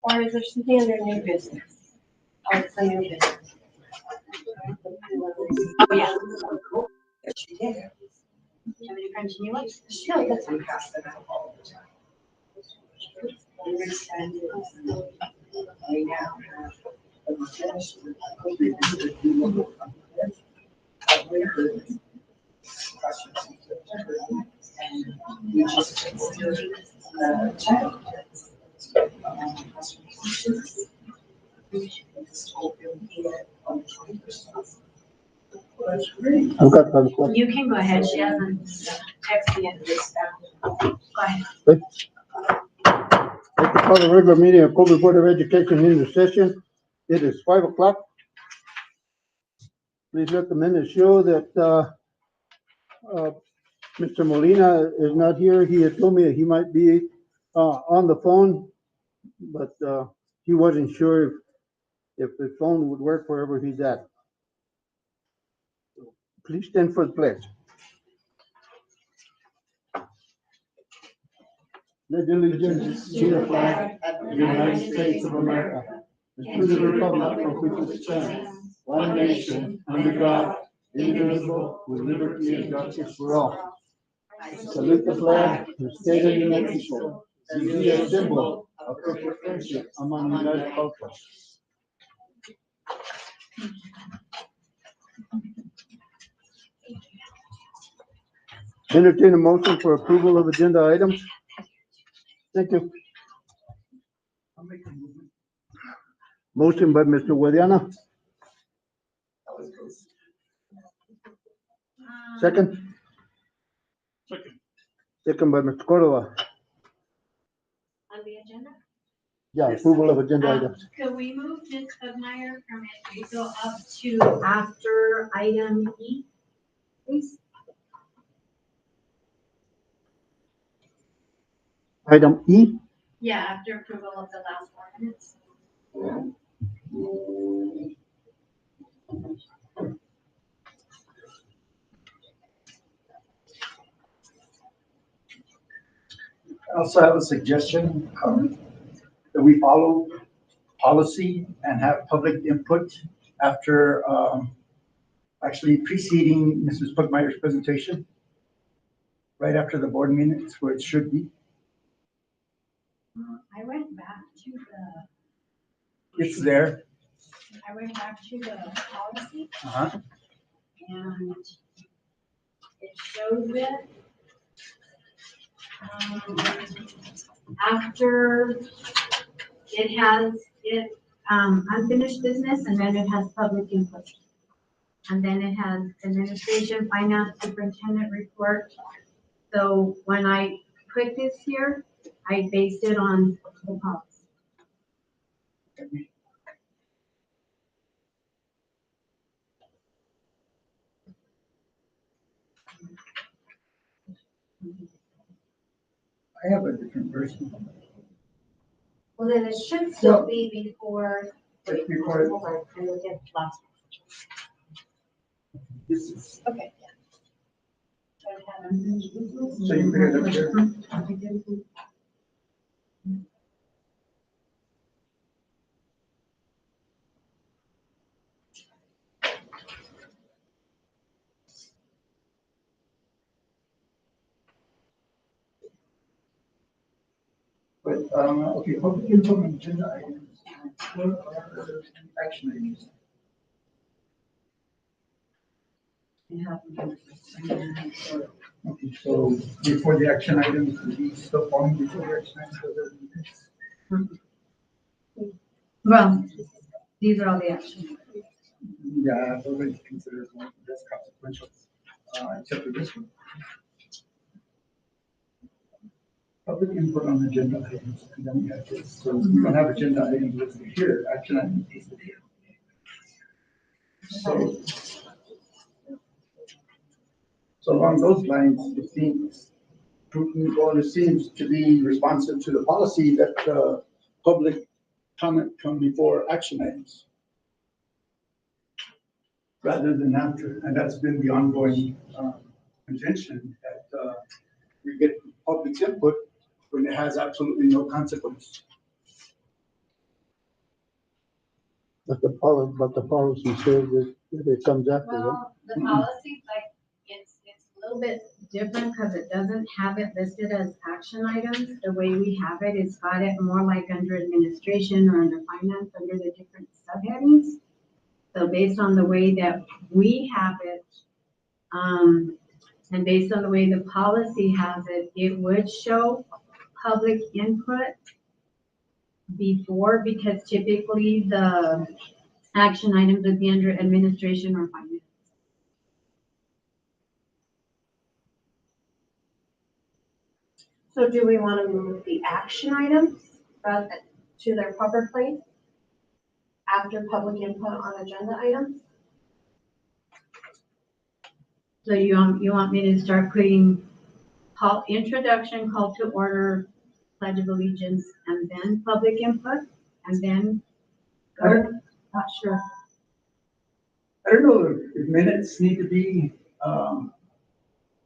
Or is there something under new business? Oh, it's a new business. Oh, yeah. Have any French new ones? No, that's okay. I've got another question. You can go ahead. She hasn't texted me yet. Go ahead. Like to call the regular meeting of Cobre Board of Education into session. It is 5 o'clock. Please let the minutes show that Mr. Molina is not here. He had told me that he might be on the phone, but he wasn't sure if the phone would work wherever he's at. Please stand for the pledge. Pledge allegiance to the flag of the United States of America, and to the republic for which it stands, one nation, under God, indivisible, with liberty and justice for all. Salute the flag of the state of New Mexico, and be a symbol of perfect friendship among united cultures. Entertain a motion for approval of agenda items. Thank you. Motion by Mr. Guadiana. Second. Second by Mr. Cordova. On the agenda? Yeah, approval of agenda items. Could we move Ms. Budmeyer from Enrico up to after item E, please? Item E. Yeah, after approval of the last ordinance. I also have a suggestion that we follow policy and have public input after actually preceding Mrs. Pugmire's presentation, right after the board minutes where it should be. I went back to It's there. I went back to the policy Uh-huh. and it shows it. After it has unfinished business, and then it has public input. And then it has administration, finance, superintendent report. So when I put this here, I based it on the policy. I have a different version. Well, then it should still be before. Just before it- Hold on, I look at last. This is, Okay. so you put it up here. But, okay, public input on agenda items. What are action items? Okay, so before the action items, we still falling before the action items? Well, these are all the actions. Yeah, I've already considered one that's consequential, except for this one. Public input on agenda items, and then we have this. So we don't have agenda items listed here, action items listed here. So along those lines, it seems, it seems to be responsive to the policy that public comment come before action items, rather than after. And that's been the ongoing contention that we get public input when it has absolutely no consequence. But the policy says that it comes after, right? Well, the policy, like, it's a little bit different because it doesn't have it listed as action items. The way we have it, it's got it more like under administration or under finance, under the different subheadings. So based on the way that we have it, and based on the way the policy has it, it would show public input before, because typically the action items would be under administration or finance. So do we want to move the action items to their proper place after public input on agenda items? So you want me to start putting introduction, call to order, pledge of allegiance, and then public input, and then go? Not sure. I don't know if minutes need to be,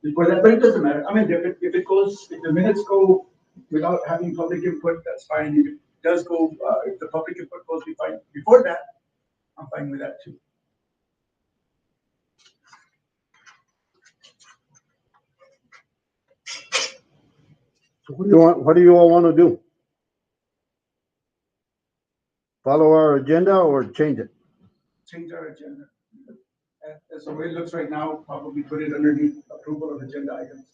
before that, but it doesn't matter. I mean, if the minutes go without having public input, that's fine. If it does go, if the public input goes before that, I'm fine with that too. So what do you all want to do? Follow our agenda or change it? Change our agenda. As the way it looks right now, probably put it underneath approval of agenda items.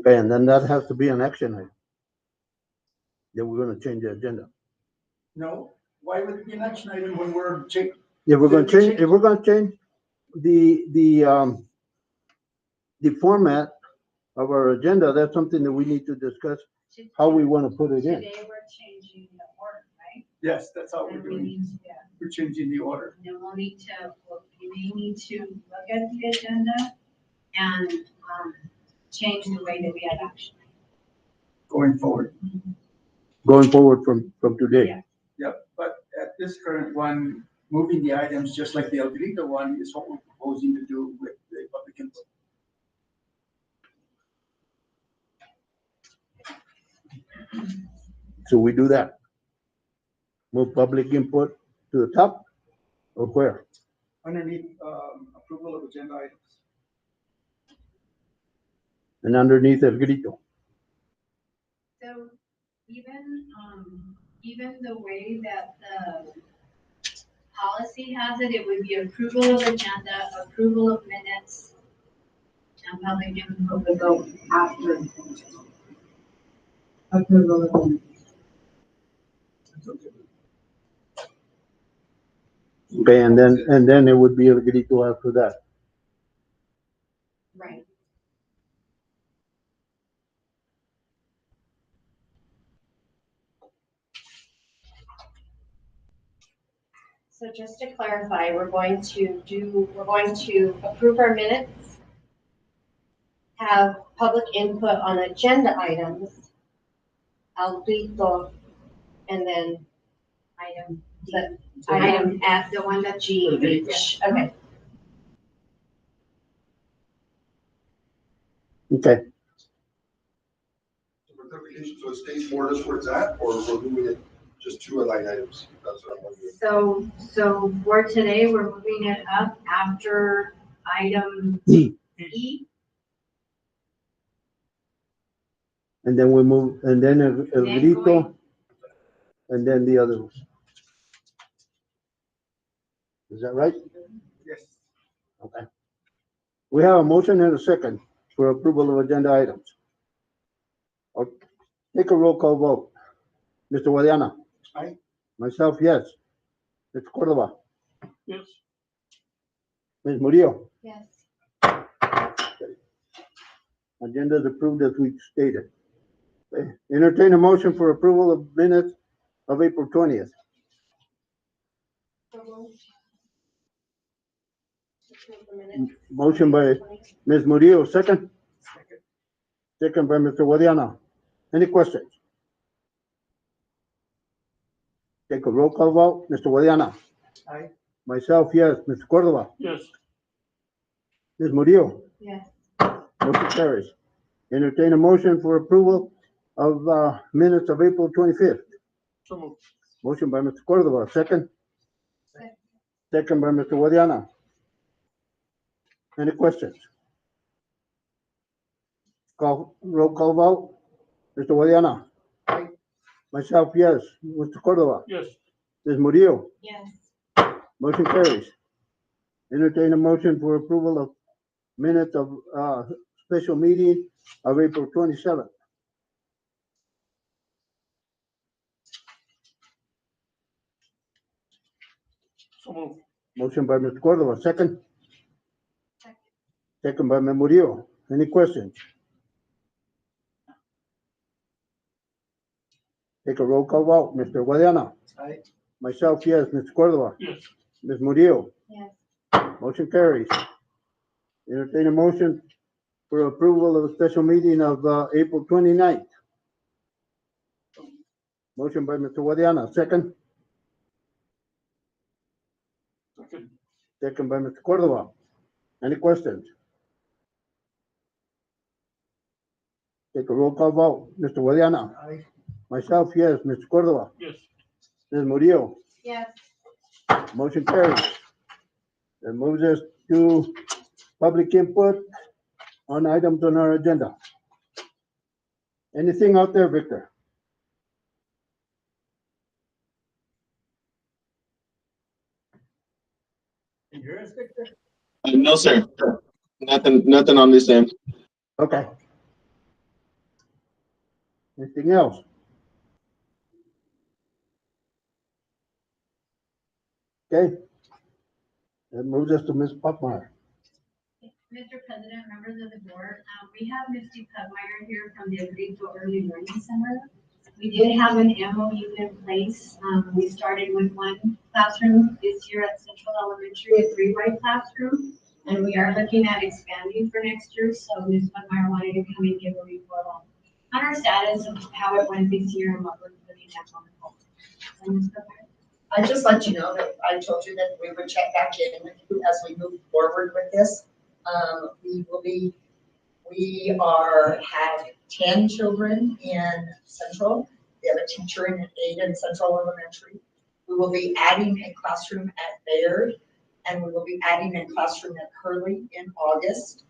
Okay, and then that has to be an action item. Then we're gonna change the agenda. No, why would it be an action item when we're changing? If we're gonna change the format of our agenda, that's something that we need to discuss, how we want to put it in. Today, we're changing the order, right? Yes, that's all we're And we doing. need to, yeah. We're changing the order. And then we may need to look at the agenda and, change the way that we have action. Going forward. Going forward from today. Yeah. Yep, but at this current one, moving the items just like the El Grito one is what we're proposing to do with the public input. So we do that. Move public input to the top or where? Underneath, approval of agenda items. And underneath El Grito. So even the way that the policy has it, it would be approval of agenda, approval of minutes, and public input would go after approval of minutes. Okay, and then it would be El Grito after that. Right. So just to clarify, we're going to approve our minutes, have public input on agenda items, al grito, and then item F, The one that G, H. Okay. Okay, For clarification, so it stays more or less where it's at, or we're moving it just two line items? That's what I'm wondering. So for today, we're moving it up after item E. E. And then we move, and then El Then Grito, going- and then the others. Is that right? Yes. Okay. We have a motion and a second for approval of agenda items. I'll take a roll call vote. Mr. Guadiana? Aye. Myself, yes. Mr. Cordova? Yes. Ms. Murillo? Yes. Agenda is approved as we stated. Okay. Entertain a motion for approval of minutes of April 20th. Motion by Ms. Murillo, second. Second by Mr. Guadiana. Any questions? Take a roll call vote. Mr. Guadiana? Aye. Myself, yes. Mr. Cordova? Yes. Ms. Murillo? Yes. Motion carries. Entertain a motion for approval of minutes of April 25th. So moved. Motion by Mr. Cordova, second. second by Mr. Guadiana. Any questions? Roll call vote. Mr. Guadiana. Myself, yes. Mr. Cordova. Yes. Ms. Murillo. Yes. Motion carries. Entertain a motion for approval of minutes of, special meeting of April 27th. So move. Motion by Mr. Cordova, second. Second by Ms. Murillo. Any questions? Take a roll call vote. Mr. Guadiana. Aye. Myself, yes. Mr. Cordova. Yes. Ms. Murillo. Yes. Motion carries. Entertain a motion for approval of a special meeting of, April 29th. Motion by Mr. Guadiana, second. Second. Second by Mr. Cordova. Any questions? Take a roll call vote. Mr. Guadiana. Aye. Myself, yes. Mr. Cordova. Yes. Ms. Murillo. Yes. Motion carries. That moves us to public input on items on our agenda. Anything out there, Victor? Can you hear us, Victor? No, sir. Nothing on this end. Okay. Anything else? Okay. That moves us to Ms. Buckmeyer. Mr. President, members of the board, we have Misty Pugmire here from the Agrito Early Learning Center. We did have an MOU in place. We started with one classroom this year at Central Elementary, a 3-by classroom, and we are looking at expanding for next year. So Ms. Pugmire wanted to come and give a report on our status of how it went this year and what we're looking at going forward. So Ms. Pugmire. I'd just let you know that I told you that we would check back in with you as we move forward with this. We have 10 children in Central. We have a teacher and an aide in Central Elementary. We will be adding a classroom at Bayard, and we will be adding a classroom at Hurley in August.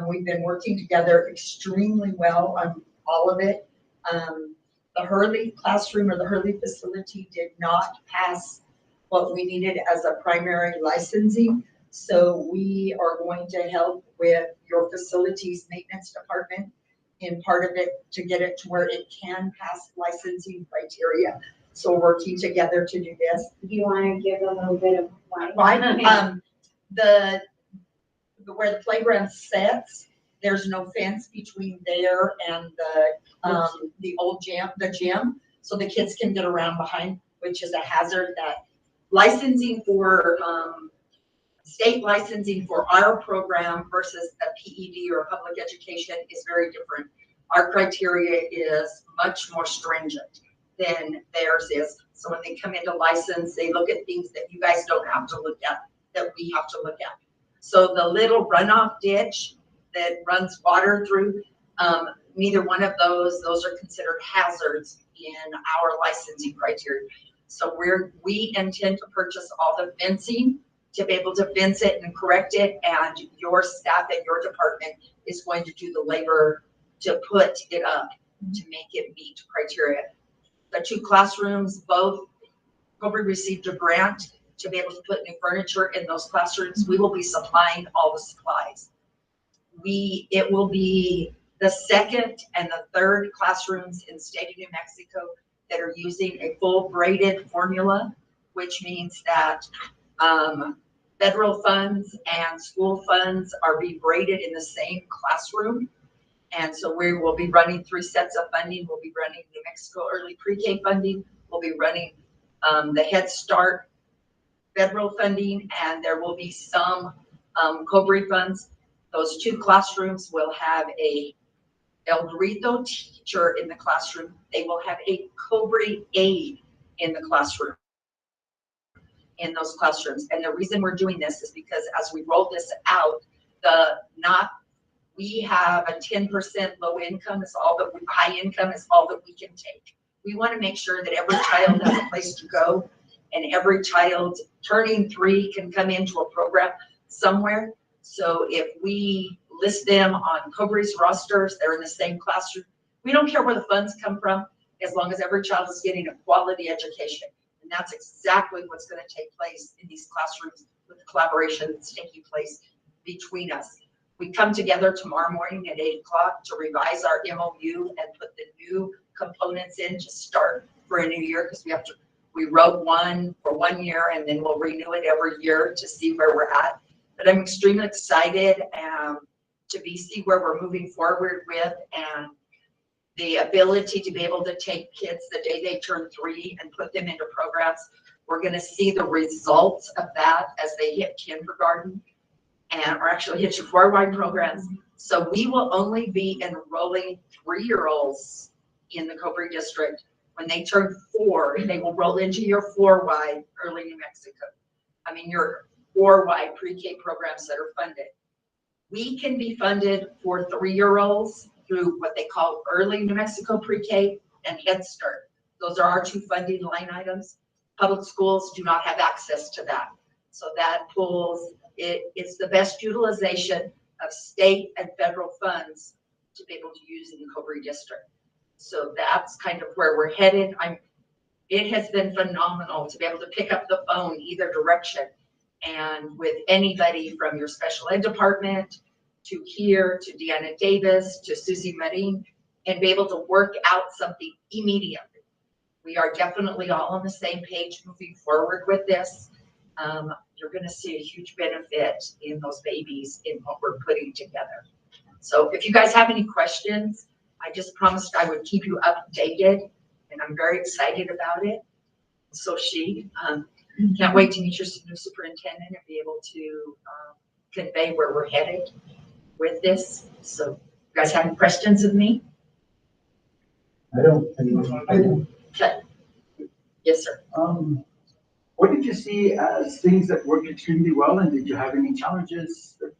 We've been working together extremely well on all of it. The Hurley classroom or the Hurley facility did not pass what we needed as a primary licensing. So we are going to help with your facilities maintenance department in part of it to get it to where it can pass licensing criteria. So we're working together to do this. Do you want to give a little bit of why? Right. Where the playground sits, there's no fence between there and the old gym, so the kids can get around behind, which is a hazard. That licensing for state licensing for our program versus a PED or a public education is very different. Our criteria is much more stringent than theirs is. So when they come into license, they look at things that you guys don't have to look at, that we have to look at. So the little runoff ditch that runs water through, neither one of those are considered hazards in our licensing criteria. So we intend to purchase all the fencing to be able to fence it and correct it, and your staff at your department is going to do the labor to put it up to make it meet criteria. The 2 classrooms, both Cobre received a grant to be able to put new furniture in those classrooms. We will be supplying all the supplies. It will be the 2nd and the 3rd classrooms in the state of New Mexico that are using a full braided formula, which means that federal funds and school funds are being braided in the same classroom. And so we will be running 3 sets of funding. We'll be running New Mexico early pre-K funding. We'll be running the Head Start federal funding, and there will be some Cobre funds. Those 2 classrooms will have a El Dorito teacher in the classroom. They will have a Cobre aide in the classroom, in those classrooms. And the reason we're doing this is because as we roll this out, we have a 10% low income is all that high income is all that we can take. We want to make sure that every child has a place to go and every child turning 3 can come into a program somewhere. So if we list them on Cobre's rosters, they're in the same classroom. We don't care where the funds come from, as long as every child is getting a quality education. And that's exactly what's going to take place in these classrooms with the collaboration that's taking place between us. We come together tomorrow morning at 8 o'clock to revise our MOU and put the new components in to start for a new year, because we wrote one for 1 year and then we'll renew it every year to see where we're at. But I'm extremely excited to see where we're moving forward with, and the ability to be able to take kids the day they turn 3 and put them into programs. We're going to see the results of that as they hit kindergarten or actually hit your 4Y programs. So we will only be enrolling 3-year-olds in the Cobre district. When they turn 4, they will roll into your 4Y early New Mexico. I mean, your 4Y pre-K programs that are funded. We can be funded for 3-year-olds through what they call early New Mexico pre-K and Head Start. Those are our 2 funding line items. Public schools do not have access to that. So that pulls, it's the best utilization of state and federal funds to be able to use in the Cobre district. So that's kind of where we're headed. It has been phenomenal to be able to pick up the phone either direction, and with anybody from your special ed department to here, to Deanna Davis, to Susie Marin, and be able to work out something immediately. We are definitely all on the same page moving forward with this. You're going to see a huge benefit in those babies in what we're putting together. So if you guys have any questions, I just promised I would keep you updated, and I'm very excited about it. So can't wait to meet your new superintendent and be able to convey where we're headed with this. So you guys have any questions of me? I don't. Okay. Yes, sir. What did you see as things that worked extremely well, and did you have any challenges that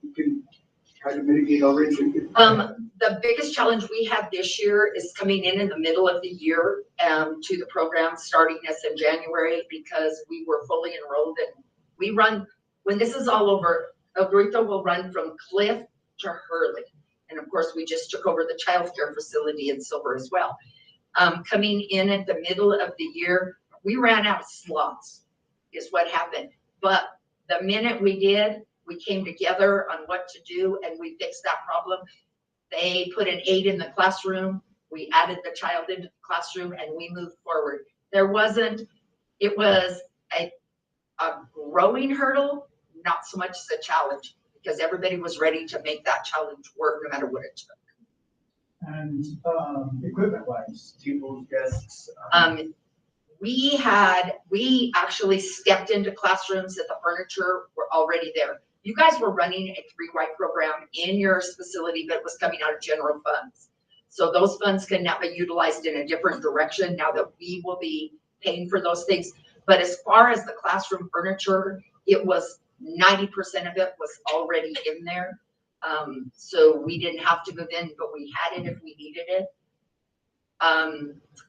you can try to mitigate already? The biggest challenge we have this year is coming in the middle of the year to the program, starting us in January, because we were fully enrolled, and we run, when this is all over, El Grito will run from Cliff to Hurley. And of course, we just took over the childcare facility in Silver as well. Coming in at the middle of the year, we ran out of slots is what happened. But the minute we did, we came together on what to do, and we fixed that problem. They put an 8 in the classroom. We added the child into the classroom, and we moved forward. It was a growing hurdle, not so much as a challenge, because everybody was ready to make that challenge work no matter what it took. And equipment-wise, tables, desks? We actually stepped into classrooms that the furniture were already there. You guys were running a 3Y program in your facility, but it was coming out of general funds. So those funds can now be utilized in a different direction now that we will be paying for those things. But as far as the classroom furniture, it was 90% of it was already in there. So we didn't have to move in, but we had it if we needed it.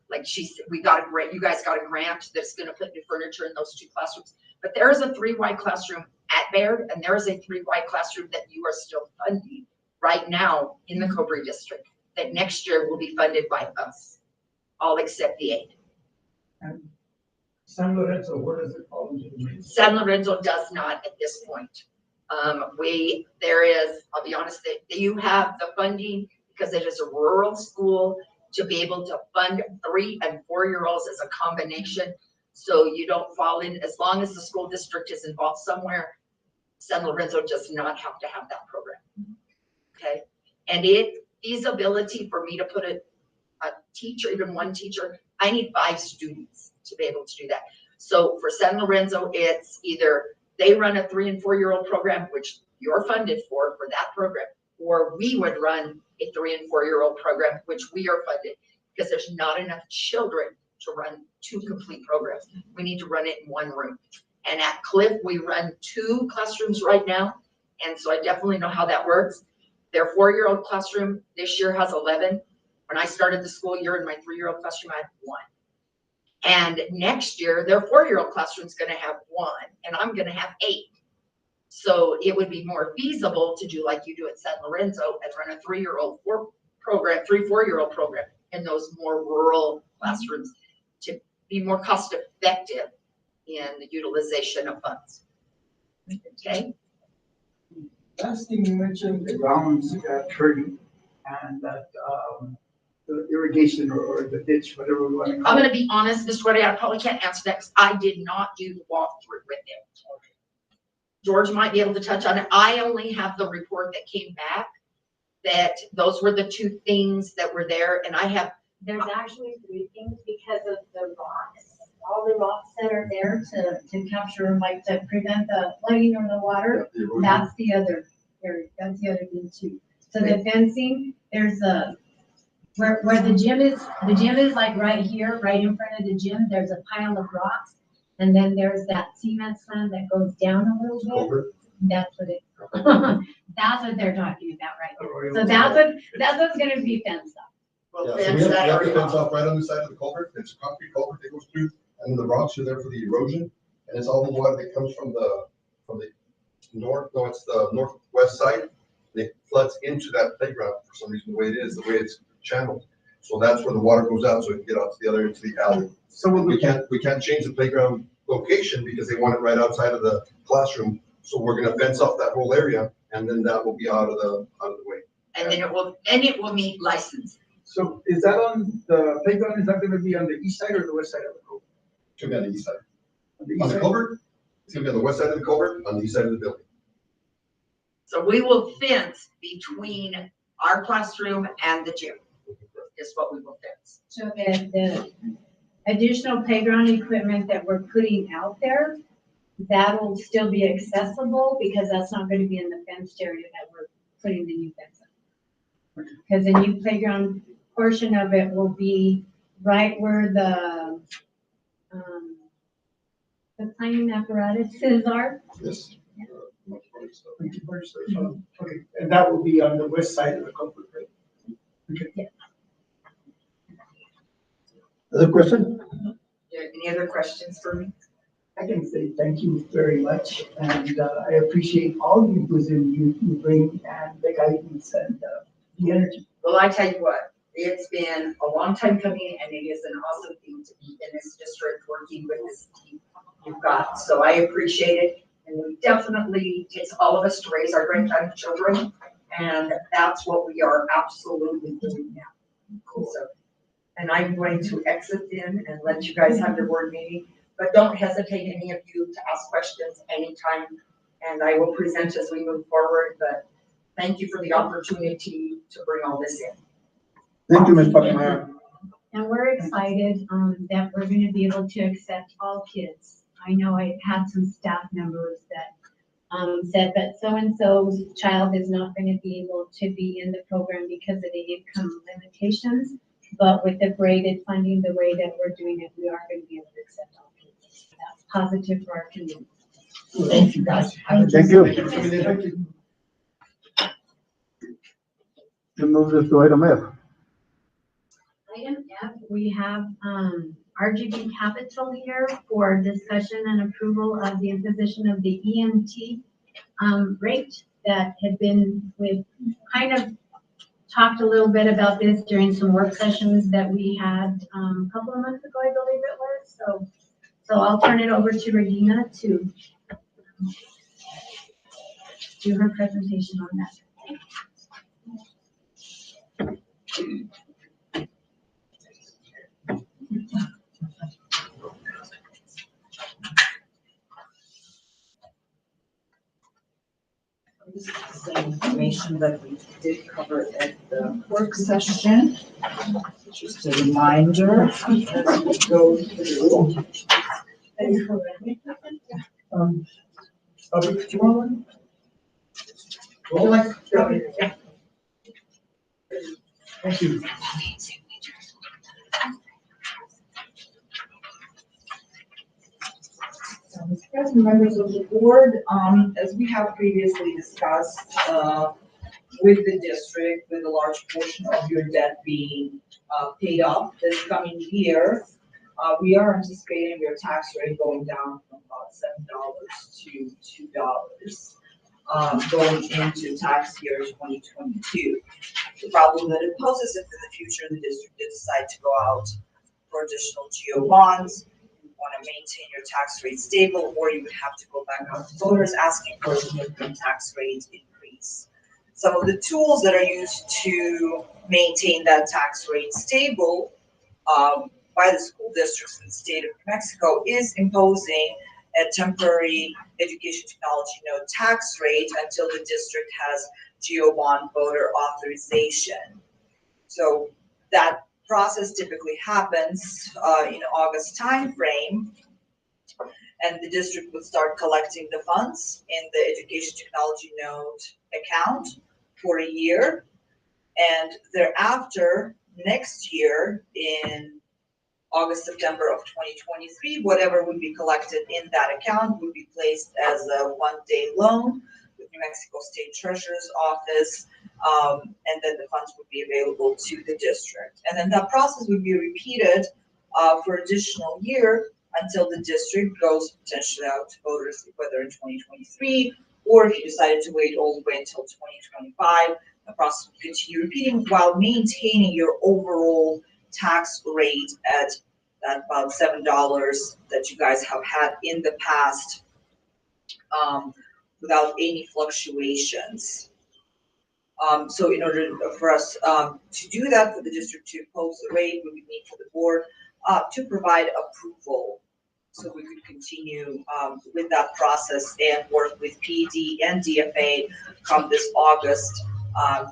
Like she said, we got a grant, you guys got a grant that's going to put new furniture in those 2 classrooms. But there is a 3Y classroom at Bayard, and there is a 3Y classroom that you are still funding right now in the Cobre district that next year will be funded by us, all except the 8. And San Lorenzo, where does it fall into? San Lorenzo does not at this point. I'll be honest, that you have the funding because it is a rural school to be able to fund 3- and 4-year-olds as a combination. So you don't fall in, as long as the school district is involved somewhere, San Lorenzo does not have to have that program. Okay. And feasibility for me to put a teacher, even 1 teacher, I need 5 students to be able to do that. So for San Lorenzo, it's either they run a 3- and 4-year-old program, which you're funded for that program, or we would run a 3- and 4-year-old program, which we are funded, because there's not enough children to run 2 complete programs. We need to run it in 1 room. And at Cliff, we run 2 classrooms right now. And so I definitely know how that works. Their 4-year-old classroom this year has 11. When I started the school year in my 3-year-old classroom, I had 1. And next year, their 4-year-old classroom's gonna have 1, and I'm gonna have 8. So it would be more feasible to do like you do at San Lorenzo and run a 3-year-old program, 4-year-old program in those more rural classrooms to be more cost effective in the utilization of funds. Okay? Last thing you mentioned, the grounds turning and that, the irrigation or the ditch, whatever we want to I'm call it. gonna be honest, Mr. Reddy, I probably can't answer that because I did not do the walkthrough with him. George might be able to touch on it. I only have the report that came back, that those were the 2 things that were there, and I have, There's actually 3 things because of the rocks, all the rocks that are there to capture, like to prevent the flooding or the water. The erosion. That's the other area, that's the other thing too. So the fencing, there's a, where the gym is like right here, right in front of the gym, there's a pile of rocks. And then there's that cement slab that goes down a little bit. Culvert. That's what it, that's what they're talking about right there. So that's what's gonna be fenced up. well, Yeah, so fence we that have to area fence off. off right on the side of the culvert. It's a concrete culvert that goes through, and the rocks are there for the erosion. And it's all the water that comes from the north, no, it's the northwest side. And it floods into that playground for some reason, the way it is, the way it's channeled. So that's where the water goes out, so it can get out to the other end, to the alley. So we'll We look at, can't change the playground location because they want it right outside of the classroom. So we're gonna fence off that whole area, and then that will be out of the way. And then it will meet license. so is that on the playground, is that gonna be on the east side or the west side of the cove? It's gonna be on the east side. On the On east the side? culvert, it's gonna be on the west side of the culvert, on the east side of the building. So we will fence between our classroom and the gym, is what we will fence. So the additional playground equipment that we're putting out there, that'll still be accessible because that's not gonna be in the fenced area that we're putting the new fence in. Because the new playground portion of it will be right where the playing apparatuses are. Yes. Okay, and that will be on the west side of the culvert, right? Okay. Yeah. Other question? Any other questions for me? I can say thank you very much, and I appreciate all the wisdom you bring and the guidance and the energy. Well, I tell you what, it's been a long time coming and it is an awesome thing to be in this district working with this team you've got. So I appreciate it. And we definitely, takes all of us to raise our grandchildren. And that's what we are absolutely doing now. So, and I'm going to exit in and let you guys have your board meeting. But don't hesitate, any of you, to ask questions anytime. And I will present as we move forward. But thank you for the opportunity to bring all this in. Thank you, Ms. Pacmaya. And we're excited that we're gonna be able to accept all kids. I know I had some staff members that said that so-and-so's child is not gonna be able to be in the program because of the income limitations. But with the graded funding, the way that we're doing it, we are gonna be able to accept all kids. That's positive for our community. Thank you, guys. Thank you. We move this to item F. Item F, we have RGB Capital here for discussion and approval of the imposition of the EMT rate that had been, we've kind of talked a little bit about this during some work sessions that we had a couple of months ago, I believe it was. So I'll turn it over to Regina to do her presentation on that. This is the same information that we did cover at the work session. Just a reminder as we go through. Do you want one? Well, like, Thank you. Mr. President, members of the board, as we have previously discussed, with the district, with a large portion of your debt being paid off this coming year, We are anticipating your tax rate going down from about $7 to $2, going into tax year 2022. The problem that it poses if in the future the district did decide to go out for additional GO bonds, you want to maintain your tax rate stable, or you would have to go back out to voters asking for a significant tax rate increase. Some of the tools that are used to maintain that tax rate stable by the school districts in the state of New Mexico is imposing a temporary education technology note tax rate until the district has GO bond voter authorization. So that process typically happens in August timeframe, and the district would start collecting the funds in the education technology note account for a year, and thereafter next year in August, September of 2023, whatever would be collected in that account would be placed as a one-day loan with New Mexico State Treasurer's Office, and then the funds would be available to the district. And then that process would be repeated for additional year until the district goes potentially out to voters, whether in 2023, or if you decided to wait all the way until 2025, the process will continue repeating while maintaining your overall tax rate at that about $7 that you guys have had in the past, without any fluctuations. So in order for us to do that, for the district to impose the rate, we would need for the board to provide approval, so we could continue with that process and work with PD and DFA come this August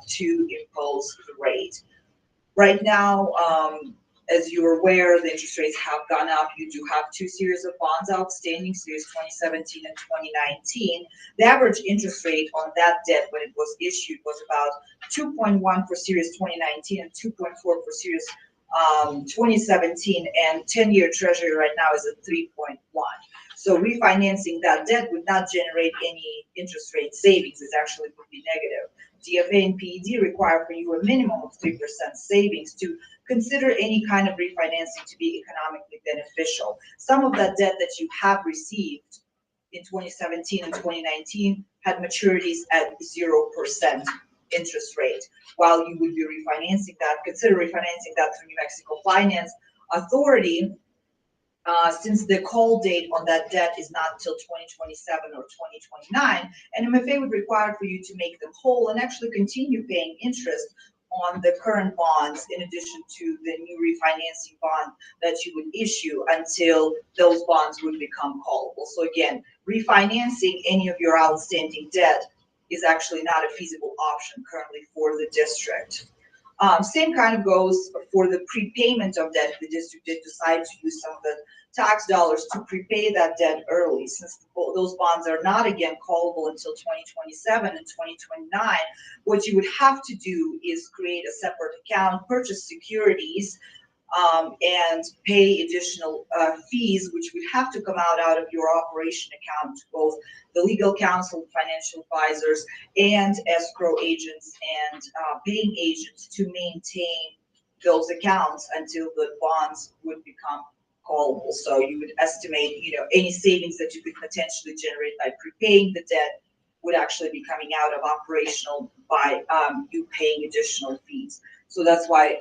to impose the rate. Right now, as you're aware, the interest rates have gone up. You do have two series of bonds outstanding, series 2017 and 2019. The average interest rate on that debt when it was issued was about 2.1 for series 2019 and 2.4 for series 2017, and 10-year treasury right now is at 3.1. So refinancing that debt would not generate any interest rate savings. It actually would be negative. DFA and PED require for you a minimum of 3% savings to consider any kind of refinancing to be economically beneficial. Some of that debt that you have received in 2017 and 2019 had maturities at 0% interest rate. While you would be refinancing that, consider refinancing that through New Mexico Finance Authority, since the call date on that debt is not until 2027 or 2029, and MFA would require for you to make them whole and actually continue paying interest on the current bonds in addition to the new refinancing bond that you would issue until those bonds would become callable. So again, refinancing any of your outstanding debt is actually not a feasible option currently for the district. Same kind of goes for the prepayment of debt. The district did decide to use some of the tax dollars to prepay that debt early, since those bonds are not again callable until 2027 and 2029. What you would have to do is create a separate account, purchase securities, and pay additional fees, which would have to come out of your operation account, both the legal counsel, financial advisors, and escrow agents and paying agents to maintain those accounts until the bonds would become callable. So you would estimate, any savings that you could potentially generate by prepaying the debt would actually be coming out of operational by you paying additional fees. So that's why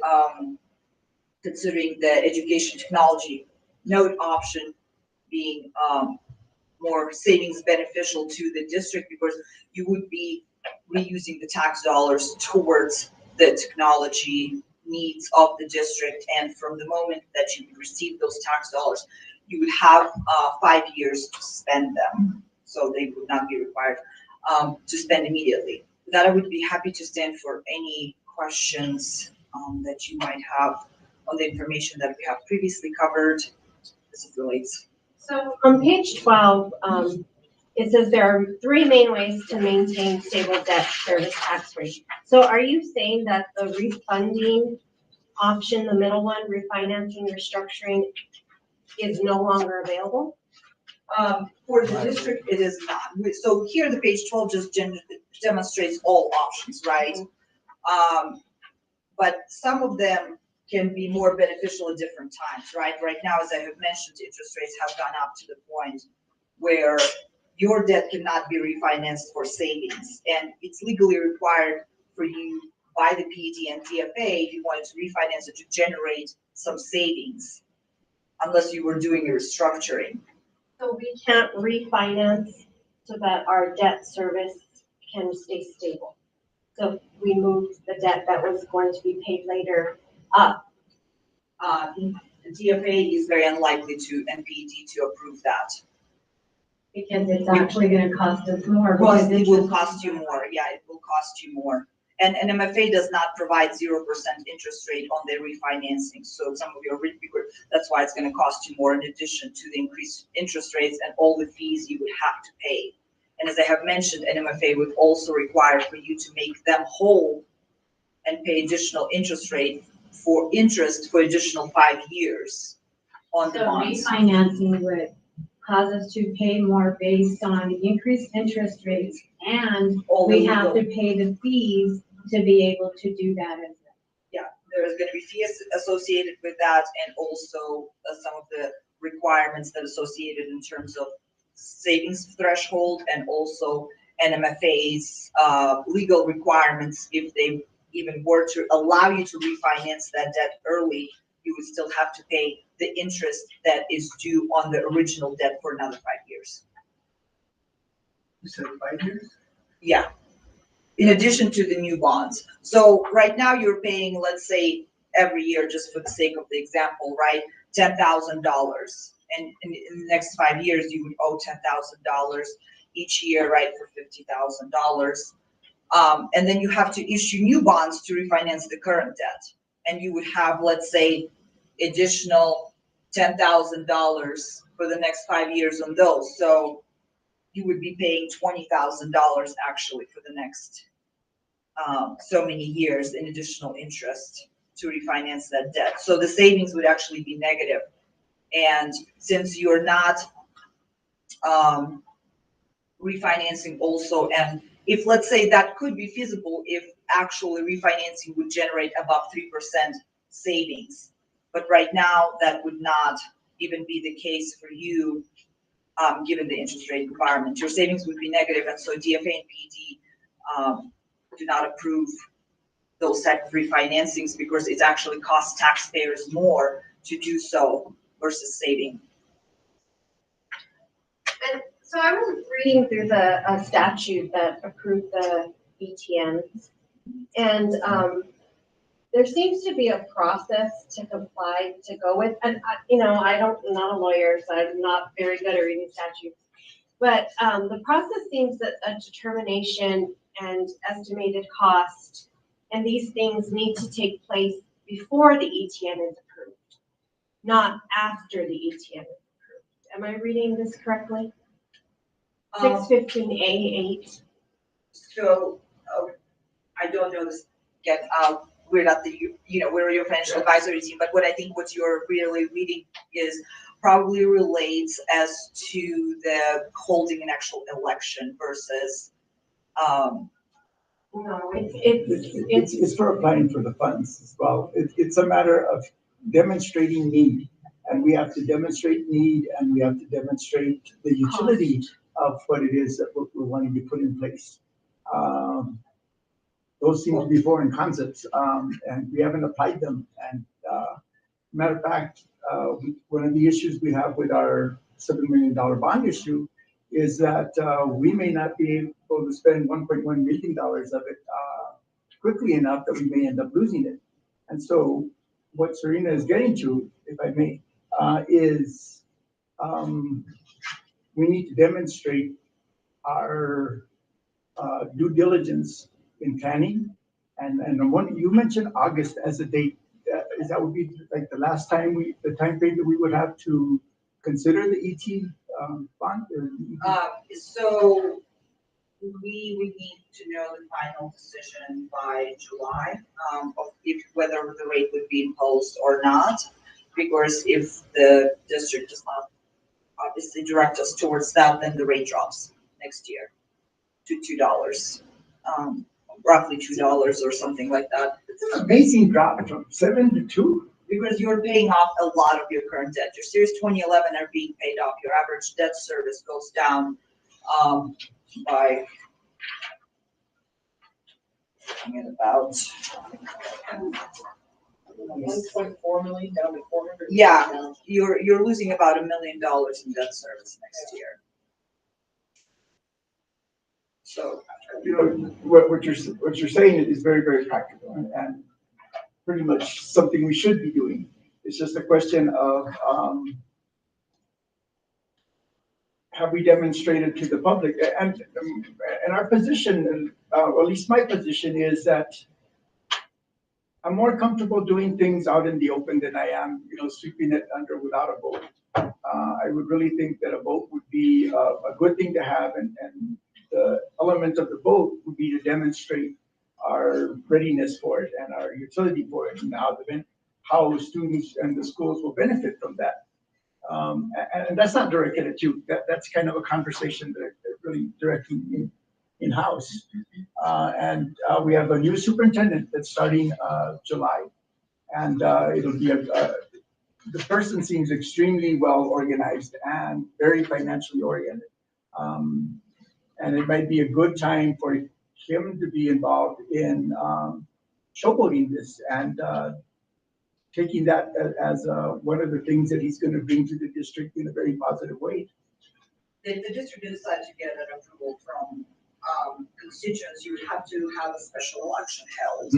considering the education technology note option being more savings beneficial to the district, because you would be reusing the tax dollars towards the technology needs of the district. And from the moment that you would receive those tax dollars, you would have 5 years to spend them. So they would not be required to spend immediately. With that, I would be happy to stand for any questions that you might have on the information that we have previously covered as it relates. So on page 12, it says there are 3 main ways to maintain stable debt service tax rate. So are you saying that the refunding option, the middle one, refinancing, restructuring, is no longer available? For the district, it is not. So here, the page 12 just demonstrates all options, right? But some of them can be more beneficial at different times, right? Right now, as I have mentioned, interest rates have gone up to the point where your debt cannot be refinanced for savings. And it's legally required for you by the PED and DFA, if you wanted to refinance it, to generate some savings, unless you were doing a restructuring. So we can't refinance so that our debt service can stay stable. So if we move the debt that was going to be paid later up. The DFA is very unlikely to, and PED to approve that. Because it's actually gonna cost us more. Well, because it will interest- cost you more, yeah, it will cost you more. And MFA does not provide 0% interest rate on their refinancing, so some of your, that's why it's gonna cost you more in addition to the increased interest rates and all the fees you would have to pay. And as I have mentioned, NMFA would also require for you to make them whole and pay additional interest rate for interest for additional 5 years on the So bonds. refinancing would cause us to pay more based on increased interest rates, and All the we have to legal- pay the fees to be able to do that as well. There's gonna be fees associated with that, and also some of the requirements that are associated in terms of savings threshold, and also NMFA's legal requirements. If they even were to allow you to refinance that debt early, you would still have to pay the interest that is due on the original debt for another 5 years. You said 5 years? Yeah, in addition to the new bonds. So right now you're paying, let's say, every year, just for the sake of the example, right, $10,000. And in the next 5 years, you would owe $10,000 each year, right, for $50,000. And then you have to issue new bonds to refinance the current debt. And you would have, let's say, additional $10,000 for the next 5 years on those. So you would be paying $20,000 actually for the next so many years in additional interest to refinance that debt. So the savings would actually be negative. And since you're not refinancing also, and if, let's say, that could be feasible if actually refinancing would generate above 3% savings. But right now, that would not even be the case for you, given the interest rate environment. Your savings would be negative, and so DFA and PD do not approve those type of refinancings because it actually costs taxpayers more to do so versus saving. And so I was reading through the statute that approved the ETNs. And there seems to be a process to comply, to go with, and I'm not a lawyer, so I'm not very good at reading statutes. But the process seems that a determination and estimated cost and these things need to take place before the ETN is approved, not after the ETN is approved. Am I reading this correctly? 615A8. So I don't know this yet. We're not we're your financial advisory team, but what I think what you're really reading is probably relates as to the holding an actual election versus. No, it's It's for applying for the funds as well. It's a matter of demonstrating need. And we have to demonstrate need, and we have to demonstrate the utility of what it is that we're wanting to put in place. Those seem to be foreign concepts, and we haven't applied them. And matter of fact, one of the issues we have with our $7 million bond issue is that we may not be able to spend $1.1 million of it quickly enough that we may end up losing it. And so what Serena is getting to, if I may, is we need to demonstrate our due diligence in planning. And you mentioned August as a date. That would be like the last time the time frame that we would have to consider the ET bond? So we would need to know the final decision by July, of whether the rate would be imposed or not. Because if the district does not obviously direct us towards that, then the rate drops next year to $2 roughly $2 or something like that. It's an amazing drop from 7 to 2. Because you're paying off a lot of your current debt. Your Series 2011 are being paid off. Your average debt service goes down by about 1.4 million down to 400. yeah, you're losing about $1 million in debt service next year. So You know, what you're saying is very, very practical and pretty much something we should be doing. It's just a question of, have we demonstrated to the public? And our position, or at least my position, is that I'm more comfortable doing things out in the open than I am, sweeping it under without a vote. I would really think that a vote would be a good thing to have, and the element of the vote would be to demonstrate our readiness for it and our utility for it, and how students and the schools will benefit from that. And that's not directed at you. That's kind of a conversation that really directly in-house. And we have a new superintendent that's starting July, and it'll be the person seems extremely well organized and very financially oriented. And it might be a good time for him to be involved in showboating this and taking that as one of the things that he's going to bring to the district in a very positive way. if the district decided to get an approval from constituents, you would have to have a special election held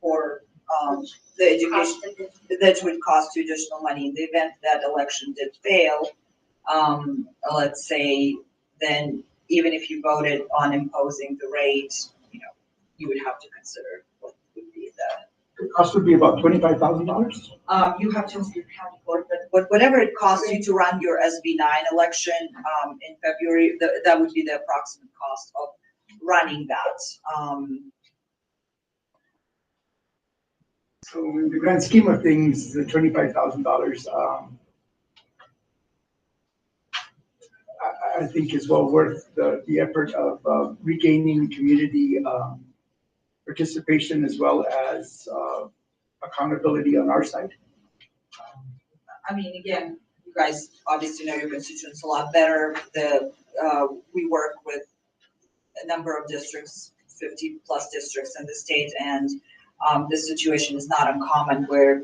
for the education, that would cost you additional money. In the event that election did fail, let's say, then even if you voted on imposing the rate, you would have to consider what would be the cost would be about $25,000. you have to ask your county clerk, but whatever it costs you to run your SB9 election in February, that would be the approximate cost of running that. So in the grand scheme of things, the $25,000, I think is well worth the effort of regaining community participation as well as accountability on our side. I mean, again, you guys obviously know your constituents a lot better. We work with a number of districts, 50 plus districts in the state, and this situation is not uncommon where,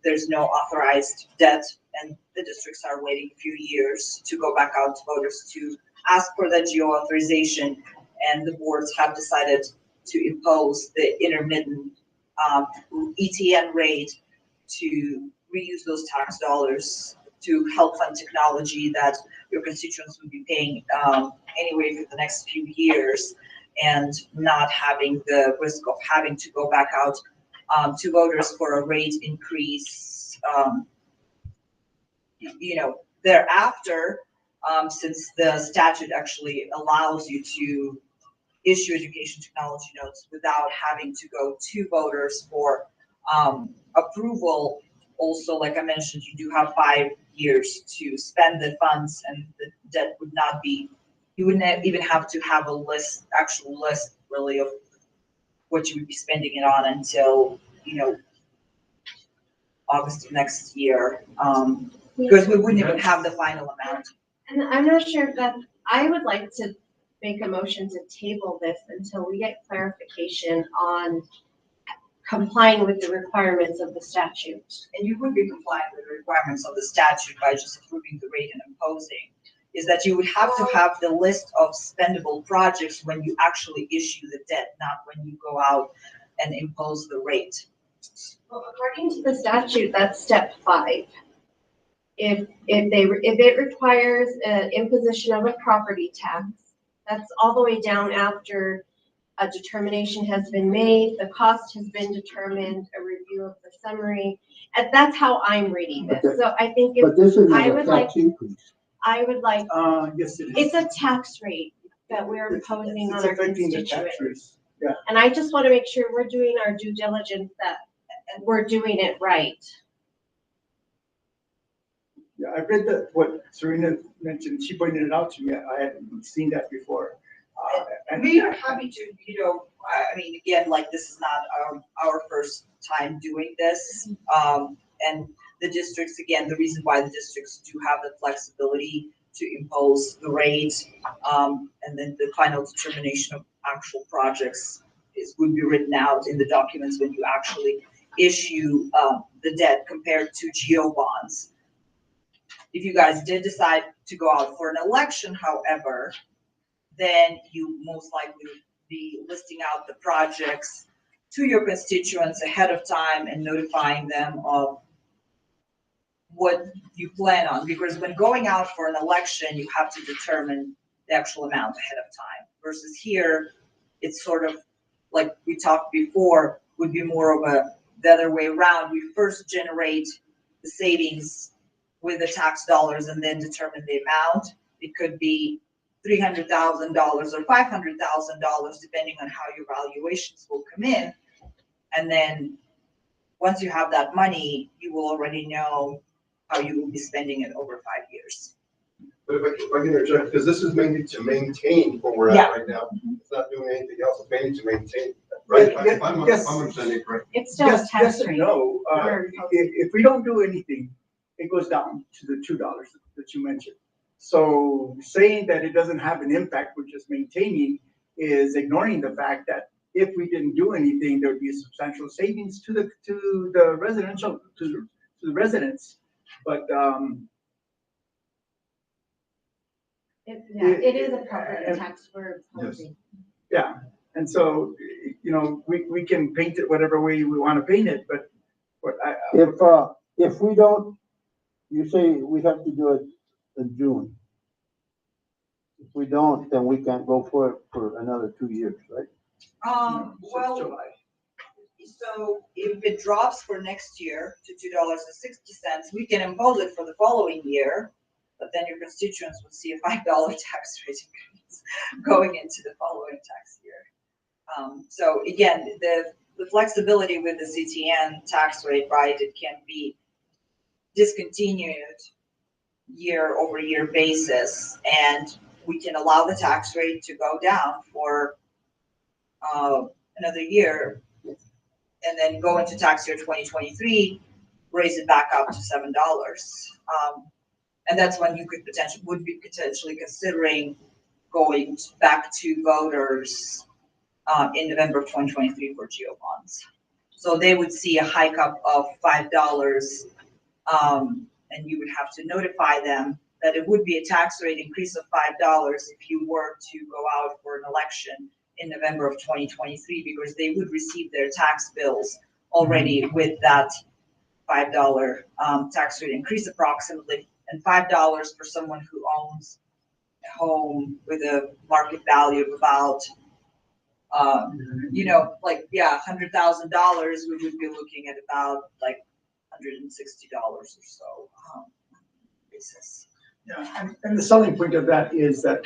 there's no authorized debt and the districts are waiting a few years to go back out to voters to ask for that geo authorization, and the boards have decided to impose the intermittent ETN rate to reuse those tax dollars to help fund technology that your constituents would be paying anyway for the next few years, and not having the risk of having to go back out to voters for a rate increase, thereafter, since the statute actually allows you to issue education technology notes without having to go to voters for approval. Also, like I mentioned, you do have 5 years to spend the funds, and the debt would not be, you wouldn't even have to have a actual list really of what you would be spending it on until, August of next year. Because we wouldn't even have the final amount. And I'm not sure that, I would like to make a motion to table this until we get clarification on complying with the requirements of the statute. And you would be compliant with the requirements of the statute by just approving the rate and imposing, is that you would have to have the list of spendable projects when you actually issue the debt, not when you go out and impose the rate. Well, according to the statute, that's step 5. If it requires an imposition of a property tax, that's all the way down after a determination has been made, the cost has been determined, a review of the summary, and that's how I'm reading this. So I think But this is I a would tax increase. I would like, Yes, it is. it's a tax rate that we're imposing on It's our affecting the tax constituents. rates. Yeah. And I just want to make sure we're doing our due diligence, that we're doing it right. Yeah, I read what Serena mentioned. She pointed it out to me. I hadn't seen that before. And We are happy to, I mean, again, like, this is not our first time doing this. And the districts, again, the reason why the districts do have the flexibility to impose the rate, and then the final determination of actual projects would be written out in the documents when you actually issue, the debt compared to GO bonds. If you guys did decide to go out for an election, however, then you most likely would be listing out the projects to your constituents ahead of time and notifying them of what you plan on. Because when going out for an election, you have to determine the actual amount ahead of time. Versus here, it's sort of like we talked before, would be more of the other way around. We first generate the savings with the tax dollars and then determine the amount. It could be $300,000 or $500,000, depending on how your valuations will come in. And then once you have that money, you will already know how you will be spending it over 5 years. But if I can interject, because this is mainly to maintain where we're Yeah. at right now. It's not doing anything else, it's mainly to maintain, right? If I'm understanding correctly. It's still a yes, tax yes and rate. no. Or- If we don't do anything, it goes down to the $2 that you mentioned. So saying that it doesn't have an impact, we're just maintaining, is ignoring the fact that if we didn't do anything, there would be a substantial savings to the residential, to the residents. But, It is a property tax for housing. yeah, and so, we can paint it whatever way we want to paint it, but what I. If we don't, you say we have to do it in June. If we don't, then we can't go for it for another 2 years, right? Well, July. so if it drops for next year to $2.60, we can impose it for the following year, but then your constituents would see a $5 tax rate increase going into the following tax year. So again, the flexibility with the CTN tax rate, right, it can be discontinued year over year basis, and we can allow the tax rate to go down for another year, and then go into tax year 2023, raise it back up to $7. And that's when you would be potentially considering going back to voters in November of 2023 for GO bonds. So they would see a hike up of $5, and you would have to notify them that it would be a tax rate increase of $5 if you were to go out for an election in November of 2023, because they would receive their tax bills already with that $5 tax rate increase approximately, and $5 for someone who owns a home with a market value of about, $100,000, we would be looking at about like $160 or so basis. Yeah, and the selling point of that is that,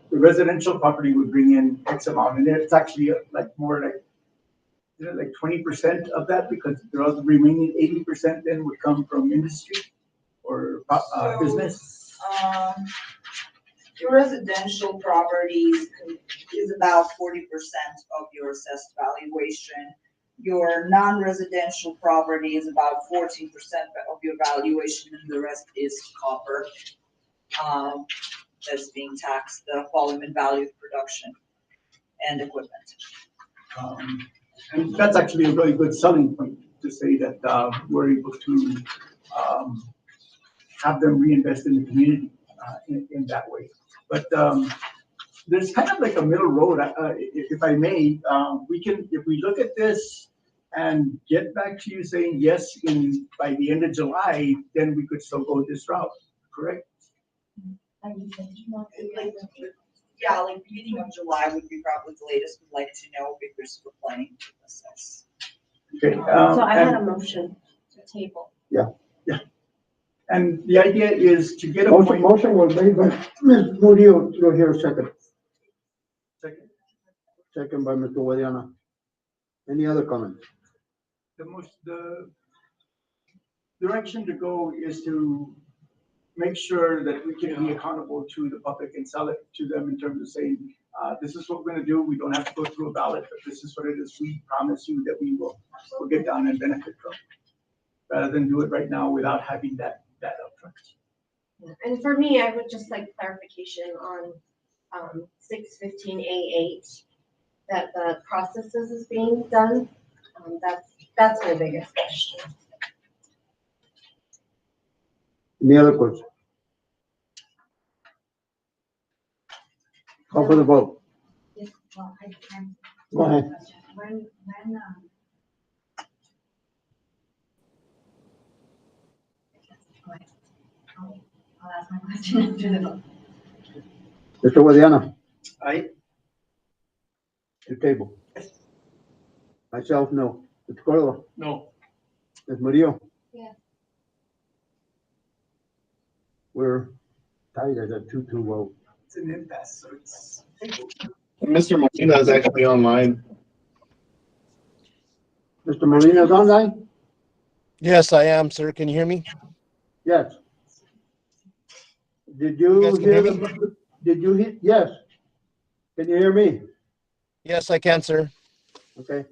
the residential property would bring in X amount, and it's actually like 20% of that, because the other remaining 80% then would come from industry or business. Your residential properties is about 40% of your assessed valuation. Your non-residential property is about 14% of your valuation, and the rest is copper. That's being taxed, the volume and value of production and equipment. And that's actually a really good selling point, to say that we're able to have them reinvest in the community in that way. But there's kind of like a middle road, if I may. If we look at this and get back to you saying yes by the end of July, then we could still go this route, correct? Like beginning of July would be probably the latest we'd like to know, because we're planning to assess. Okay. So I had a motion to table. And the idea is to get a Motion, point. motion was made by Ms. Murillo, do I hear a second? Second by Mr. Guadiana. Any other comments? The direction to go is to make sure that we can be accountable to the public and sell it to them in terms of saying, this is what we're gonna do. We don't have to go through a ballot, but this is what it is. We promise you that we'll get down and benefit from it. Rather than do it right now without having that upfront. And for me, I would just like clarification on 615A8, that the processes is being done. That's my biggest question. Any other questions? Call for the vote. Yes, well, I'm. Go ahead. When, I'll ask my question after the vote. Mr. Guadiana, Aye. the table. Myself, no. Mr. Cordova, No, Ms. Murillo. Yes. We're tied at a 2-2 vote. It's an impasse, so it's. Mr. Molina is actually online. Mr. Molina is online? Yes, I am, sir. Can you hear me? Yes. Did You you guys can hear hear me? did you hear, yes. Can you hear me? Yes, I can, sir. Okay.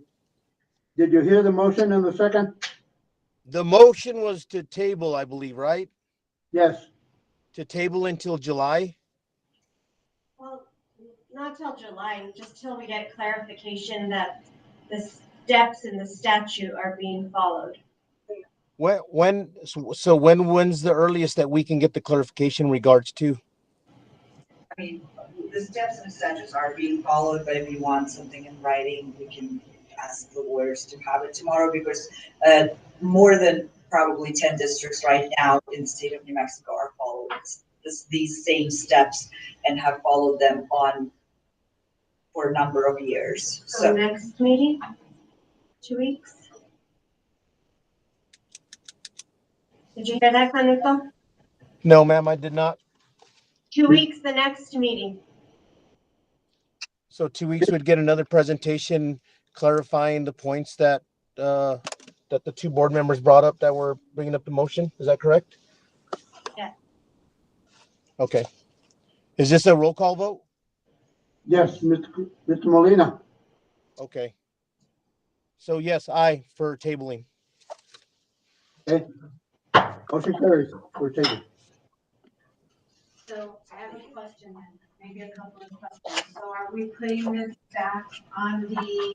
Did you hear the motion in the second? The motion was to table, I believe, right? Yes. To table until July? Well, not till July, just till we get clarification that the steps in the statute are being followed. When's the earliest that we can get the clarification in regards to? I mean, the steps and statutes are being followed, but if you want something in writing, we can ask the lawyers to have it tomorrow, because more than probably 10 districts right now in the state of New Mexico are following these same steps and have followed them for a number of years. So next meeting, 2 weeks? Did you hear that, Kanuko? No, ma'am, I did not. 2 weeks, the next meeting. So 2 weeks would get another presentation clarifying the points that that the two board members brought up that were bringing up the motion. Is that correct? Yeah. Okay. Is this a roll call vote? Yes, Mr. Molina. Okay. So yes, aye for tabling. Okay. Motion carries for table. So I have a question, then, maybe a couple of questions. So are we putting this back on the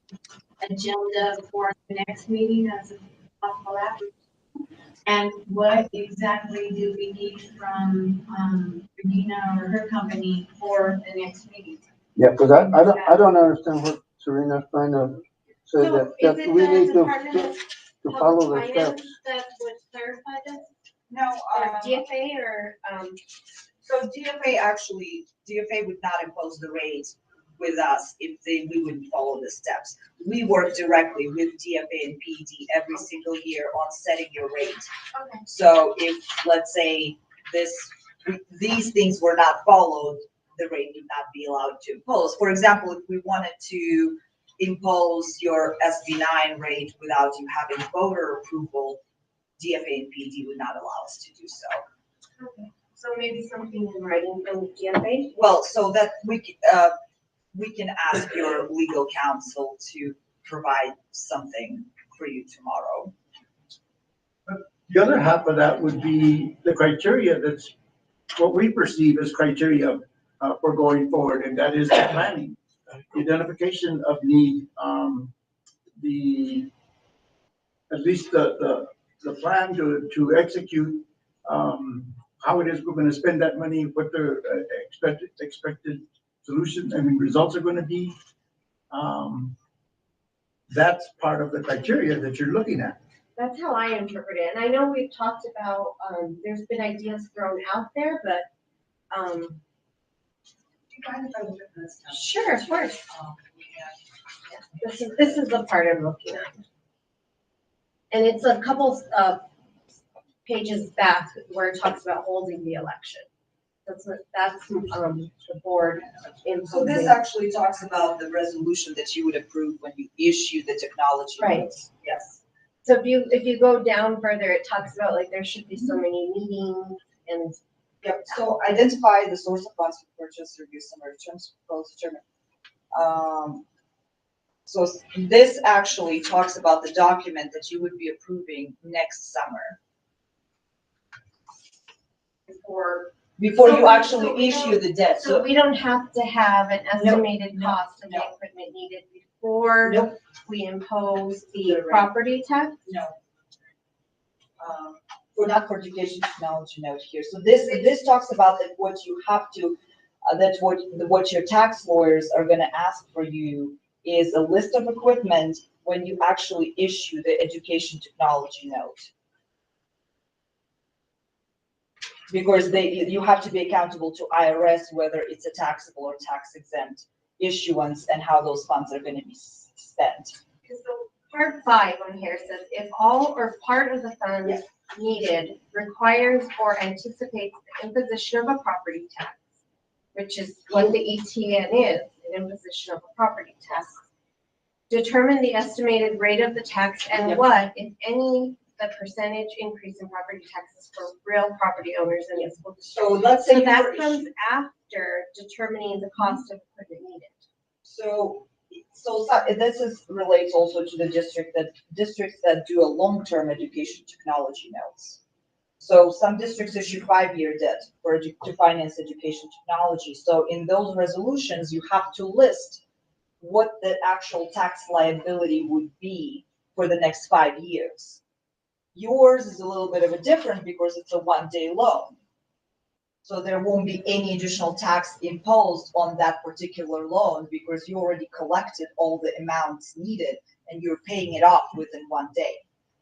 agenda for the next meeting as a possible action? And what exactly do we need from, Regina or her company for the next meeting? Yeah, because I don't understand what Serena's trying to say, So that is it we the need Department of to follow the Public Finance steps. that would clarify this? No, Or DFA or, so DFA would not impose the rate with us if we wouldn't follow the steps. We work directly with DFA and PD every single year on setting your rate. okay. So if, let's say, these things were not followed, the rate would not be allowed to impose. For example, if we wanted to impose your SB9 rate without you having voter approval, DFA and PD would not allow us to do so. Okay. So maybe something in writing from DFA? Well, so that we can ask your legal counsel to provide something for you tomorrow. The other half of that would be the criteria that's what we perceive as criteria for going forward, and that is the planning, the identification of need, at least the plan to execute how it is we're going to spend that money, what the expected solutions and results are going to be. That's part of the criteria that you're looking at. That's how I interpret it. And I know we've talked about, there's been ideas thrown out there, but, sure, of course. This is the part I'm looking at. And it's a couple pages back where it talks about holding the election. That's the board So this imposing. actually talks about the resolution that you would approve when you issue the technology. Right. notes. Yes. So if you go down further, it talks about like there should be so many meetings and Yep, so identify the source of funds for purchase, review summary terms, proposed, determine So this actually talks about the document that you would be approving next summer. Before you actually issue the debt. So we don't have to have an estimated no, cost of the no. equipment needed before Nope. we impose the The rate. property tax? No. For not for education technology note here. So this talks about that what you have to, that's what your tax lawyers are gonna ask for you is a list of equipment when you actually issue the education technology note. Because you have to be accountable to IRS whether it's a taxable or tax exempt issuance and how those funds are gonna be spent. Because the part 5 on here says, if all or part of the funds needed requires or anticipates the imposition of a property tax, which is what the ETN is, an imposition of a property tax. Determine the estimated rate of the tax and what, if any, the percentage increase in property taxes for real property owners in the school district. So let's say So that you're comes after determining the cost of equipment needed. So this relates also to the districts that do a long-term education technology notes. So some districts issue 5-year debt to finance education technology. So in those resolutions, you have to list what the actual tax liability would be for the next 5 years. Yours is a little bit of a different because it's a 1-day loan. So there won't be any additional tax imposed on that particular loan because you already collected all the amounts needed and you're paying it off within 1 day.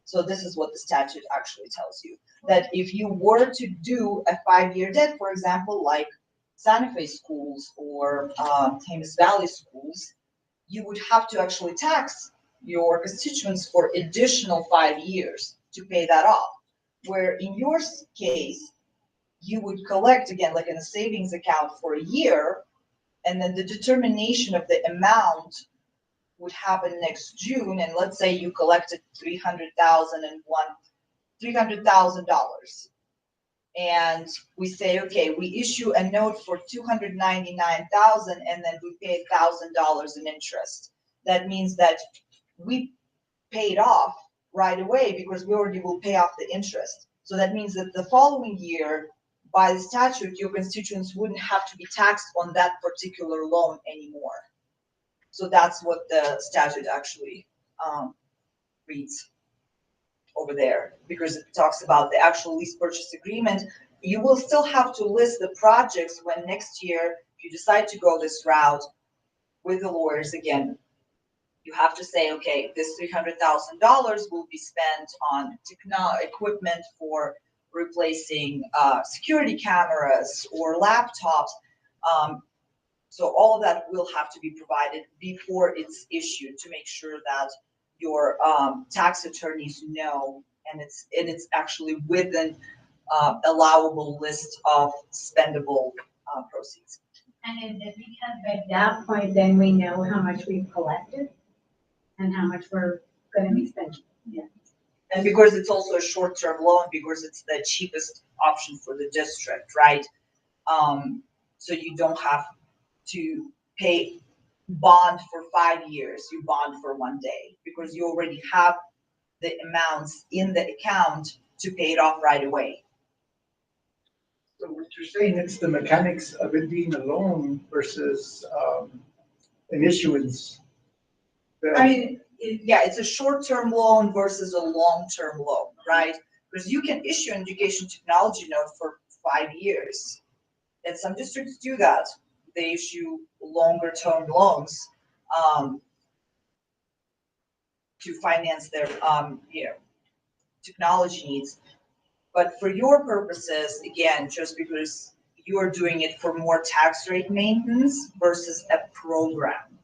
So this is what the statute actually tells you, that if you were to do a 5-year debt, for example, like Santa Fe schools or Thames Valley schools, you would have to actually tax your constituents for additional 5 years to pay that off. Where in your case, you would collect, again, like in a savings account for a year, and then the determination of the amount would happen next June, and let's say you collected $300,000. And we say, okay, we issue a note for $299,000 and then we pay $1,000 in interest. That means that we paid off right away because we already will pay off the interest. So that means that the following year, by the statute, your constituents wouldn't have to be taxed on that particular loan anymore. So that's what the statute actually reads over there, because it talks about the actual lease purchase agreement. You will still have to list the projects when next year, if you decide to go this route with the lawyers again, you have to say, okay, this $300,000 will be spent on equipment for replacing security cameras or laptops. So all of that will have to be provided before it's issued to make sure that your tax attorneys know, and it's actually within allowable list of spendable proceeds. And is it because at that point, then we know how much we've collected and how much we're gonna be spending? Yeah. And because it's also a short-term loan, because it's the cheapest option for the district, right? So you don't have to pay bond for 5 years, you bond for 1 day, because you already have the amounts in the account to pay it off right away. So what you're saying, it's the mechanics of it being a loan versus an issuance. I mean, yeah, it's a short-term loan versus a long-term loan, right? Because you can issue an education technology note for 5 years. And some districts do that. They issue longer-term loans to finance their, technology needs. But for your purposes, again, just because you are doing it for more tax rate maintenance versus a program.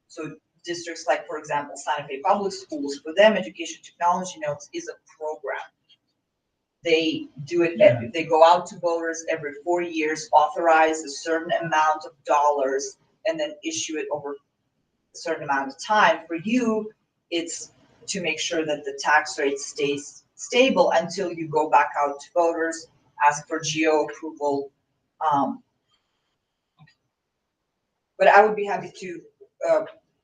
So districts like, for example, Santa Fe Public Schools, for them, education technology notes is a program. They do it, they go out to voters every 4 years, authorize a certain amount of dollars, and then issue it over a certain amount of time. For you, it's to make sure that the tax rate stays stable until you go back out to voters, ask for GO approval. But I would be happy to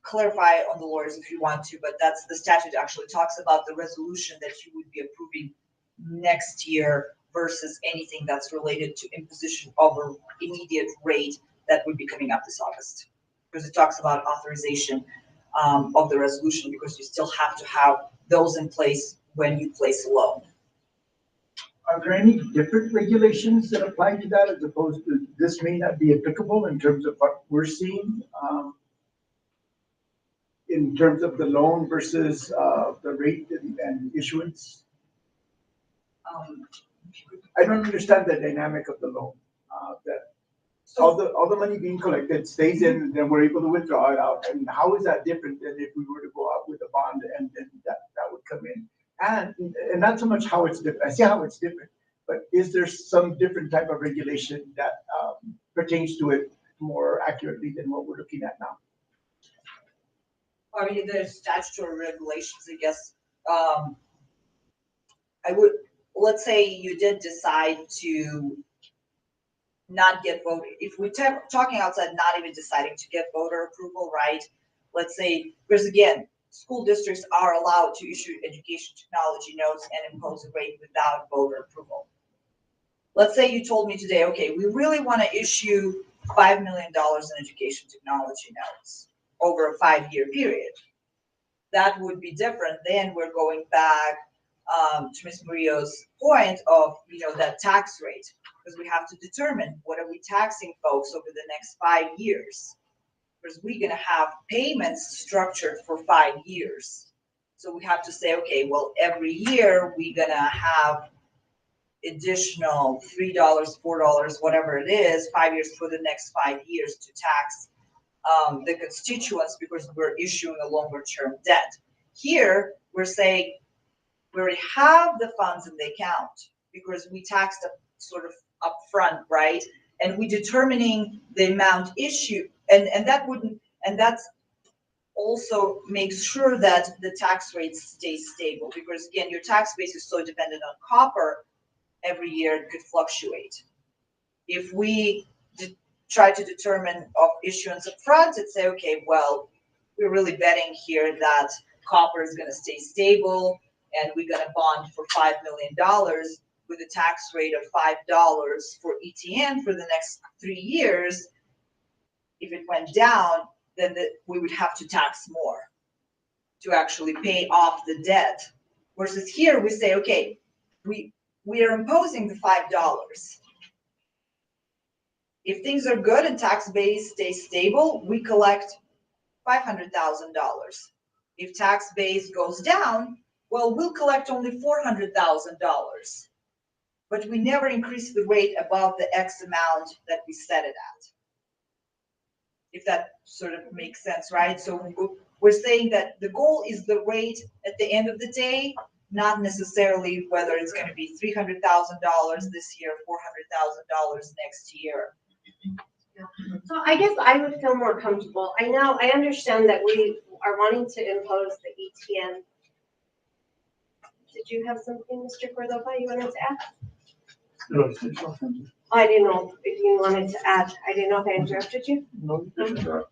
clarify on the lawyers if you want to, but that's the statute actually talks about the resolution that you would be approving next year versus anything that's related to imposition of an immediate rate that would be coming up this August. Because it talks about authorization of the resolution, because you still have to have those in place when you place a loan. Are there any different regulations that apply to that as opposed to, this may not be applicable in terms of what we're seeing? In terms of the loan versus the rate and issuance? I don't understand the dynamic of the loan. That all the money being collected stays in, and then we're able to withdraw it out. And how is that different than if we were to go out with a bond and then that would come in? And not so much how it's different. I see how it's different, but is there some different type of regulation that pertains to it more accurately than what we're looking at now? I mean, there's statutory regulations, I guess. Let's say you did decide to not get voted. If we're talking outside, not even deciding to get voter approval, right? Let's say, because again, school districts are allowed to issue education technology notes and impose a rate without voter approval. Let's say you told me today, okay, we really want to issue $5 million in education technology notes over a 5-year period. That would be different. Then we're going back to Ms. Murillo's point of, that tax rate, because we have to determine what are we taxing folks over the next 5 years. Because we're going to have payments structured for 5 years. So we have to say, okay, well, every year we're going to have additional $3, $4, whatever it is, 5 years for the next 5 years to tax the constituents, because we're issuing a longer term debt. Here, we're saying we already have the funds in the account because we taxed sort of upfront, right? And we're determining the amount issued, and that's also makes sure that the tax rate stays stable, because again, your tax base is so dependent on copper. Every year it could fluctuate. If we try to determine of issuance up front and say, okay, well, we're really betting here that copper is going to stay stable and we're going to bond for $5 million with a tax rate of $5 for ETN for the next 3 years. If it went down, then we would have to tax more to actually pay off the debt. Versus here, we say, okay, we are imposing the $5. If things are good and tax base stays stable, we collect $500,000. If tax base goes down, well, we'll collect only $400,000. But we never increase the rate above the X amount that we set it at. If that sort of makes sense, right? So we're saying that the goal is the rate at the end of the day, not necessarily whether it's going to be $300,000 this year, $400,000 next year. So I guess I would feel more comfortable. I understand that we are wanting to impose the ETN. Did you have something, Mr. Cordova, you wanted to add? No, I didn't know if you wanted to add. I didn't know if I interrupted you. no.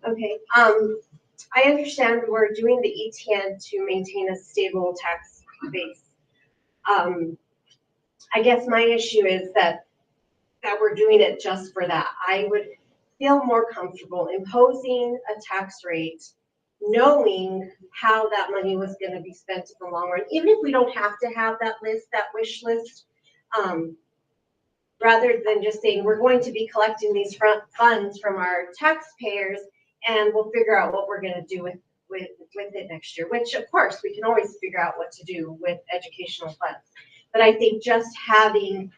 Okay. I understand we're doing the ETN to maintain a stable tax base. I guess my issue is that we're doing it just for that. I would feel more comfortable imposing a tax rate, knowing how that money was going to be spent in the long run, even if we don't have to have that list, that wish list, rather than just saying we're going to be collecting these funds from our taxpayers and we'll figure out what we're going to do with it next year, which of course we can always figure out what to do with educational funds. But I think just having,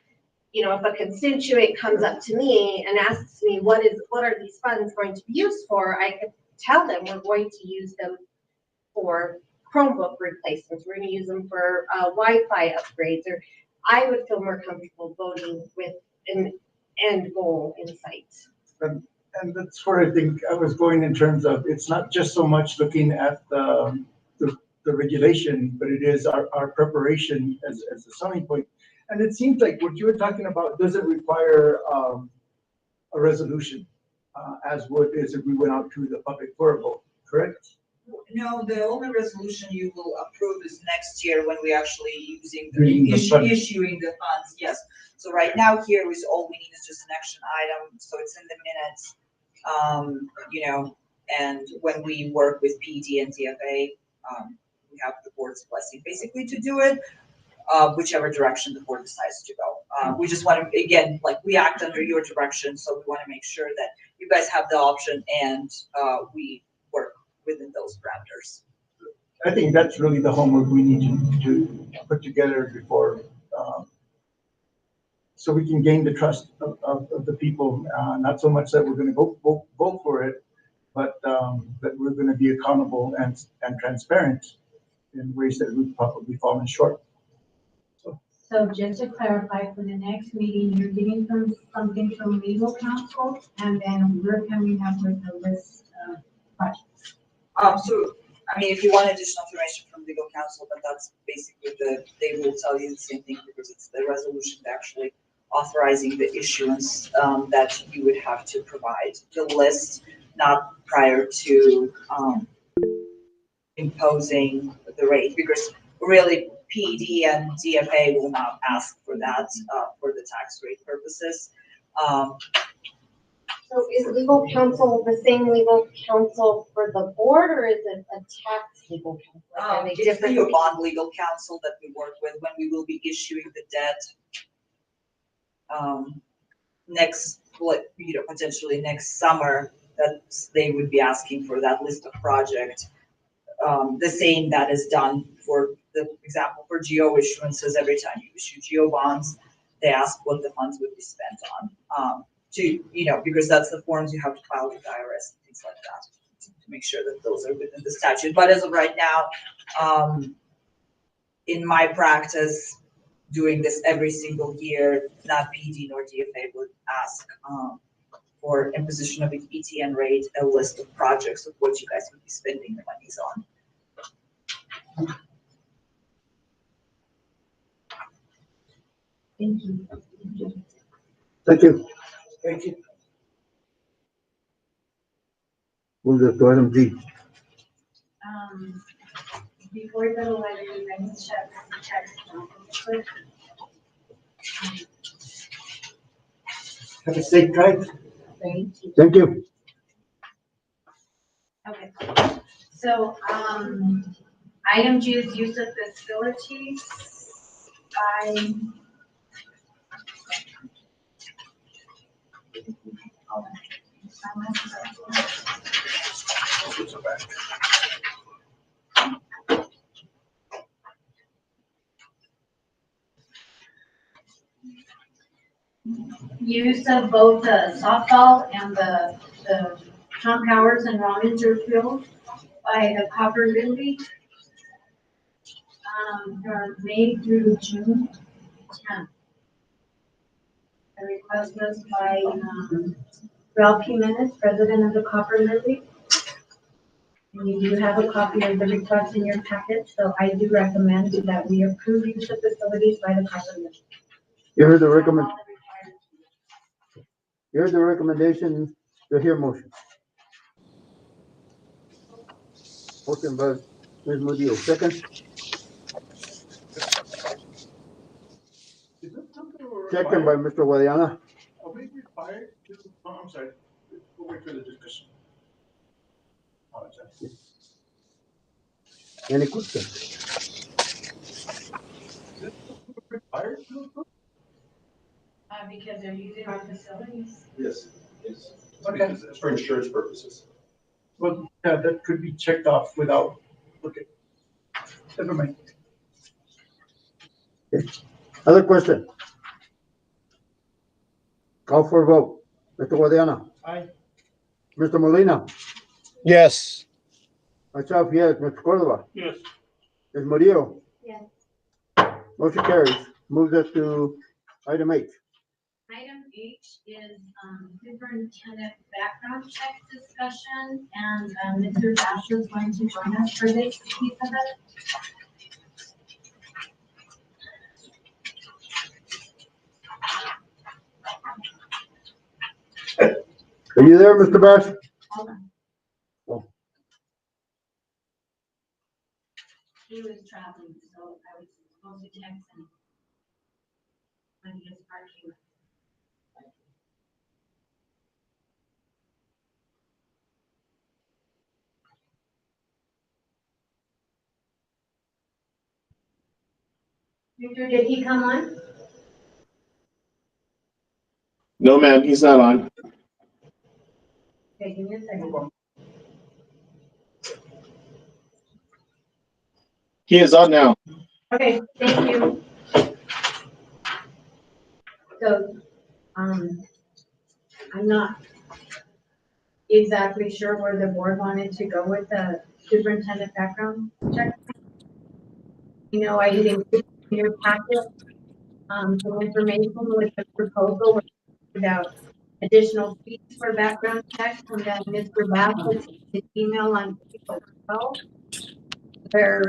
if a constituent comes up to me and asks me what are these funds going to be used for, I could tell them we're going to use them for Chromebook replacements. We're going to use them for Wi-Fi upgrades, or I would feel more comfortable voting with an end goal in sight. And that's where I think I was going in terms of, it's not just so much looking at the regulation, but it is our preparation as a selling point. And it seems like what you were talking about doesn't require a resolution, as would is if we went out to the public for a vote. correct? No, the only resolution you will approve is next year when we actually Using the funds. issuing the funds, yes. So right now here is all we need is just an action item, so it's in the minutes. You know, and when we work with PD and DFA, we have the board's blessing basically to do it, whichever direction the board decides to go. We just want to, again, like, we act under your direction, so we want to make sure that you guys have the option and we work within those parameters. I think that's really the homework we need to put together before, so we can gain the trust of the people. Not so much that we're gonna vote for it, but that we're gonna be accountable and transparent in ways that we've probably fallen short. So just to clarify, for the next meeting, you're getting something from legal counsel, and then we're coming up with a list of projects. So, I mean, if you want additional information from legal counsel, but that's basically they will tell you the same thing, because it's the resolution actually authorizing the issuance, that you would have to provide the list, not prior to, imposing the rate, because really PD and DFA will not ask for that, for the tax rate purposes. So is legal counsel the same legal counsel for the board, or is it a tax legal counsel? Like, are they It's different? the bond legal counsel that we work with when we will be issuing the debt. Next, like, you know, potentially next summer, that they would be asking for that list of projects. The same that is done for the example for GO issuances. Every time you issue GO bonds, they ask what the funds would be spent on. To, you know, because that's the forms you have to file with the IRS and things like that, to make sure that those are within the statute. But as of right now, in my practice, doing this every single year, not PD nor DFA would ask for imposition of an ETN rate, a list of projects of what you guys would be spending the monies on. Thank you. Thank you. Thank you. Move to item G. Before you go to letter, let me check. Quick. Have a safe drive. Thank you. Thank you. Okay. So, item G is use of facilities by. Use of both the softball and the Tom Powers and Rominger field by the Cobre Consolidated. Are made through June 10th. The request was by Ralph Jimenez, president of the Cobre Consolidated. And you do have a copy of the request in your packet, so I do recommend that we approve use of facilities by the Cobre Consolidated. You heard the recommendation, to hear motion. Motion by Ms. Murillo, second. Second by Mr. Guadiana. Are we required to, oh, I'm sorry, we'll wait for the discussion. Any questions? Required to approve? Because they're using our facilities. Yes, yes. Because it's for insurance purposes. Well, yeah, that could be checked off without, okay. Never mind. Other question? Call for a vote. Mr. Guadiana. Aye. Mr. Molina. Yes. Myself, yes. Mr. Cordova. Yes. Ms. Murillo. Yes. Motion carries. Moves us to item H. Item H is superintendent background check discussion, and Mr. Basher is going to join us for this piece of it. Are you there, Mr. Bass? Hold on. Oh. traveling, so I was supposed to text him when he was parking. Victor, did he come on? No, ma'am, he's not on. Okay, give me a second. He is on now. Okay, thank you. So, I'm not exactly sure where the board wanted to go with the superintendent background check. You know, I didn't include in your packet, some information with the proposal about additional fees for background checks, and then Mr. Bassett sent an email on April 12th, where,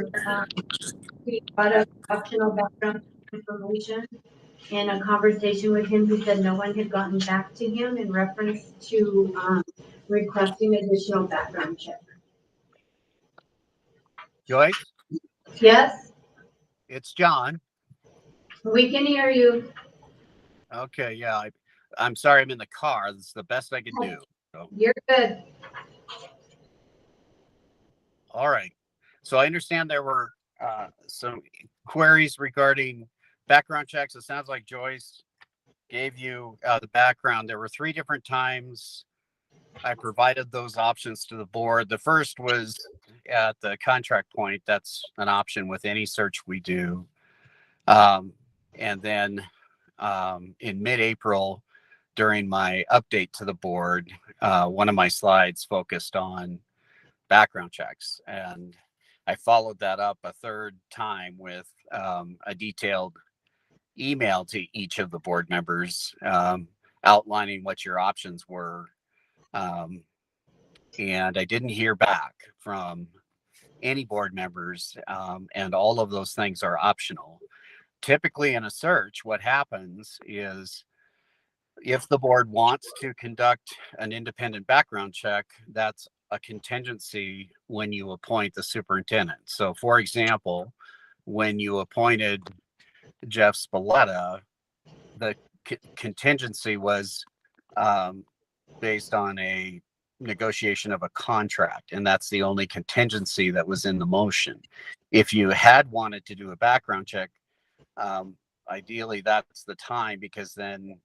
he brought up optional background information. In a conversation with him, he said no one had gotten back to him in reference to, requesting additional background check. Joyce, Yes, it's John. we can hear you. Okay, yeah, I'm sorry I'm in the car. That's the best I could do. So, You're good. all right. So I understand there were some queries regarding background checks. It sounds like Joyce gave you the background. There were 3 different times I provided those options to the board. The first was at the contract point. That's an option with any search we do. And then in mid-April, during my update to the board, one of my slides focused on background checks. And I followed that up a third time with a detailed email to each of the board members outlining what your options were. And I didn't hear back from any board members, and all of those things are optional. Typically in a search, what happens is if the board wants to conduct an independent background check, that's a contingency when you appoint the superintendent. So for example, when you appointed Jeff Spalletta, the contingency was based on a negotiation of a contract, and that's the only contingency that was in the motion. If you had wanted to do a background check, ideally that's the time, because then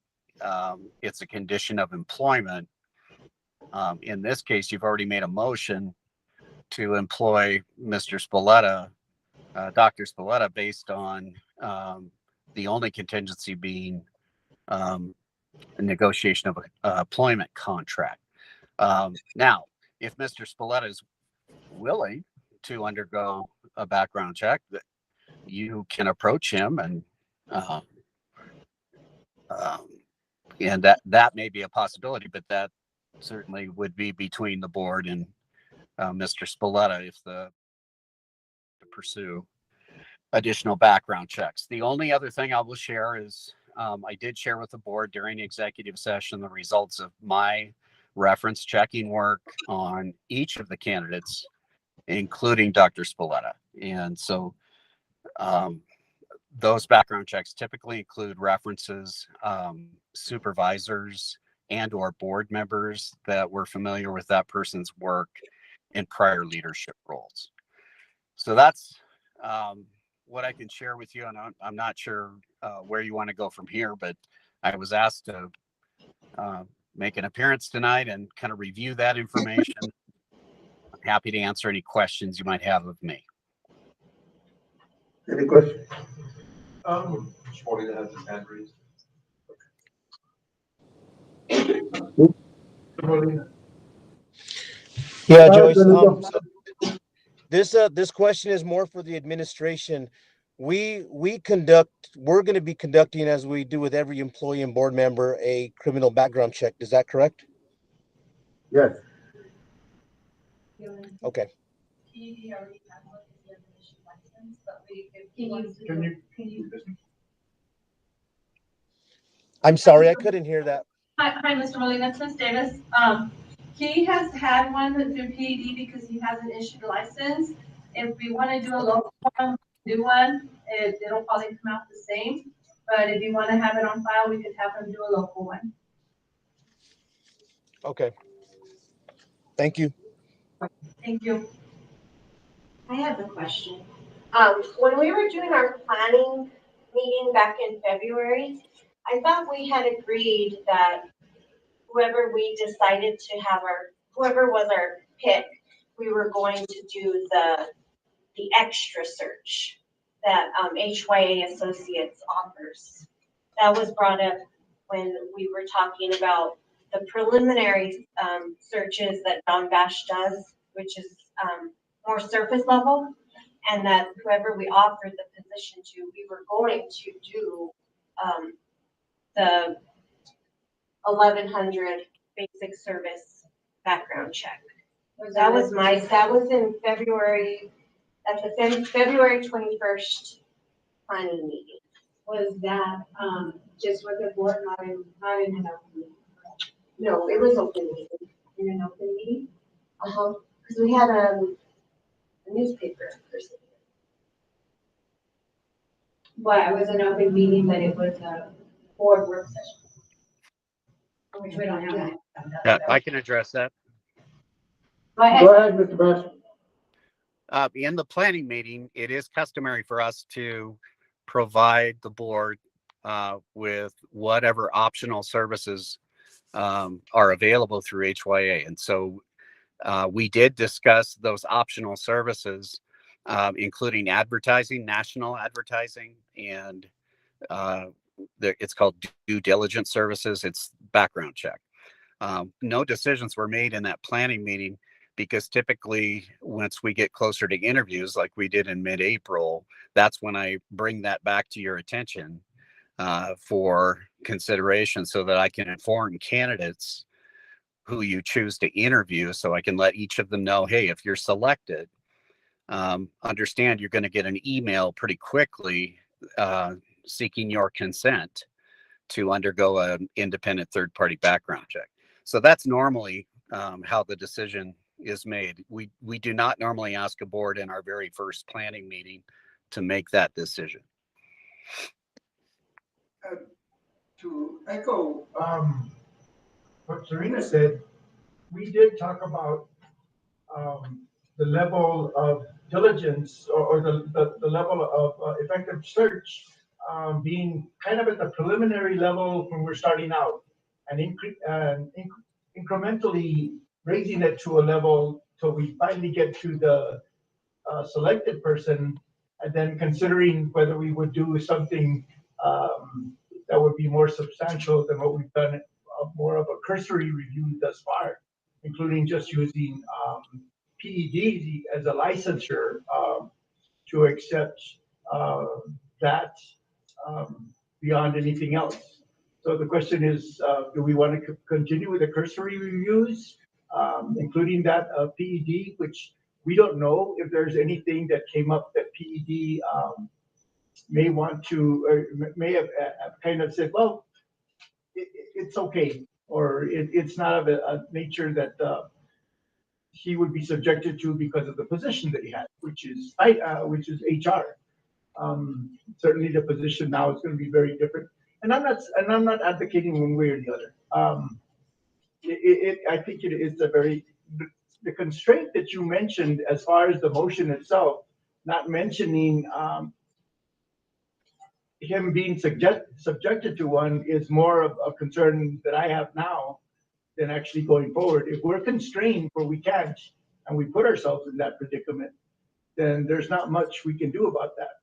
it's a condition of employment. In this case, you've already made a motion to employ Mr. Spalletta, Dr. Spalletta, based on the only contingency being a negotiation of an employment contract. Now, if Mr. Spalletta is willing to undergo a background check, you can approach him, and that may be a possibility, but that certainly would be between the board and Mr. Spalletta if to pursue additional background checks. The only other thing I will share is I did share with the board during the executive session the results of my reference checking work on each of the candidates, including Dr. Spalletta. And so those background checks typically include references, supervisors and or board members that were familiar with that person's work in prior leadership roles. So that's what I can share with you. And I'm not sure where you want to go from here, but I was asked to make an appearance tonight and kind of review that information. I'm happy to answer any questions you might have of me. Any questions? Shorty that has his hand raised. Yeah, Joyce. So this question is more for the administration. We're going to be conducting, as we do with every employee and board member, a criminal background check. Is that correct? Yes. Okay. Can you? I'm sorry, I couldn't hear that. Hi, Mr. Molina, it's Ms. Davis. He has had one through PED because he hasn't issued a license. If we want to do a local one, do one, it'll probably come out the same. But if you want to have it on file, we could have them do a local one. Okay. Thank you. Thank you. I have a question. When we were doing our planning meeting back in February, I thought we had agreed that whoever we decided to have whoever was our pick, we were going to do the extra search that HYA Associates offers. That was brought up when we were talking about the preliminary searches that Don Bash does, which is more surface level, and that whoever we offered the position to, we were going to do the 1100 basic service background check. That was in February, at the February 21st planning meeting. Was that, just with the board, not in an open meeting? No, it was open meeting. In an open meeting? Because we had a newspaper person. Well, it was an open meeting, but it was a board work session. Which we don't have. That. Yeah, I can address that. Go ahead. Go ahead, Mr. Bash. In the planning meeting, it is customary for us to provide the board with whatever optional services are available through HYA. And so we did discuss those optional services, including advertising, national advertising, and it's called due diligence services. It's background check. No decisions were made in that planning meeting because typically once we get closer to interviews, like we did in mid-April, that's when I bring that back to your attention for consideration so that I can inform candidates who you choose to interview, so I can let each of them know, hey, if you're selected, understand you're going to get an email pretty quickly seeking your consent to undergo an independent third-party background check. So that's normally how the decision is made. We do not normally ask a board in our very first planning meeting to make that decision. To echo what Serena said, we did talk about the level of diligence or the level of effective search being kind of at the preliminary level when we're starting out, and incrementally raising it to a level till we finally get to the selected person, and then considering whether we would do something that would be more substantial than what we've done, more of a cursory review thus far, including just using PED as a licensure to accept that beyond anything else. So the question is, do we want to continue with the cursory reviews, including that PED, which we don't know if there's anything that came up that PED may want to, or may have kind of said, well, it's okay, or it's not of a nature that he would be subjected to because of the position that he had, which is HR. Certainly the position now is going to be very different. And I'm not advocating one way or the other. I think it is the constraint that you mentioned as far as the motion itself, not mentioning him being subjected to one, is more of a concern that I have now than actually going forward. If we're constrained where we can't, and we put ourselves in that predicament, then there's not much we can do about that.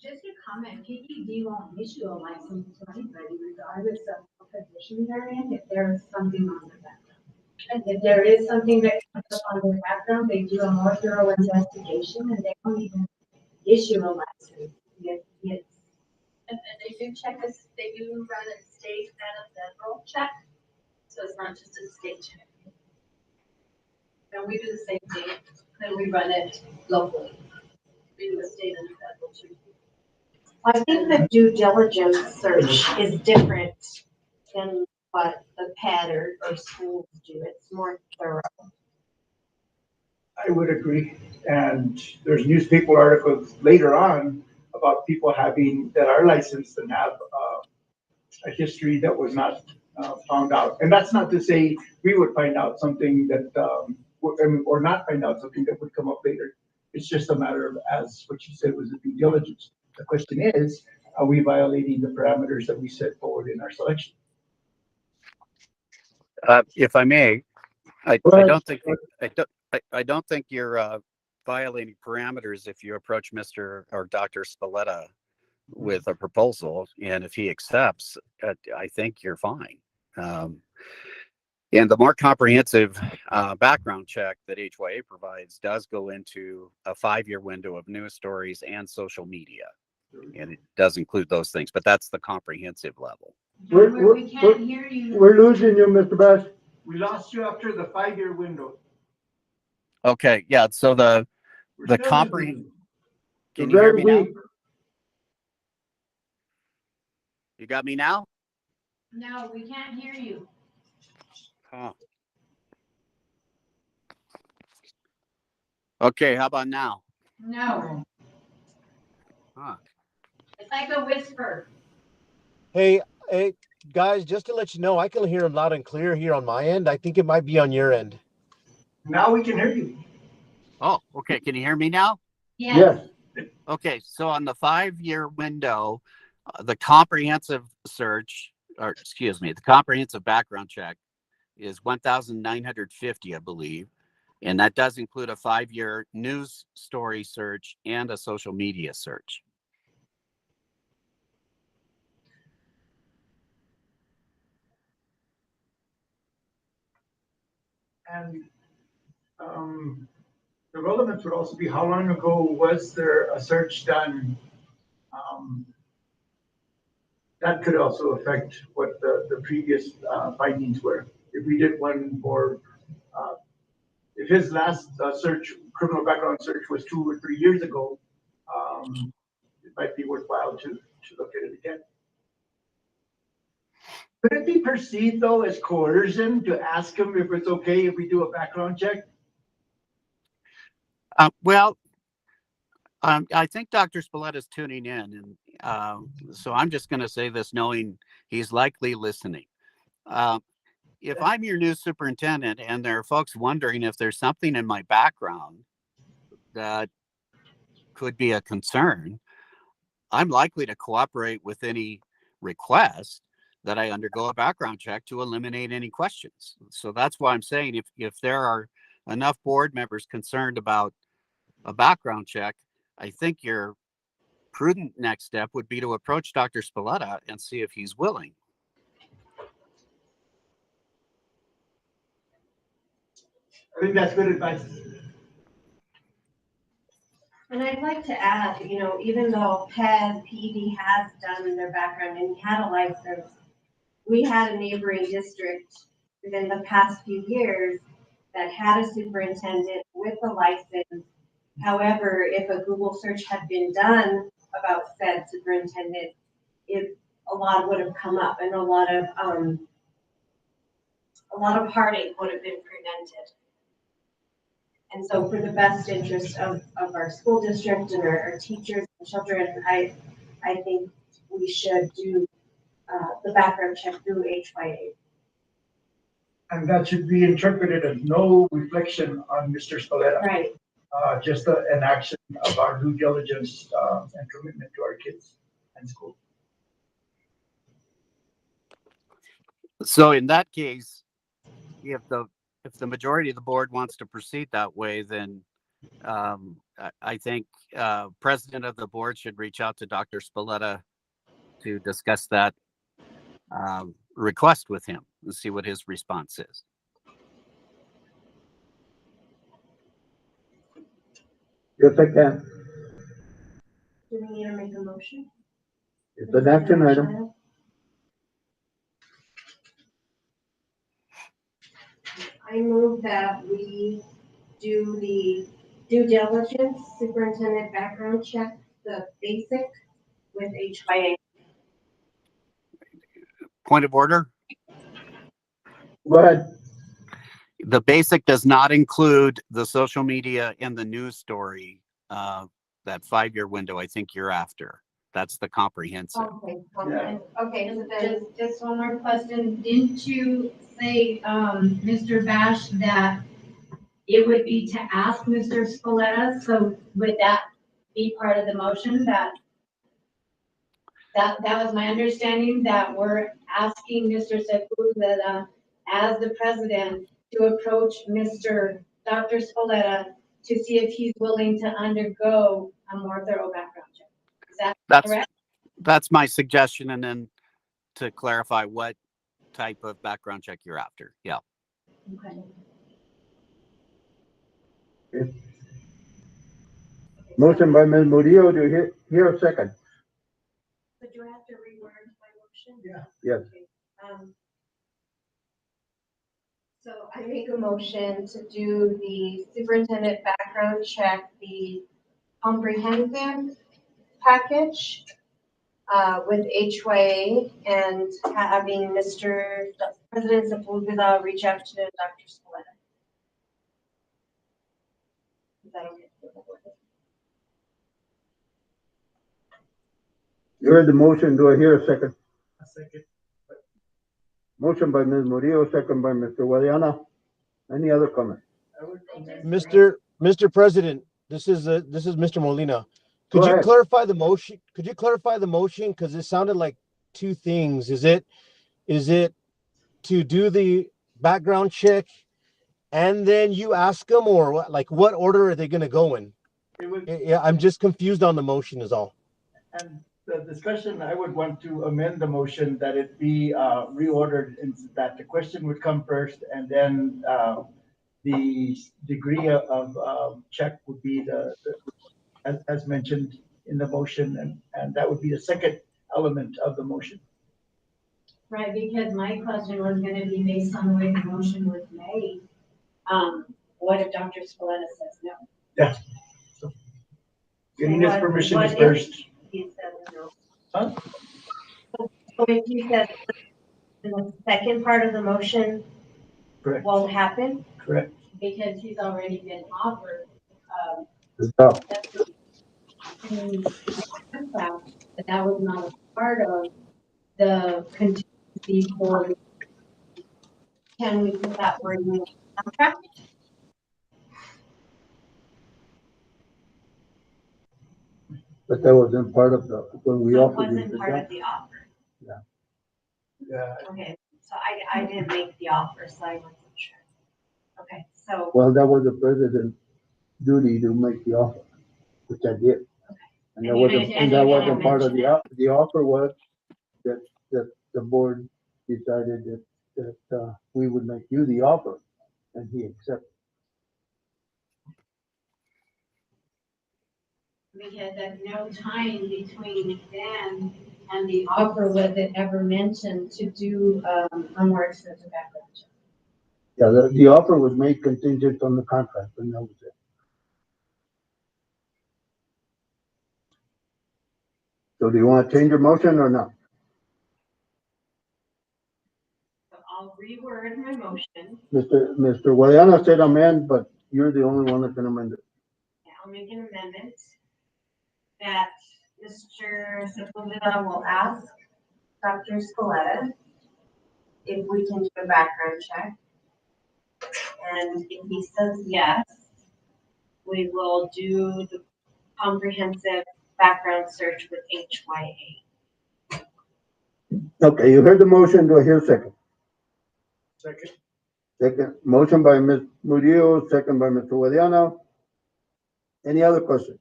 Just a comment, PED won't issue a license to anybody regardless of what position they're in if there's something on their background. And if there is something that comes up on their background, they do a more thorough investigation and they don't even issue a license. And they do check this, they do run a state and a federal check. So it's not just a state check. And we do the same thing, and we run it locally. We do a state and a federal check. I think the due diligence search is different than what the PED or schools do. It's more thorough. I would agree. And there's newspaper articles later on about people that are licensed and have a history that was not found out. And that's not to say we would find out something that, or not find out something that would come up later. It's just a matter of, as what you said was the due diligence. The question is, are we violating the parameters that we set forward in our selection? If I may, I don't think you're violating parameters if you approach Mr. or Dr. Spalletta with a proposal, and if he accepts, I think you're fine. And the more comprehensive background check that HYA provides does go into a 5-year window of news stories and social media, and it does include those things. But that's the comprehensive level. We can't hear you. We're losing you, Mr. Bass. We lost you after the 5-year window. Okay, yeah. So the We're still comprehensive. losing Can you hear me now? Weak. You got me now? No, we can't hear you. Huh. Okay, how about now? No, Huh. it's like a whisper. Hey, guys, just to let you know, I can hear him loud and clear here on my end. I think it might be on your end. Now we can hear you. Oh, okay. Can you hear me now? Yes. Okay, so on the 5-year window, the comprehensive search, or excuse me, the comprehensive background check is 1,950, I believe. And that does include a 5-year news story search and a social media search. And the relevance would also be how long ago was there a search done? That could also affect what the previous findings were. If we did one for, if his last search, criminal background search was 2 or 3 years ago, it might be worthwhile to look at it again. Could it be perceived though as coercion to ask him if it's okay if we do a background check? I think Dr. Spalletta is tuning in, and so I'm just going to say this knowing he's likely listening. If I'm your new superintendent and there are folks wondering if there's something in my background that could be a concern, I'm likely to cooperate with any request that I undergo a background check to eliminate any questions. So that's why I'm saying if there are enough board members concerned about a background check, I think your prudent next step would be to approach Dr. Spalletta and see if he's willing. I think that's good advice. And I'd like to add, even though PED has done their background and he had a license, we had a neighboring district within the past few years that had a superintendent with a license. However, if a Google search had been done about said superintendent, a lot would have come up and a lot of heartache would have been prevented. And so for the best interest of our school district and our teachers and children, I think we should do the background check through HYA. And that should be interpreted as no reflection on Mr. Spalletta. Right. Just an action of our due diligence and commitment to our kids and school. So in that case, if the majority of the board wants to proceed that way, then I think president of the board should reach out to Dr. Spalletta to discuss that request with him and see what his response is. Yes, I can. Do we need to make a motion? It's an action item. I move that we do the due diligence superintendent background check, the basic with HYA. Point of order. Go ahead. The basic does not include the social media and the news story, that 5-year window I think you're after. That's the comprehensive. Okay, Yeah. okay, so then, Just one more question. Didn't you say, Mr. Bash, that it would be to ask Mr. Spoletta? So would that be part of the motion that was my understanding, that we're asking Mr. Sepulveda as the president to approach Dr. Spoletta to see if he's willing to undergo a more thorough background check. Is that That's correct? that's my suggestion, and then to clarify what type of background check you're after. Yeah. Okay. Motion by Ms. Murillo, do you hear a second? but do I have to reword my motion? Yeah. Yes. Okay, So I make a motion to do the superintendent background check, the comprehensive package with HYA, and having Mr. President Sepulveda reach out to Dr. Spoletta. Is that okay? You heard the motion, do I hear a second? A second. Motion by Ms. Murillo, second by Mr. Guadiana. Any other comment? I would comment- Mr. President, this is Mr. Molina. Go Could you ahead. clarify the motion? Could you clarify the motion? Because it sounded like two things. Is it to do the background check and then you ask them, or what, like what order are they going to go in? It would, Yeah, I'm just confused on the motion is all. and the discussion, I would want to amend the motion that it be reordered, and that the question would come first, and then the degree of check would be as mentioned in the motion, and that would be the second element of the motion. Right, because my question was gonna be based on the way the motion was made. What if Dr. Spoletta says no? Yeah. So, getting his permission is What if first. he says no? Huh? So if you said the second part of the motion Correct, won't happen? correct. Because he's already been offered, Stop. but that was not a part of the contingency for. Can we put that word in the contract? But that wasn't part of when we So it offered you wasn't the part job. of the offer. Yeah, Okay, so I didn't make the offer, so I wasn't sure. Okay, so, Well, that was the president's duty to make the offer, which I did. And that wasn't part of the offer was that the board decided that we would make you the offer, and he accepted. Because at no time between then and the offer was it ever mentioned to do, a more extensive background check. Yeah, the offer was made contingent on the contract, and that was it. So do you want to change your motion or not? so I'll reword my motion. Mr. Guadiana said amend, but you're the only one that can amend it. I'll make an amendment that Mr. Sepulveda will ask Dr. Spoletta if we can do a background check. And if he says yes, we will do the comprehensive background search with HYA. Okay, you heard the motion, do I hear a second? second. Second, motion by Ms. Murillo, second by Mr. Guadiana. Any other questions?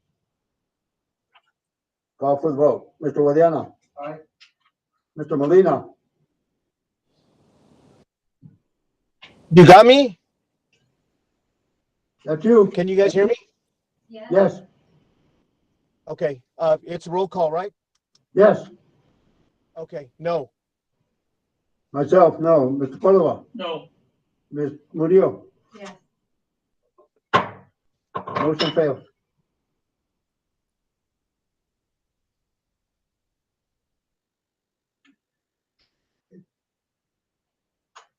Call for the vote. Mr. Guadiana. Aye. Mr. Molina. You got me? That's you. Can you guys hear me? Yes, Okay, it's roll call, right? yes. Okay, no. Myself, no. Mr. Cordova. No. Ms. Murillo. Yes. Motion fails.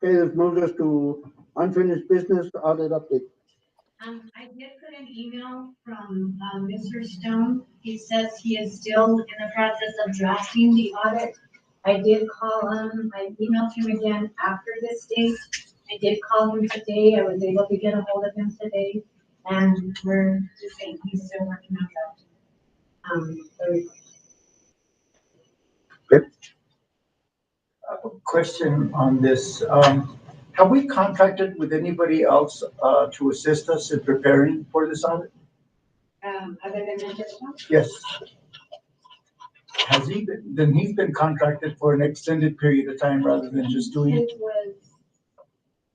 Okay, this moves us to Unfinished business audit update. I did put an email from, Mr. Stone. He says he is still in the process of drafting the audit. I did call him, I emailed him again after this date. I did call him today. I was able to get a hold of him today. And we're just saying he's still working on that. I have a question on this. Have we contracted with anybody else to assist us in preparing for this audit? Other than this one? Yes. Has he been, then he's been contracted for an extended period of time rather than just doing it? It was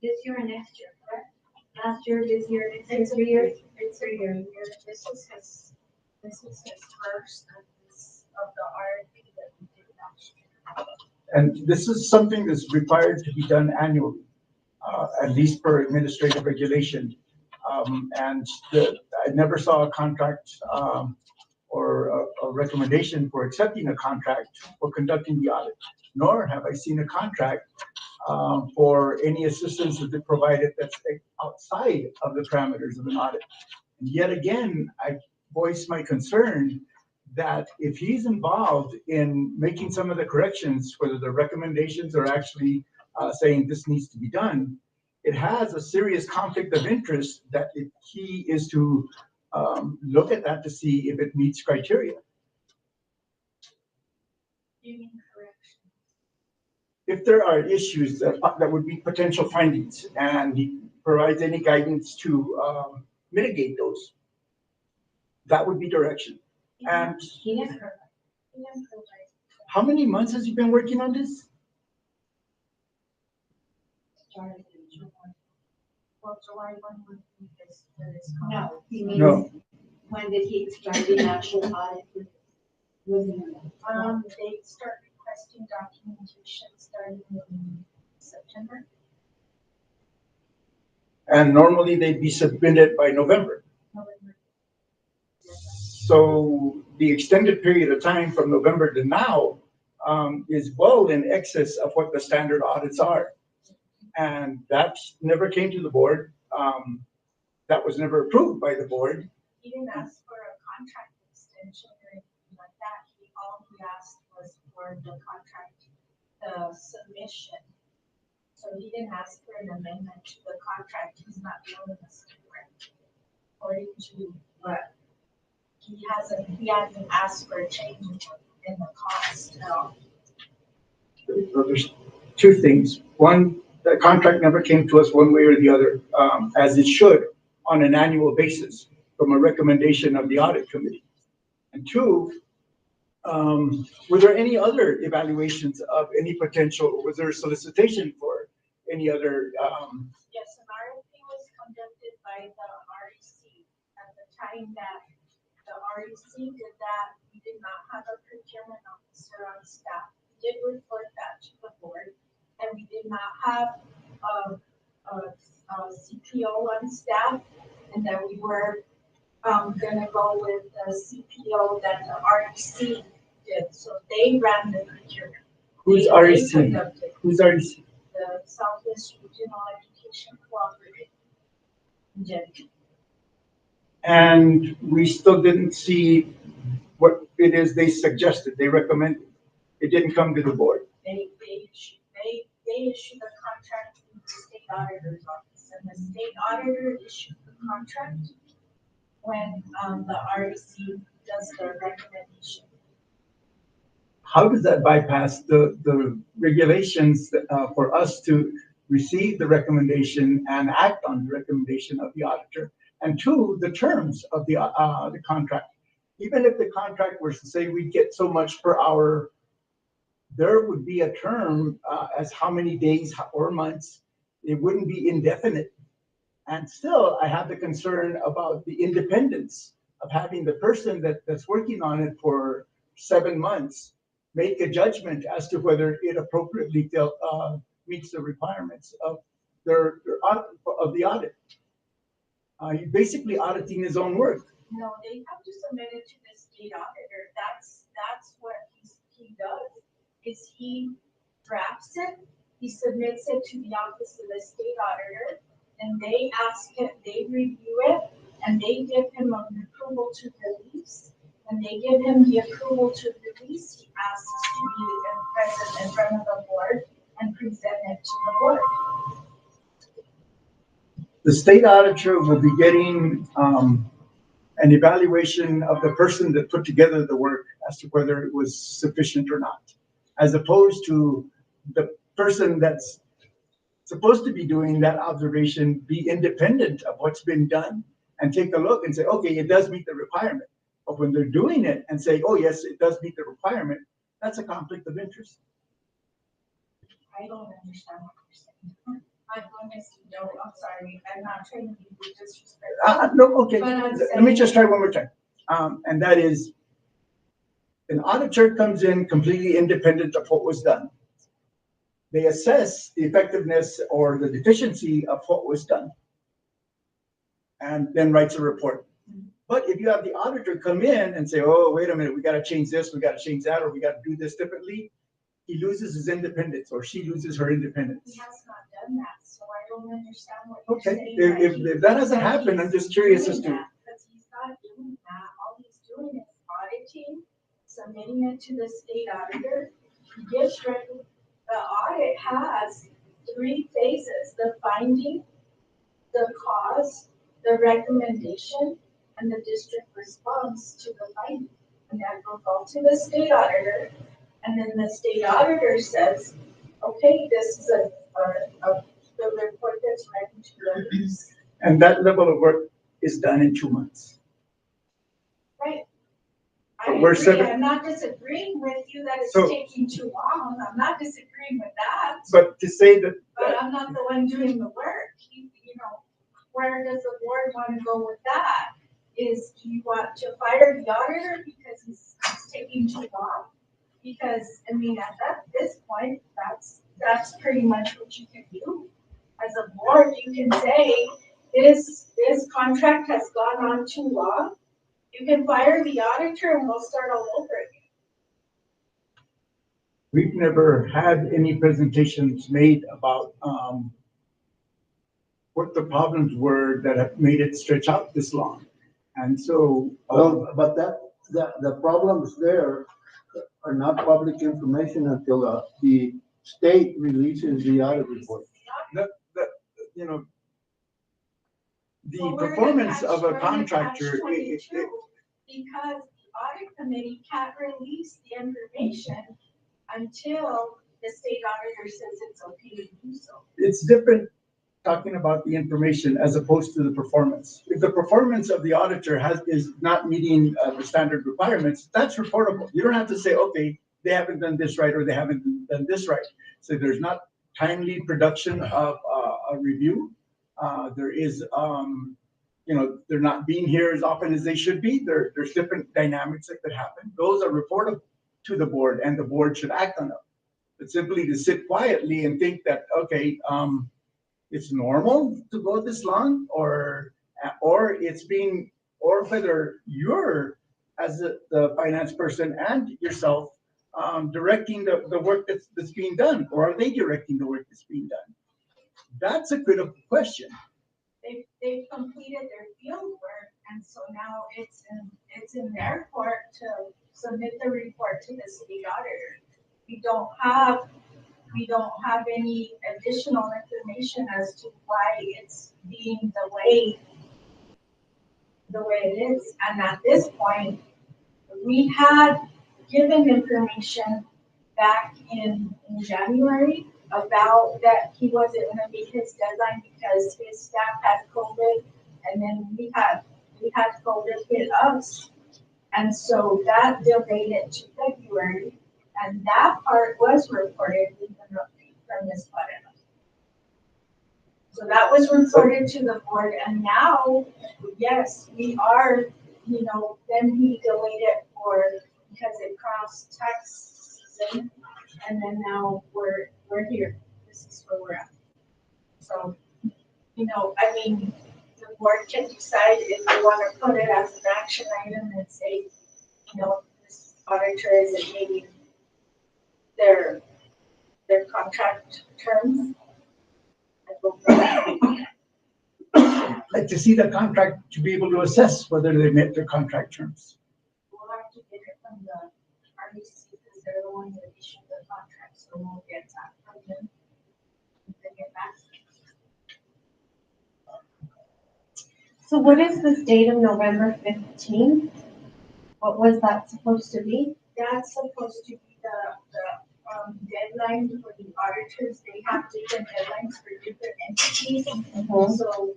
this year and next year, correct? Last year, this year, next year, 3 years? It's 3 years. This is his first of the RFP that we did last year. And this is something that's required to be done annually, at least per administrative regulation. I never saw a contract or a recommendation for accepting a contract for conducting the audit, nor have I seen a contract for any assistance that they provided that's outside of the parameters of an audit. And yet again, I voice my concern that if he's involved in making some of the corrections, whether the recommendations are actually saying this needs to be done, it has a serious conflict of interest that he is to look at that to see if it meets criteria. You mean correction? If there are issues that would be potential findings and he provides any guidance to mitigate those, that would be direction. And He never heard. how many months has he been working on this? Started in July. Well, July 1 was this. No, he means, No. when did he start the actual audit? They start requesting documentation starting in September. And normally they'd be submitted by November. So the extended period of time from November to now is well in excess of what the standard audits are. And that never came to the board. That was never approved by the board. He didn't ask for a contract extension or anything like that. All he asked was for the contract, the submission. So he didn't ask for an amendment to the contract. He's not doing this correct. According to what he hasn't asked for a change in the cost now. There's two things. One, the contract never came to us one way or the other, as it should on an annual basis from a recommendation of the audit committee. And two, were there any other evaluations of any potential, was there a solicitation for any other? Yes, an RFP was conducted by the REC. At the time that the REC did that, we did not have a procurement officer on staff. We did report that to the board, and we did not have a CPO on staff, and that we were gonna go with the CPO that the REC did. So they ran the procurement. Who's They REC? conducted Who's REC? the Southwest Regional Education Cooperative. Jenny. And we still didn't see what it is they suggested, they recommended. It didn't come to the board. They issued a contract to the state auditor's office, and the state auditor issued the contract when the REC does the recommendation. How does that bypass the regulations for us to receive the recommendation and act on the recommendation of the auditor? And two, the terms of the contract. Even if the contract was to say we get so much per hour, there would be a term as how many days or months. It wouldn't be indefinite. And still, I have the concern about the independence of having the person that's working on it for 7 months make a judgment as to whether it appropriately meets the requirements of the audit. He's basically auditing his own work. No, they have to submit it to the state auditor. That's what he does, is he drafts it, he submits it to the office of the state auditor, and they ask it, they review it, and they give him an approval to release. When they give him the approval to release, he asks to be present in front of the board and present it to the board. The state auditor will be getting an evaluation of the person that put together the work as to whether it was sufficient or not, as opposed to the person that's supposed to be doing that observation be independent of what's been done and take a look and say, okay, it does meet the requirement. But when they're doing it and say, oh, yes, it does meet the requirement, that's a conflict of interest. I don't understand what you're saying. I'm honest, no, I'm sorry, I'm not trying to be disrespectful. No, okay, But I'm let me just try one more time. And that is, an auditor comes in completely independent of what was done. They assess the effectiveness or the deficiency of what was done and then writes a report. But if you have the auditor come in and say, oh, wait a minute, we got to change this, we got to change that, or we got to do this differently, he loses his independence or she loses her independence. He has not done that, so I don't understand what Okay, you're saying. if that hasn't happened, I'm just curious as to. Because he's not doing that, all he's doing is auditing, submitting it to the state auditor. He gives the audit has 3 phases: the finding, the cause, the recommendation, and the district response to the finding. And that will go to the state auditor, and then the state auditor says, okay, this is the report that's ready to release. And that level of work is done in 2 months. Right. But I we're agree. seven- I'm not disagreeing with you that it's So- taking too long. I'm not disagreeing with that. But to say that, But I'm not the one doing the work. You know, where does the board want to go with that? Is, do you want to fire the auditor because he's taking too long? Because, I mean, at this point, that's pretty much what you can do. As a board, you can say, this contract has gone on too long. You can fire the auditor and we'll start all over again. we've never had any presentations made about what the problems were that have made it stretch out this long. And so, Well, but the problems there are not public information until the state releases the audit report. you know, the Well, we're in performance catch- of we're a in contractor, catch-22 because the audit committee can't release the information until the state auditor says it's okay to do so. it's different talking about the information as opposed to the performance. If the performance of the auditor is not meeting the standard requirements, that's reportable. You don't have to say, okay, they haven't done this right or they haven't done this right. So there's not timely production of a review. There is, they're not being here as often as they should be. There's different dynamics that could happen. Those are reportable to the board and the board should act on them. But simply to sit quietly and think that, okay, it's normal to go this long, or whether you're as the finance person and yourself directing the work that's being done, or are they directing the work that's being done? That's a critical question. They've completed their field work, and so now it's in their court to submit the report to the state auditor. We don't have any additional information as to why it's being the way it is. And at this point, we had given information back in January about that he wasn't gonna meet his deadline because his staff had COVID, and then we had COVID hit us. And so that delayed it to February, and that part was reported with an update from Ms. Padilla. So that was reported to the board, and now, yes, we are, then he delayed it because it crossed tax season, and then now we're here. This is where we're at. So, the board can decide if they want to put it as an action item and say, this auditor isn't meeting their contract terms. like to see the contract to be able to assess whether they met their contract terms. We'll have to get it from the RDC because they're the ones that issue the contract, so we'll get that from them. And then get back. So what is this date of November 15th? What was that supposed to be? That's supposed to be the deadline for the auditors. They have different deadlines for different entities. So,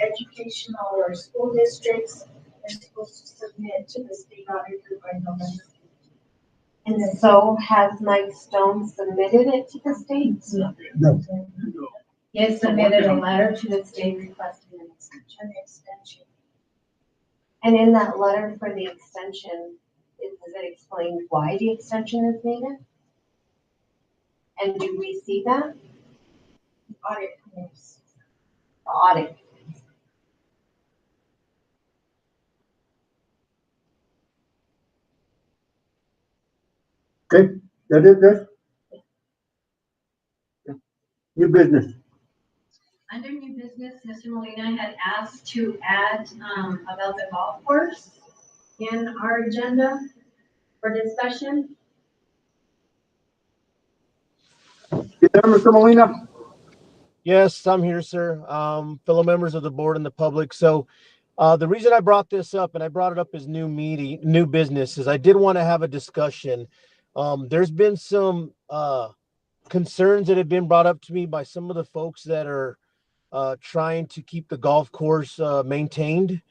educational or school districts are supposed to submit to the state auditor by November. And so has Mike Stone submitted it to the state? No. He has submitted a letter to the state requesting an extension. And in that letter for the extension, does it explain why the extension is needed? And do we see that? Audit committees. The audit. Okay, that is it? New business. Under new business, Mr. Molina had asked to add, about the golf course in our agenda for discussion. You there, Mr. Molina? Yes, I'm here, sir. Fellow members of the board and the public. So the reason I brought this up, and I brought it up as new business, is I did want to have a discussion. There's been some concerns that have been brought up to me by some of the folks that are trying to keep the golf course maintained.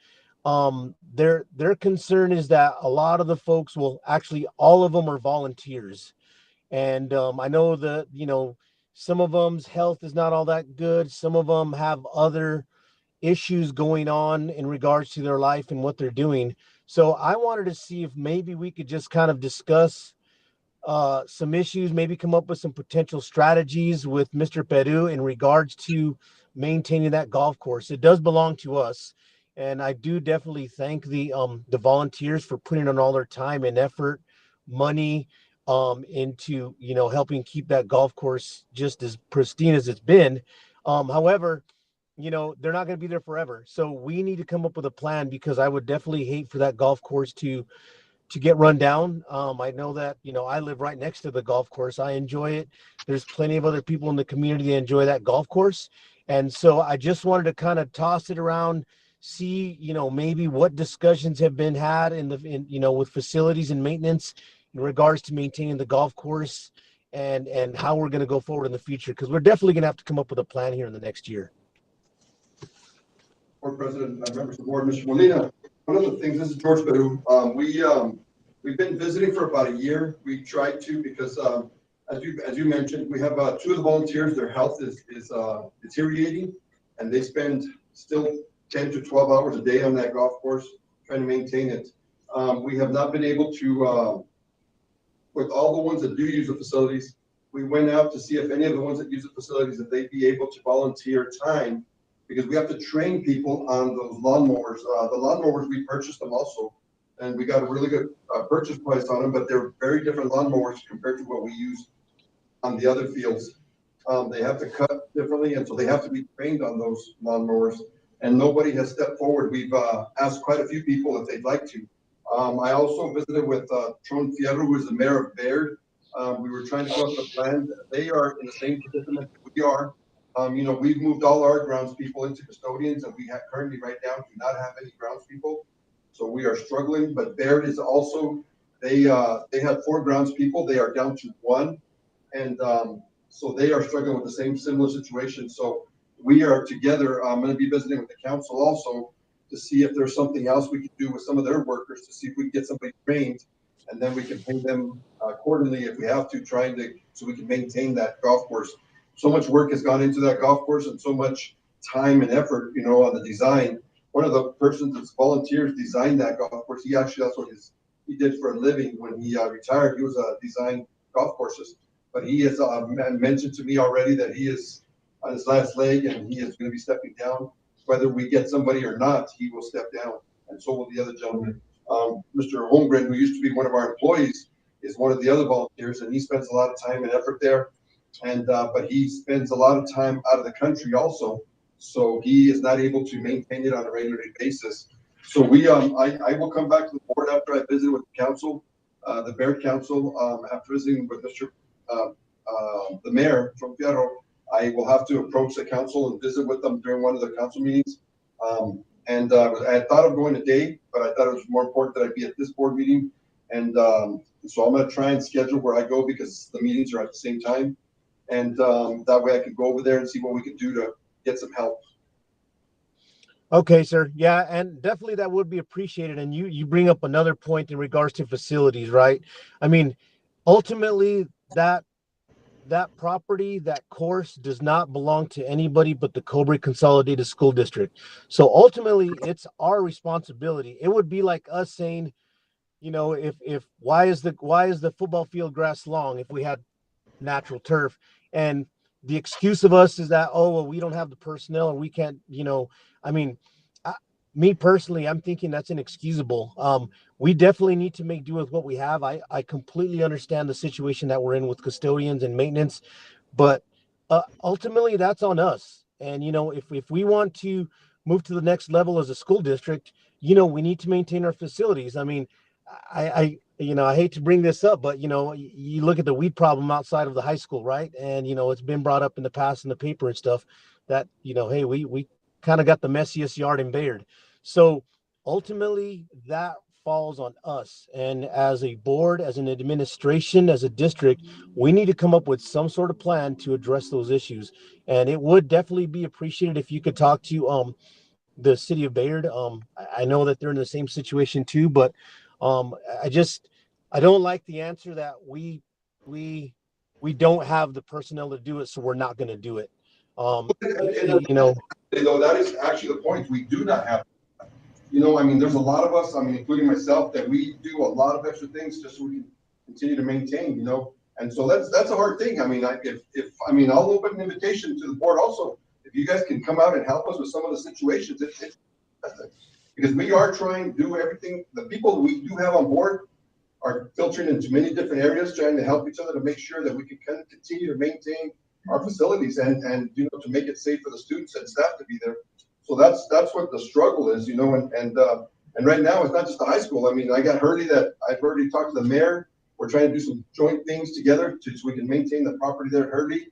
Their concern is that a lot of the folks all of them are volunteers. And I know that, some of them's health is not all that good. Some of them have other issues going on in regards to their life and what they're doing. So I wanted to see if maybe we could just kind of discuss some issues, maybe come up with some potential strategies with Mr. Peru in regards to maintaining that golf course. It does belong to us. And I do definitely thank the volunteers for putting on all their time and effort, money, into, helping keep that golf course just as pristine as it's been. However, they're not going to be there forever. So we need to come up with a plan, because I would definitely hate for that golf course to get run down. I know that, I live right next to the golf course. I enjoy it. There's plenty of other people in the community that enjoy that golf course. And so I just wanted to kind of toss it around, see, maybe what discussions have been had with facilities and maintenance in regards to maintaining the golf course, and how we're going to go forward in the future. Because we're definitely going to have to come up with a plan here in the next year. Board President, members of the board, Mr. Molina, one of the things, this is George Peru. We've been visiting for about a year. We tried to, because as you mentioned, we have two of the volunteers, their health is deteriorating, and they spend still 10 to 12 hours a day on that golf course trying to maintain it. We have not been able to, with all the ones that do use the facilities, we went out to see if any of the ones that use the facilities, if they'd be able to volunteer time, because we have to train people on those lawnmowers. The lawnmowers, we purchased them also, and we got a really good purchase price on them, but they're very different lawnmowers compared to what we use on the other fields. They have to cut differently, and so they have to be trained on those lawnmowers, and nobody has stepped forward. We've asked quite a few people if they'd like to. I also visited with Tron Fierro, who is the mayor of Bayard. We were trying to come up with a plan. They are in the same predicament that we are. We've moved all our grounds people into custodians, and we currently right now do not have any grounds people. So we are struggling, but Bayard is also, they had 4 grounds people. They are down to 1. And so they are struggling with the similar situation. So we are together. I'm going to be visiting with the council also to see if there's something else we could do with some of their workers, to see if we can get somebody trained, and then we can pay them accordingly if we have to, so we can maintain that golf course. So much work has gone into that golf course, and so much time and effort, on the design. One of the persons that's volunteers designed that golf course. That's what he did for a living when he retired. He was a design golf courses, but he has mentioned to me already that he is on his last leg, and he is going to be stepping down. Whether we get somebody or not, he will step down, and so will the other gentleman. Mr. Holmgren, who used to be one of our employees, is one of the other volunteers, and he spends a lot of time and effort there. And but he spends a lot of time out of the country also, So he is not able to maintain it on a regular basis. So I will come back to the board after I visit with the council, the Bayard Council, after visiting with the mayor from Fierro. I will have to approach the council and visit with them during one of the council meetings. I had thought of going today, but I thought it was more important that I be at this board meeting. And so I'm gonna try and schedule where I go because the meetings are at the same time. And that way I could go over there and see what we could do to get some help. Okay, sir. Yeah, and definitely that would be appreciated. And you bring up another point in regards to facilities, right? I mean, ultimately that property, that course does not belong to anybody but the Cobre Consolidated School District. So ultimately it's our responsibility. It would be like us saying, you know, if why is the football field grass long if we had natural turf? And the excuse of us is that, oh, well, we don't have the personnel or we can't, you know, I mean, me personally, I'm thinking that's inexcusable. We definitely need to make do with what we have. I completely understand the situation that we're in with custodians and maintenance, but ultimately that's on us. And, you know, if we want to move to the next level as a school district, you know, we need to maintain our facilities. I mean, I you know, I hate to bring this up, but, you know, you look at the weed problem outside of the high school, right? And, you know, it's been brought up in the past in the paper and stuff that, you know, hey, we kind of got the messiest yard in Bayard. So ultimately that falls on us. And as a board, as an administration, as a district, we need to come up with some sort of plan to address those issues. And it would definitely be appreciated if you could talk to the city of Bayard. I know that they're in the same situation too, but I don't like the answer that we don't have the personnel to do it, so we're not going to do it. You know, that is actually the point. We do not have, you know, I mean, there's a lot of us, I mean, including myself, that we do a lot of extra things just so we can continue to maintain, you know. And so that's a hard thing. I mean, I'll open an invitation to the board also. If you guys can come out and help us with some of the situations, because we are trying to do everything. The people we do have on board are filtering into many different areas, trying to help each other to make sure that we can continue to maintain our facilities and you know, to make it safe for the students and staff to be there. So that's what the struggle is, you know, and right now it's not just the high school. I mean, I got Hurley that I've already talked to the mayor. We're trying to do some joint things together so we can maintain the property there at Hurley.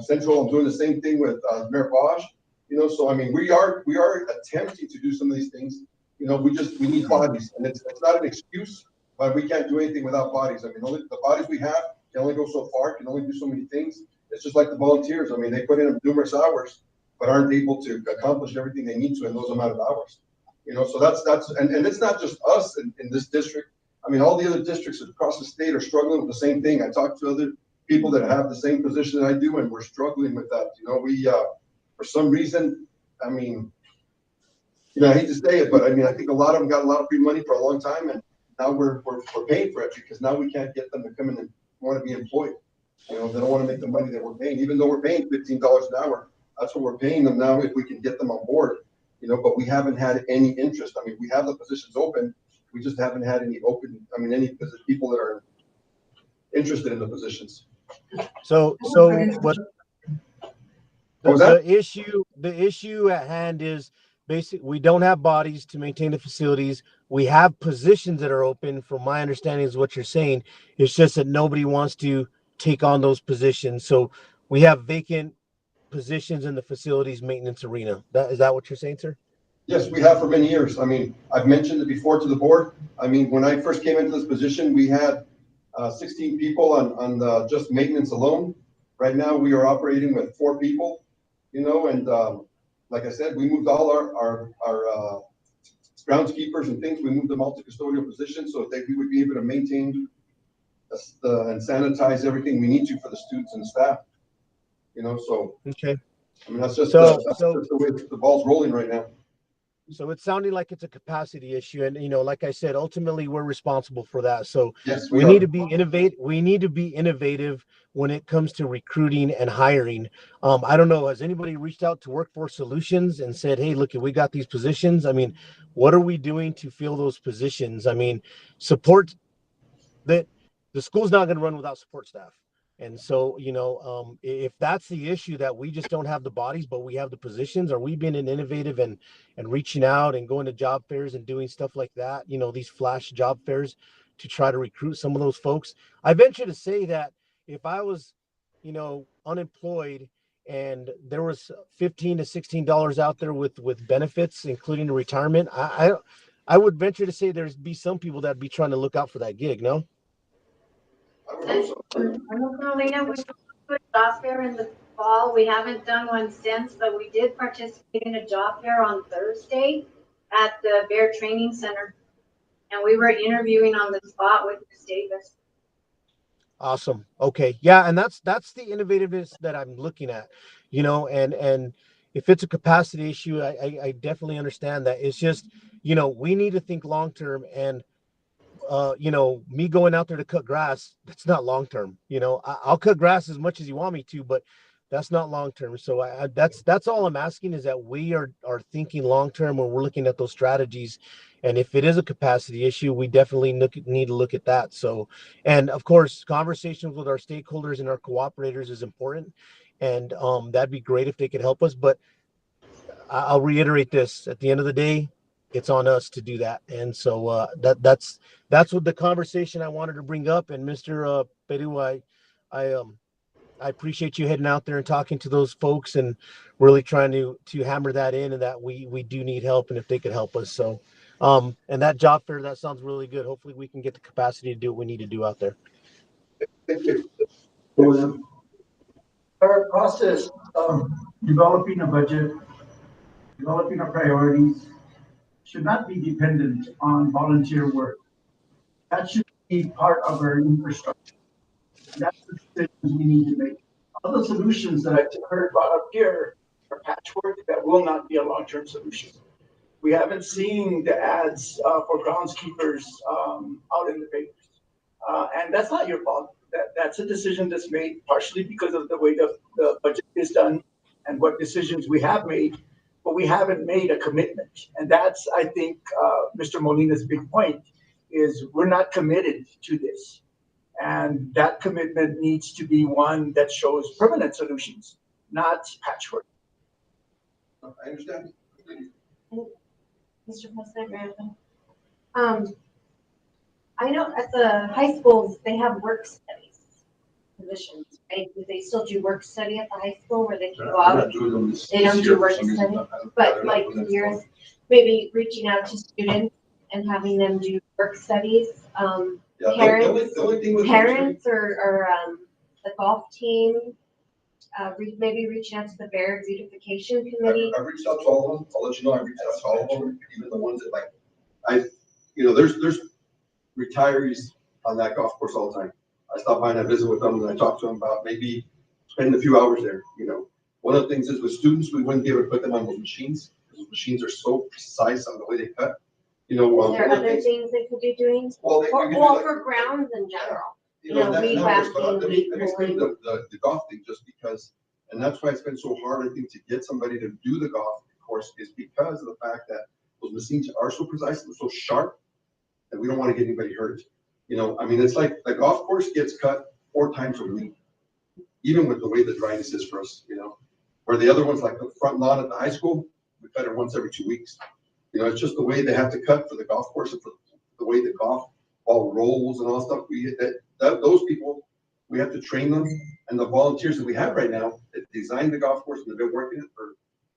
Central, I'm doing the same thing with Mayor Bosch, you know. So I mean, we are attempting to do some of these things. You know, we need bodies, and it's not an excuse, but we can't do anything without bodies. I mean, only the bodies we have can only go so far, can only do so many things. It's just like the volunteers. I mean, they put in numerous hours, but aren't able to accomplish everything they need to in those amount of hours. You know, so that's and it's not just us in this district. I mean, all the other districts across the state are struggling with the same thing. I talked to other people that have the same position that I do, and we're struggling with that. You know, we for some reason, I mean, you know, I hate to say it, but I mean, I think a lot of them got a lot of free money for a long time, and now we're paying for it because now we can't get them to come in and want to be employed. You know, they don't want to make the money that we're paying, even though we're paying $15 an hour. That's what we're paying them now if we can get them on board. You know, but we haven't had any interest. I mean, we have the positions open. We just haven't had any any people that are interested in the positions. So what the issue at hand is basically we don't have bodies to maintain the facilities. We have positions that are open, from my understanding is what you're saying. It's just that nobody wants to take on those positions. So we have vacant positions in the facilities maintenance arena. Is that what you're saying, sir? Yes, we have for many years. I mean, I've mentioned it before to the board. I mean, when I first came into this position, we had 16 people on the just maintenance alone. Right now, we are operating with 4 people, you know, and like I said, we moved all our groundskeepers and things. We moved them all to custodial positions so that we would be able to maintain and sanitize everything we need to for the students and the staff, you know, so. Okay. I mean, that's just that's just the way the ball's rolling right now. So it's sounding like it's a capacity issue. And, you know, like I said, ultimately we're responsible for that. So yes, we need to be innovative. We need to be innovative when it comes to recruiting and hiring. I don't know. Has anybody reached out to Workforce Solutions and said, hey, look, we got these positions? I mean, what are we doing to fill those positions? I mean, support that the school's not going to run without support staff. And so, if that's the issue, that we just don't have the bodies, but we have the positions, are we being innovative and reaching out and going to job fairs and doing stuff like that, these flash job fairs to try to recruit some of those folks? I venture to say that if I was, unemployed and there was $15 to $16 out there with benefits, including the retirement, I would venture to say there'd be some people that'd be trying to look out for that gig, no? I would hope so. Carolina, we put a job fair in the fall. We haven't done one since, but we did participate in a job fair on Thursday at the Bayard Training Center. And we were interviewing on the spot with Ms. Davis. Awesome. Okay. Yeah. And that's the innovativeness that I'm looking at, and if it's a capacity issue, I definitely understand that. It's just, we need to think long-term, and, me going out there to cut grass, that's not long-term. I'll cut grass as much as you want me to, but that's not long-term. So that's all I'm asking, is that we are thinking long-term when we're looking at those strategies. And if it is a capacity issue, we definitely need to look at that. So, and of course, conversations with our stakeholders and our cooperators is important. And that'd be great if they could help us. But I'll reiterate this: at the end of the day, it's on us to do that. And so that's what the conversation I wanted to bring up. And Mr. Peru, I appreciate you heading out there and talking to those folks and really trying to hammer that in, and that we do need help, and if they could help us. So, and that job fair, that sounds really good. Hopefully we can get the capacity to do what we need to do out there. Thank you. Our process of developing a budget, developing our priorities, should not be dependent on volunteer work. That should be part of our infrastructure. That's the decisions we need to make. All the solutions that I heard brought up here are patchwork that will not be a long-term solution. We haven't seen the ads for groundskeepers out in the papers. And that's not your fault. That's a decision that's made partially because of the way the budget is done and what decisions we have made, but we haven't made a commitment. And that's, I think, Mr. Molina's big point, is we're not committed to this. And that commitment needs to be one that shows permanent solutions, not patchwork. I understand. Mr. President, I know at the high schools, they have work studies positions, right? Do they still do work study at the high school where they can go out? They don't do work study, but like yours, maybe reaching out to students and having them do work studies. Parents or the golf team, maybe reaching out to the Bayard Beautification Committee. I reached out to all of them. I'll let you know I reached out to all of them, even the ones that there's retirees on that golf course all the time. I stop by and I visit with them and I talk to them about maybe spending a few hours there. One of the things is with students, we wouldn't be able to put them on those machines because those machines are so precise on the way they cut. Is there other things they could be doing? Well, for grounds in general. Let me explain the golf thing, just because, and that's why it's been so hard, I think, to get somebody to do the golf course, is because of the fact that those machines are so precise and so sharp that we don't want to get anybody hurt. It's like the golf course gets cut 4 times a week, even with the way the dryness is for us, where the other ones, like the front lawn at the high school, we cut it once every 2 weeks. It's just the way they have to cut for the golf course and for the way the golf ball rolls and all that stuff. Those people, we have to train them. And the volunteers that we have right now that designed the golf course and they've been working it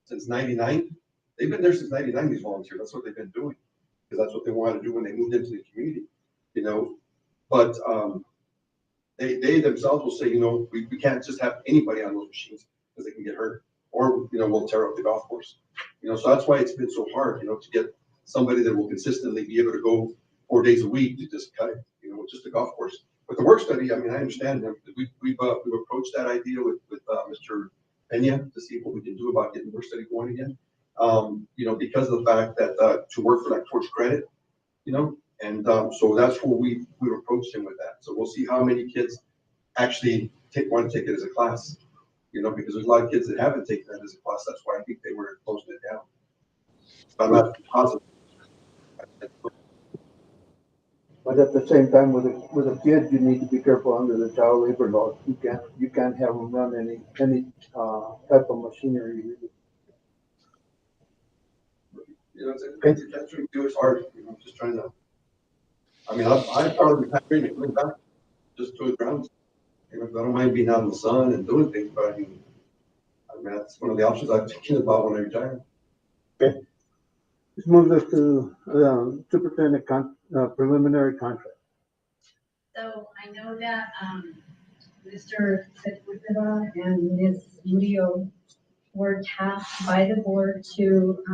since '99, they've been there since '99, these volunteers. That's what they've been doing, because that's what they wanted to do when they moved into the community, But they themselves will say, we can't just have anybody on those machines because they can get hurt, or, we'll tear up the golf course. So that's why it's been so hard, to get somebody that will consistently be able to go 4 days a week to just cut it, just the golf course. But the work study, I understand them. We've approached that idea with Mr. Pena to see what we can do about getting work study going again. Because of the fact that to work for that course credit, and so that's where we've approached him with that. So we'll see how many kids actually want to take it as a class, because there's a lot of kids that haven't taken that as a class. That's why I think they were closing it down. But I'm not positive. But at the same time, with a kid, you need to be careful under the child labor laws. You can't have them run any type of machinery. Really. You know, it's catching too, it's hard, you know, just trying to, I mean, I'm probably happy to come back just to the grounds. You know, I don't mind being out in the sun and doing things, but I mean, that's one of the options I'm thinking about when I retire. Okay. Let's move this to superintendent preliminary contract. So I know that, Mr. Sepulveda and Ms. Murillo were tasked by the board to,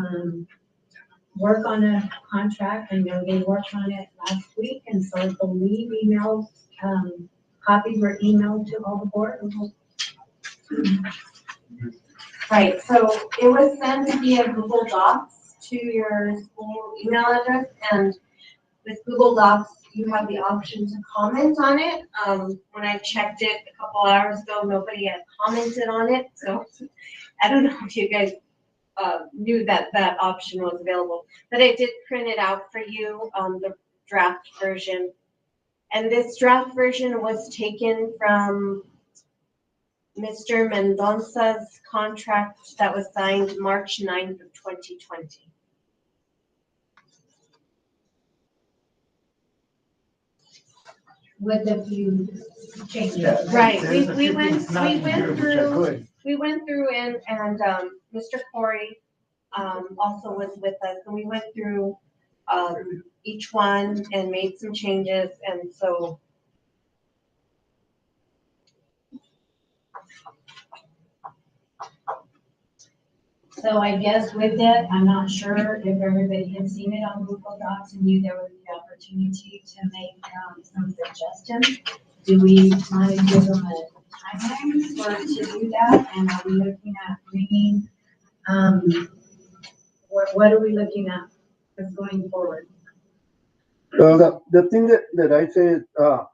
work on a contract. I know they worked on it last week, and so I believe emails, copies were emailed to all the board. Right, so it was sent via Google Docs to your school email address, and with Google Docs, you have the option to comment on it. When I checked it a couple hours ago, nobody had commented on it, so I don't know if you guys knew that that option was available, but I did print it out for you, the draft version. And this draft version was taken from Mr. Mendonca's contract that was signed March 9th of 2020. With a few changes. Yeah. Right, There's a few things not in here which are good. we went through and Mr. Corey also was with us, and we went through each one and made some changes, and so. So I guess with it, I'm not sure if everybody had seen it on Google Docs and knew there was the opportunity to make some suggestions. Do we want to give them a timeline for to do that? And are we looking at bringing, what are we looking at as going forward? Well, the thing that I say is,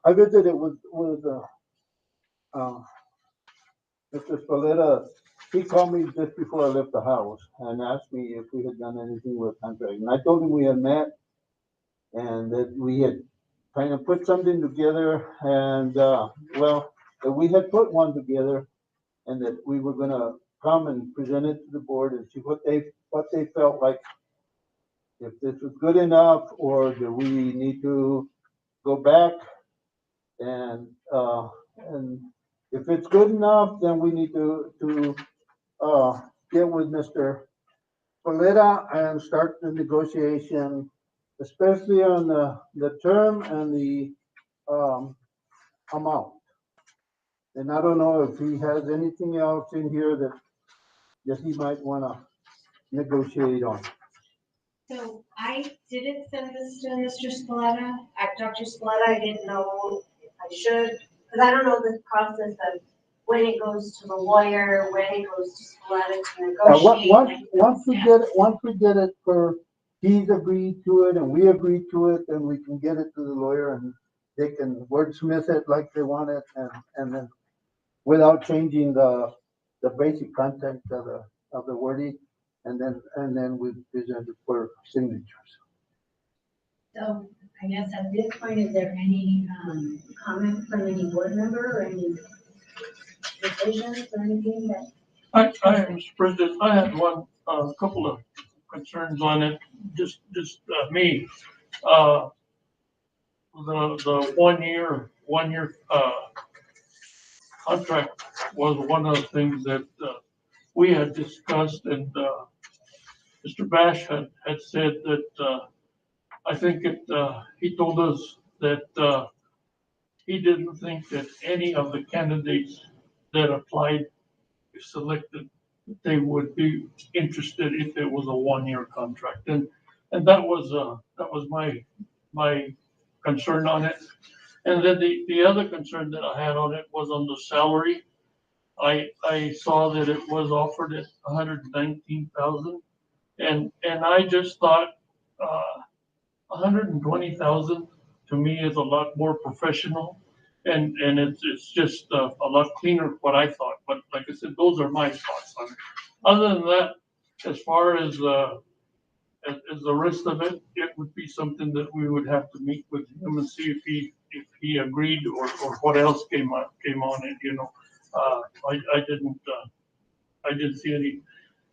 I visited with Mr. Spaletta. He called me just before I left the house and asked me if we had done anything with the contract. And I told him we had met and that we had kind of put something together and, well, that we had put one together and that we were gonna come and present it to the board and see what they felt like, if this was good enough or do we need to go back and if it's good enough, then we need to get with Mr. Paleta and start the negotiation, especially on the term and the amount. And I don't know if he has anything else in here that he might want to negotiate on. So I didn't send this to Mr. Spaletta, Dr. Spaletta. I didn't know if I should, because I don't know the process of when it goes to the lawyer, when it goes to Spaletta to negotiate. Once we get it for, he's agreed to it and we agreed to it, then we can get it to the lawyer and they can wordsmith it like they want it and then without changing the basic content of the wording. And then we present it for signatures. So I guess at this point, is there any comment from any board member or any decisions or anything that? Mr. President, I had one, couple of concerns on it, just me. The one year contract was one of the things that we had discussed, and Mr. Bash had said that I think he told us that he didn't think that any of the candidates that applied, if selected, they would be interested if it was a 1 year contract. And that was my concern on it. And then the other concern that I had on it was on the salary. I saw that it was offered at 119,000, and I just thought 120,000 to me is a lot more professional, and it's just a lot cleaner what I thought. But like I said, those are my thoughts on it. Other than that, as far as as the rest of it, it would be something that we would have to meet with him and see if he agreed or what else came on it, you know. I didn't see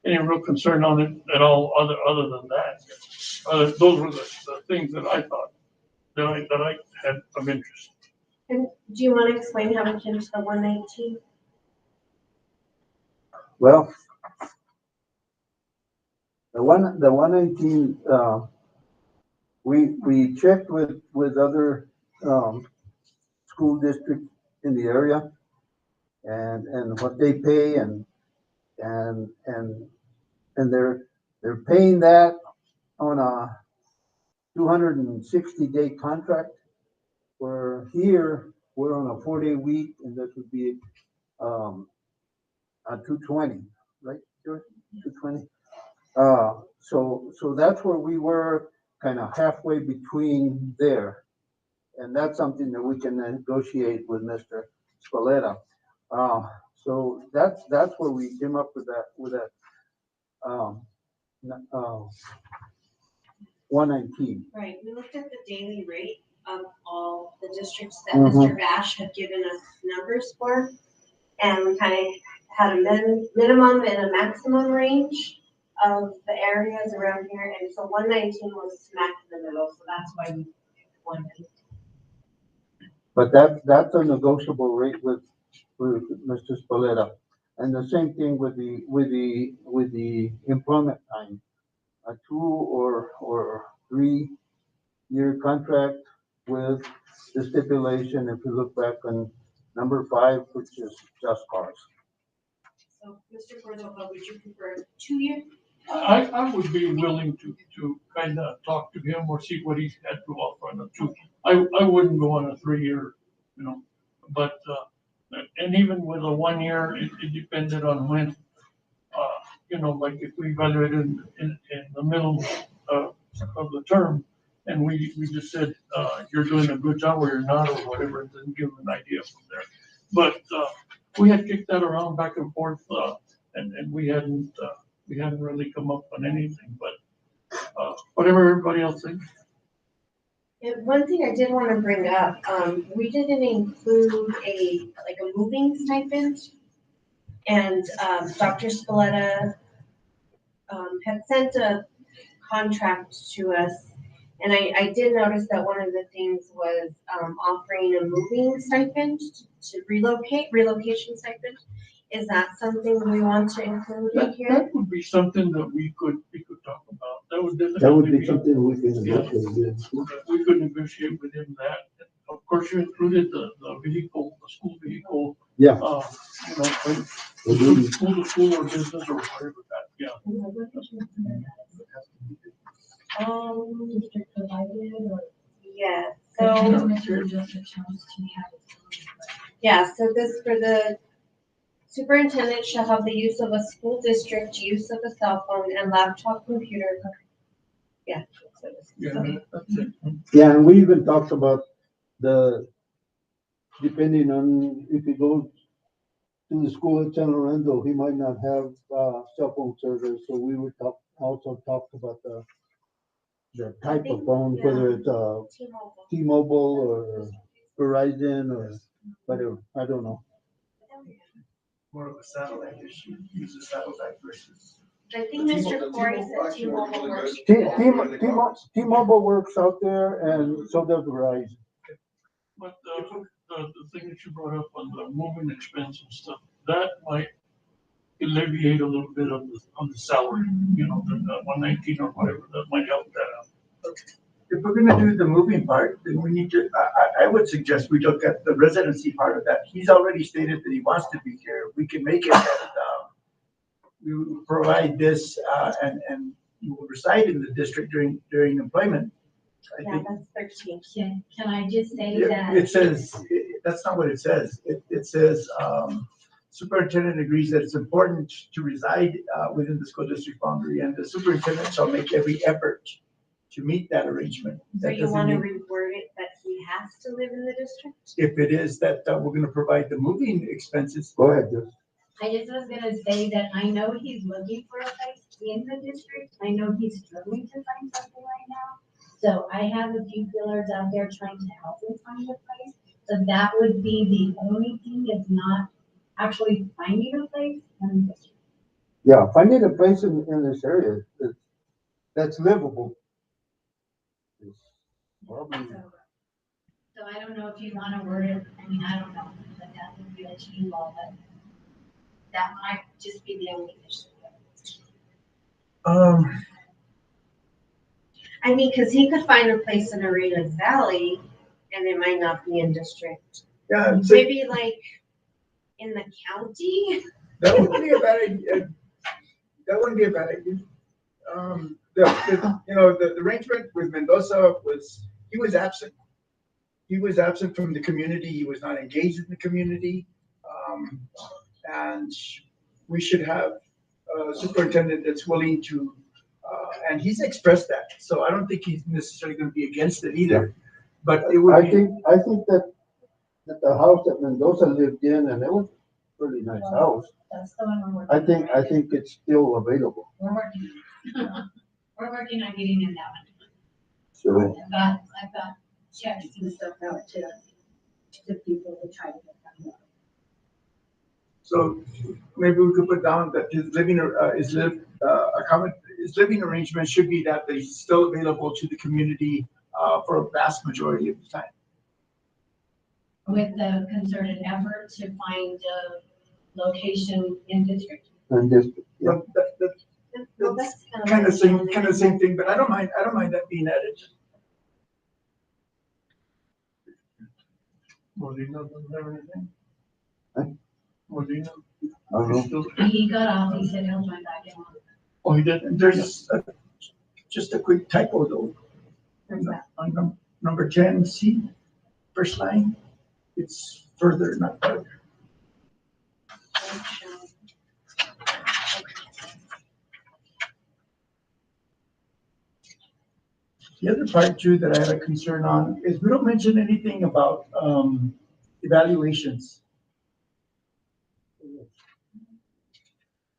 any real concern on it at all, other than that. Those were the things that I thought, that I had of interest. And do you want to explain how we changed the 119? Well, the 119, we checked with other, school districts in the area and what they pay and they're paying that on a 260-day contract. Where here, we're on a 4-day week, and this would be a 220, right, George? 220. So that's where we were, kind of halfway between there. And that's something that we can negotiate with Mr. Spalletta. So that's where we came up with that 119. Right, we looked at the daily rate of all the districts that Mhm. Mr. Bash had given us numbers for. And we kind of had a minimum and a maximum range of the areas around here. And so 119 was smack in the middle, so that's why we picked 119. But that's a negotiable rate with Mr. Spalletta. And the same thing with the employment time. A 2 or 3 year contract with the stipulation, if you look back on number 5, which is just cause. So, Mr. Cordova, would you prefer 2 years? I would be willing to kind of talk to him or see what he's had to offer on a 2. I wouldn't go on a 3-year, you know, but, and even with a 1 year, it depended on when, you know, like if we evaluated in the middle of the term, and we just said, you're doing a good job or you're not, or whatever, and then give them an idea from there. But, we had kicked that around back and forth, and we hadn't really come up on anything, but, whatever everybody else thinks. And one thing I did want to bring up, we didn't include a moving stipend. And, Dr. Spalletta, had sent a contract to us. And I did notice that one of the things was, offering a moving stipend to relocation stipend. Is that something we want to include in here? That would be something that we could talk about. That would definitely. That would be something we can Yeah. negotiate. We could negotiate with him that. Of course, you included the vehicle, the school vehicle. Yeah. You know, from school to school or business or whatever that, yeah. District provided or? Yeah, so, yeah, so this for the superintendent shall have the use of a school district, use of a cell phone and laptop computer. Yeah. Yeah, that's it. Yeah, and we even talked about depending on if he goes to the school at San Lorenzo, he might not have, cell phone service, so we would also talk about the type of phone, whether it's, T-Mobile or Verizon or whatever, I don't know. More of a satellite issue, use a satellite versus. I think Mr. Corey said T-Mobile works. T-Mobile works out there and so does Verizon. But the thing that you brought up on the moving expense and stuff, that might alleviate a little bit on the salary, you know, the 119 or whatever, that might help that out. If we're gonna do the moving part, then we need to, I would suggest we look at the residency part of that. He's already stated that he wants to be here. We can make it that, we will provide this, and you will reside in the district during employment. I Yeah, think. that's 13. Can I just say Yeah, that? it says, that's not what it says. It says, superintendent agrees that it's important to reside, within the school district boundary, and the superintendent shall make every effort to meet that arrangement. So That you doesn't want to mean- reword it that he has to live in the district? If it is that, we're gonna provide the moving expenses. Go ahead, Jess. I just was gonna say that I know he's looking for a place, in the district. I know he's struggling to find something right now. So I have a few feelers out there trying to help him find a place. So that would be the only thing, is not actually finding a place in the district. Yeah, finding a place in this area that's livable. is Probably, So I don't know if you want to word it, I mean, I don't know, but that would be a team law, but that might just be the only issue. I mean, cause he could find a place in Arenas Valley and it might not be in district. Yeah, so Maybe like in the county? that wouldn't be a bad idea. That wouldn't be a bad idea. The arrangement with Mendoza was, he was absent. He was absent from the community. He was not engaged in the community. And we should have a superintendent that's willing to, and he's expressed that. So I don't think he's necessarily going to be against it either. But it would I be. think that the house that Mendoza lived in, and it was a pretty nice house. That's the one we're working on. I think it's still available. We're working. We're working on getting in that one. So, I've got checks and stuff out to people to try to get them. So maybe we could put down that his living arrangement should be that he's still available to the community for a vast majority of the time. With the concerted effort to find a location in district. and just, yeah, Well, that's Kind of what same thing, but I don't mind that being added. Molina doesn't have anything? Huh? Molina? I don't know. He got off, he said he'll join back in. Oh, he didn't? There's just a quick typo though. On number 10C, first line, it's further, not farther. The other part too that I have a concern on is we don't mention anything about evaluations.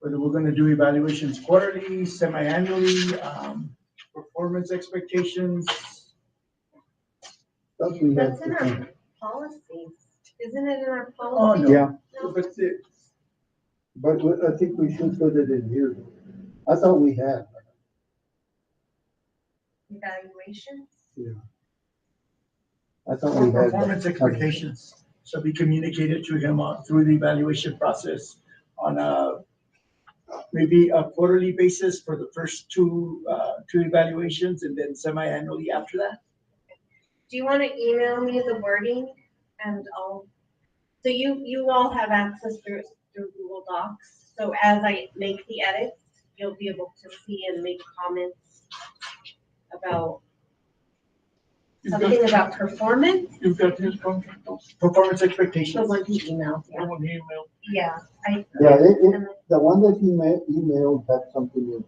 Whether we're gonna do evaluations quarterly, semi-annually, performance expectations. Thought we had That's in to- our policies. Isn't it in our Oh, policy? no. Yeah, But the- but I think we should put it in here. I thought we had. Evaluations? I thought we had. performance expectations shall be communicated to him through the evaluation process on maybe a quarterly basis for the first two evaluations and then semi-annually after that. Do you want to email me the wording and so you all have access through Google Docs. So as I make the edits, you'll be able to see and make comments about something about performance. You've got his contract also, Performance The expectations. one he emailed, the one he emailed. yeah. Yeah, the one that he emailed had something in.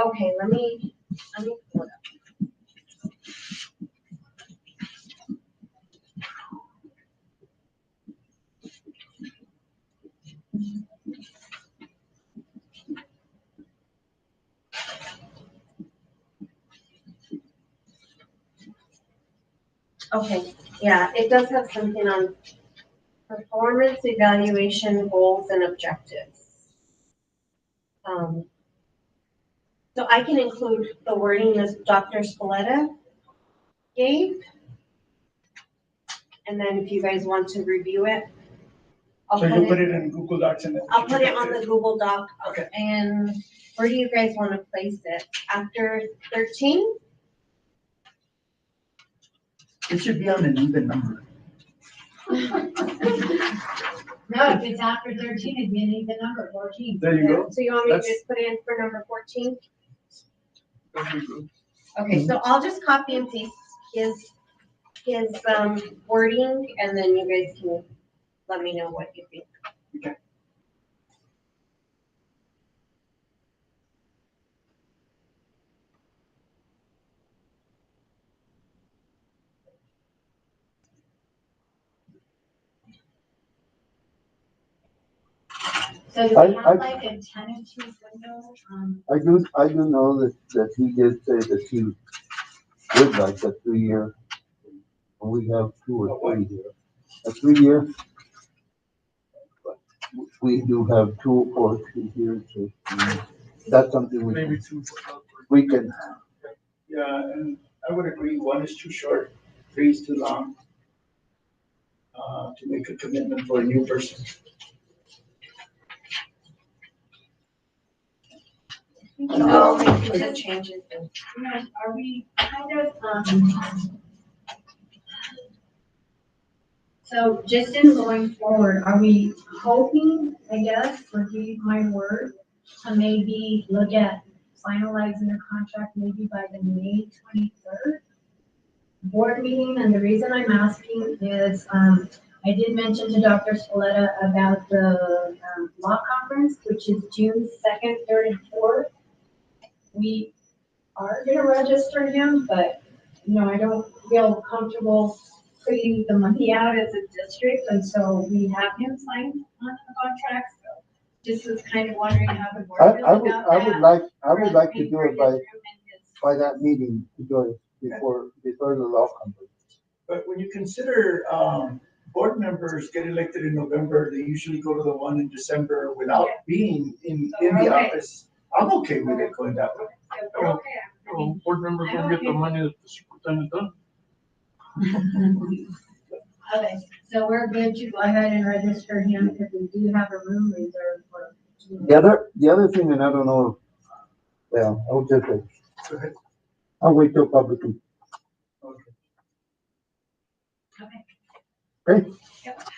Okay, let me pull it up. Okay, yeah, it does have something on performance evaluation goals and objectives. So I can include the wording that Dr. Spalletta gave. And then if you guys want to review it, So you'll put it in Google Docs and then. I'll put it on the Google Doc. Okay. And where do you guys want to place it? After 13? It should be on an even number. No, if it's after 13, it'd be an even number, 14. There you go. So you want me to That's- just put it in for number 14? That'd be good. Okay, so I'll just copy and paste his wording, and then you guys can let me know what you think. Okay. So do we have like a tentative window? I do know that he did say that he would like a 3-year. We have 2 or 3 here. A 3-year. We do have 2 or 3 years. So that's something Maybe two. we can. Yeah, and I would agree, 1 is too short, 3 is too long. To make a commitment for a new person. No, making the changes. Are we kind of, so just in going forward, are we hoping, I guess, or give you my word, to maybe look at finalizing the contract maybe by the May 23rd board meeting? And the reason I'm asking is, I did mention to Dr. Spoletta about the law conference, which is June 2nd, 3rd, and 4th. We are gonna register him, but, I don't feel comfortable putting the money out as a district, and so we have him sign on the contract, so just was kind of wondering how the board feels about that. I would like to do it by that meeting, to do it before the law conference. But when you consider, board members get elected in November, they usually go to the one in December without being in the office. I'm okay with it going that way. Board members don't get the money that the superintendent does. Okay, so we're good to go ahead and register him because we do have a room reserved for. The other thing, and I don't know, I'll just say, I'll wait till public. Okay. Yep.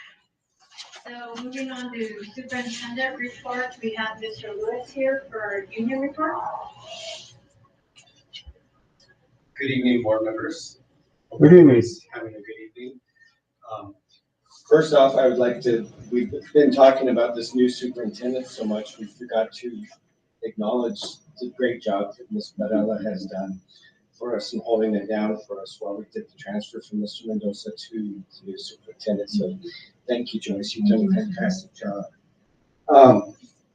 So moving on to superintendent report, we have Mr. Lewis here for union report. Good evening, board members. Hope Good evening. everybody's having a good evening. First off, I would like to, we've been talking about this new superintendent so much, we forgot to acknowledge the great job that Ms. Varela has done for us in holding it down for us while we did the transfer from Mr. Mendoza to the new superintendent. So thank you, Joyce. You've done a fantastic job.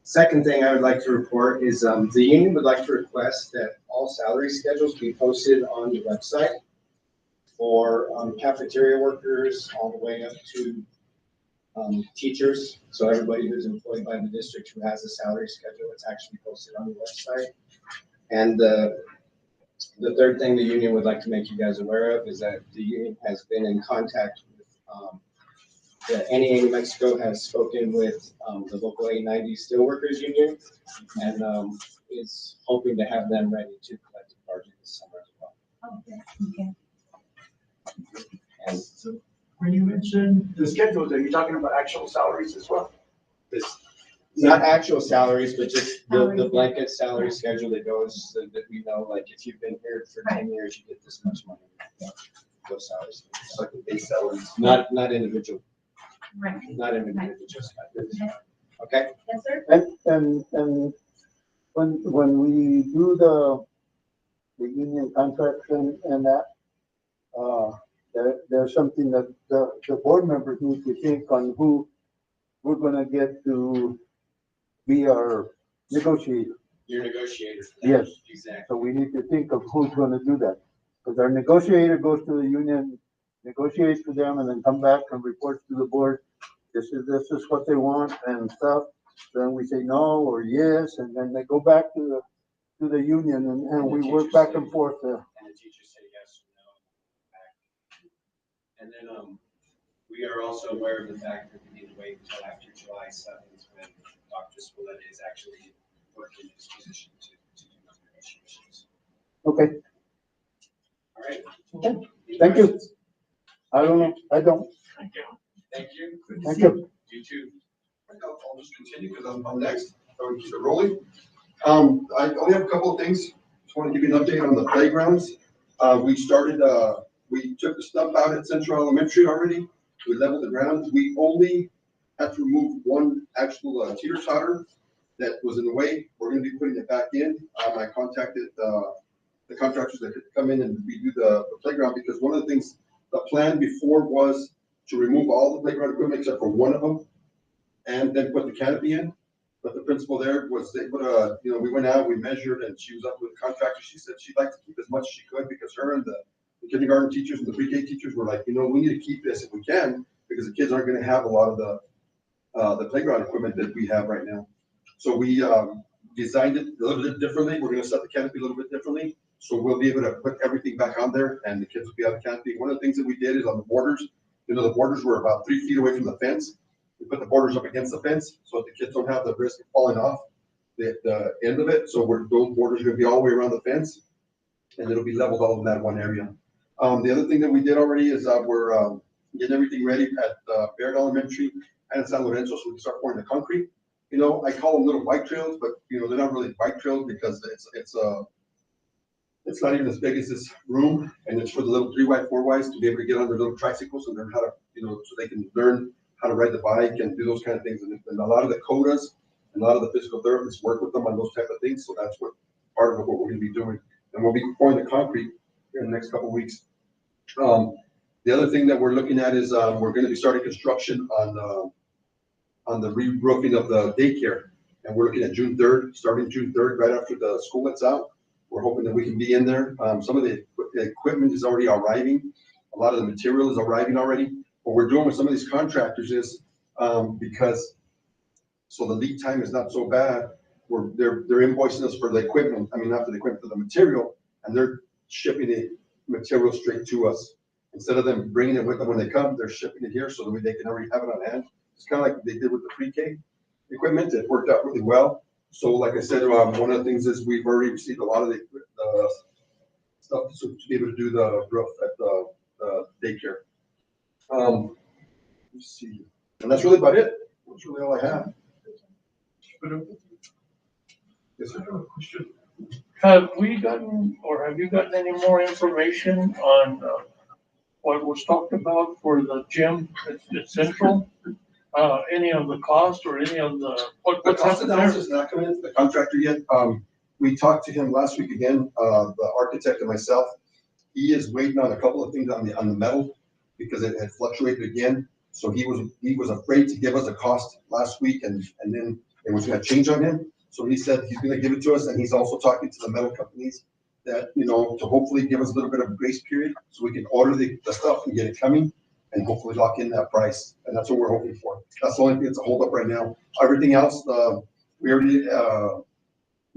Second thing I would like to report is the union would like to request that all salary schedules be posted on the website for cafeteria workers all the way up to teachers. So everybody who's employed by the district who has a salary schedule, it's actually posted on the website. And the third thing the union would like to make you guys aware of is that the union has been in contact with the NEA New Mexico has spoken with the local 890 Steelworkers Union and is hoping to have them ready to collect the bargain this summer as well. Okay. And So when you mention the schedules, are you talking about actual salaries as well? this, not actual salaries, but just the blanket salary schedule that goes so that we know, like, if you've been here for 10 years, you get this much money. Those salaries, like the base salaries, not individual. Right. Not individual. Okay. Yes, sir. And when we do the union contracts and that, there's something that the board members need to think on who we're gonna get to be our negotiator. Your negotiator. Yes. Exactly. So we need to think of who's gonna do that. Because our negotiator goes to the union, negotiates with them, and then come back and reports to the board. This is what they want and stuff. Then we say no or yes, and then they go back to the union and we work back and forth there. And the teachers say yes or no. And then, we are also aware of the fact that we need to wait until after July 7th when Dr. Spoletta is actually working his position to do those negotiations. Okay, All right. okay. Thank you. I don't know, I don't. Thank you. Thank you. Thank you. You too. I'll just continue because I'm next. So we keep it rolling. I only have a couple of things. Just want to give you an update on the playgrounds. We started, we took the stump out at Central Elementary already. We leveled the ground. We only had to remove one actual teeter-totter that was in the way. We're going to be putting it back in. I contacted the contractors that could come in and redo the playground because one of the things, the plan before was to remove all the playground equipment except for one of them and then put the canopy in. But the principal there was able to, we went out, we measured, and she was up with the contractor. She said she'd like to keep as much as she could because her and the kindergarten teachers and the pre-K teachers were like, we need to keep this if we can, because the kids aren't gonna have a lot of the playground equipment that we have right now. So we designed it a little bit differently. We're gonna set the canopy a little bit differently. So we'll be able to put everything back on there and the kids will be on the canopy. One of the things that we did is on the borders, the borders were about 3 feet away from the fence. We put the borders up against the fence so that the kids don't have the risk of falling off the end of it. So those borders are gonna be all the way around the fence and it'll be leveled all in that one area. The other thing that we did already is we're getting everything ready at Bayard Elementary and San Lorenzo so we can start pouring the concrete. I call them little bike trails, but they're not really bike trails because it's not even as big as this room, and it's for the little 3x, 4x's to be able to get on their little tricycles and learn how to, so they can learn how to ride the bike and do those kind of things. And a lot of the CODAs and a lot of the physical therapists work with them on those type of things. So that's what part of what we're going to be doing. And we'll be pouring the concrete in the next couple of weeks. The other thing that we're looking at is we're going to be starting construction on the re-roofing of the daycare. And we're looking at June 3rd, starting June 3rd, right after the school lets out. We're hoping that we can be in there. Some of the equipment is already arriving. A lot of the material is arriving already. What we're doing with some of these contractors is because so the lead time is not so bad. They're invoicing us for the equipment. I mean, not for the equipment, for the material, and they're shipping the material straight to us. Instead of them bringing it with them when they come, they're shipping it here so that they can already have it on hand. It's kind of like they did with the pre-K equipment. It worked out really well. So like I said, one of the things is we've already received a lot of the stuff to be able to do the roof at the daycare. Let's see. And that's really about it. That's really all I have. Yes, sir. Have we gotten, or have you gotten any more information on what was talked about for the gym at Central? Any of the cost or any of the cost analysis is not coming into the contractor yet. We talked to him last week again, the architect and myself. He is waiting on a couple of things on the metal because it had fluctuated again. So he was afraid to give us a cost last week and then it was going to change on him. So he said he's going to give it to us, and he's also talking to the metal companies that, to hopefully give us a little bit of a grace period so we can order the stuff and get it coming and hopefully lock in that price. And that's what we're hoping for. That's the only thing that's a hold up right now. Everything else, we already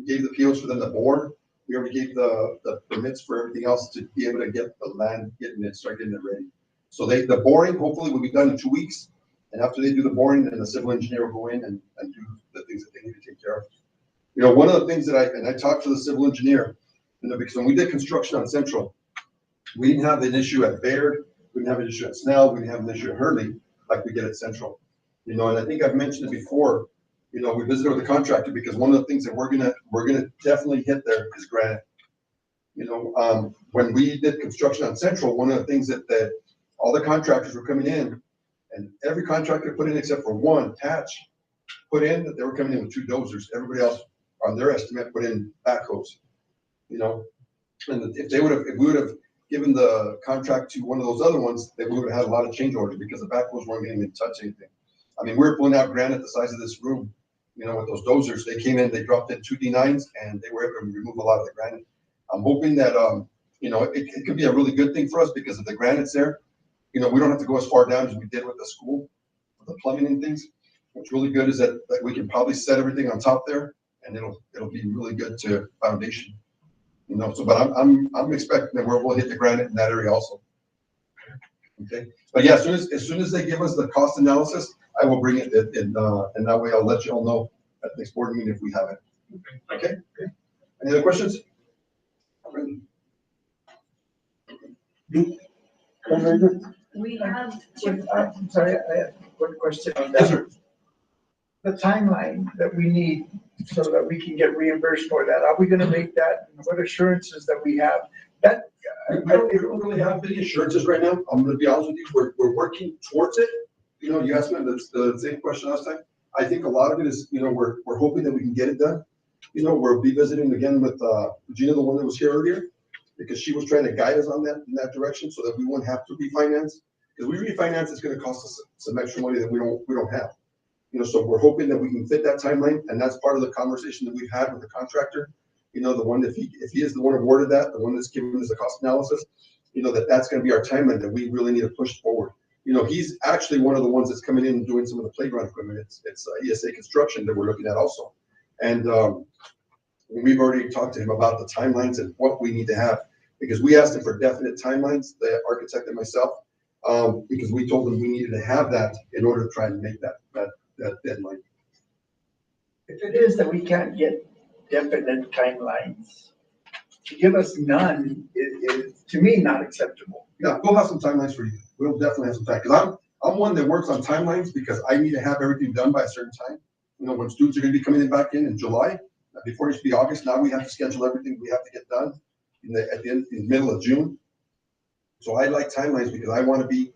gave the POs for them to bore. We already gave the permits for everything else to be able to get the land, start getting it ready. So the boring hopefully will be done in 2 weeks. And after they do the boring, then the civil engineer will go in and do the things that they need to take care of. One of the things that I talked to the civil engineer, because when we did construction on Central, we didn't have an issue at Bayard, we didn't have an issue at Snell, we didn't have an issue at Hurley like we did at Central. And I think I've mentioned it before. We visited with the contractor because one of the things that we're gonna definitely hit there is granite. When we did construction on Central, one of the things that all the contractors were coming in, and every contractor put in except for one, Patch, put in that they were coming in with 2 dozers. Everybody else on their estimate put in backhoes. And if we would have given the contract to one of those other ones, then we would have had a lot of change orders because the backhoes weren't getting to touch anything. I mean, we were pulling out granite the size of this room, with those dozers. They came in, they dropped in 2 D9s, and they were able to remove a lot of the granite. I'm hoping that, it could be a really good thing for us because if the granite's there, we don't have to go as far down as we did with the school, with the plumbing and things. What's really good is that we can probably set everything on top there, and it'll be really good to foundation. So, but I'm expecting that we'll hit the granite in that area also. Okay, but yeah, as soon as they give us the cost analysis, I will bring it in, and that way I'll let you all know at the next board meeting if we have it. Okay. Any other questions? We have. I'm sorry, I have one question on Yes, that. sir. The timeline that we need so that we can get reimbursed for that, are we gonna make that, what assurances that we have? That, We don't really have big assurances right now. I'm gonna be honest with you. We're working towards it. You asked me the same question last time. I think a lot of it is, we're hoping that we can get it done. We'll be visiting again with Regina, the one that was here earlier, because she was trying to guide us on that in that direction so that we wouldn't have to refinance. Because we refinance, it's gonna cost us some extra money that we don't have. So we're hoping that we can fit that timeline, and that's part of the conversation that we've had with the contractor. The one, if he is the one awarded that, the one that's giving us the cost analysis, that's gonna be our timeline that we really need to push forward. He's actually one of the ones that's coming in and doing some of the playground equipment. It's ESA Construction that we're looking at also. And we've already talked to him about the timelines and what we need to have, because we asked him for definite timelines, the architect and myself, because we told him we needed to have that in order to try and make that deadline. If it is that we can't get definite timelines, to give us none is to me not acceptable. Yeah, we'll have some timelines for you. We'll definitely have some time, because I'm one that works on timelines because I need to have everything done by a certain time. When students are going to be coming back in July, before it should be August, now we have to schedule everything we have to get done in the middle of June. So I like timelines because I want to be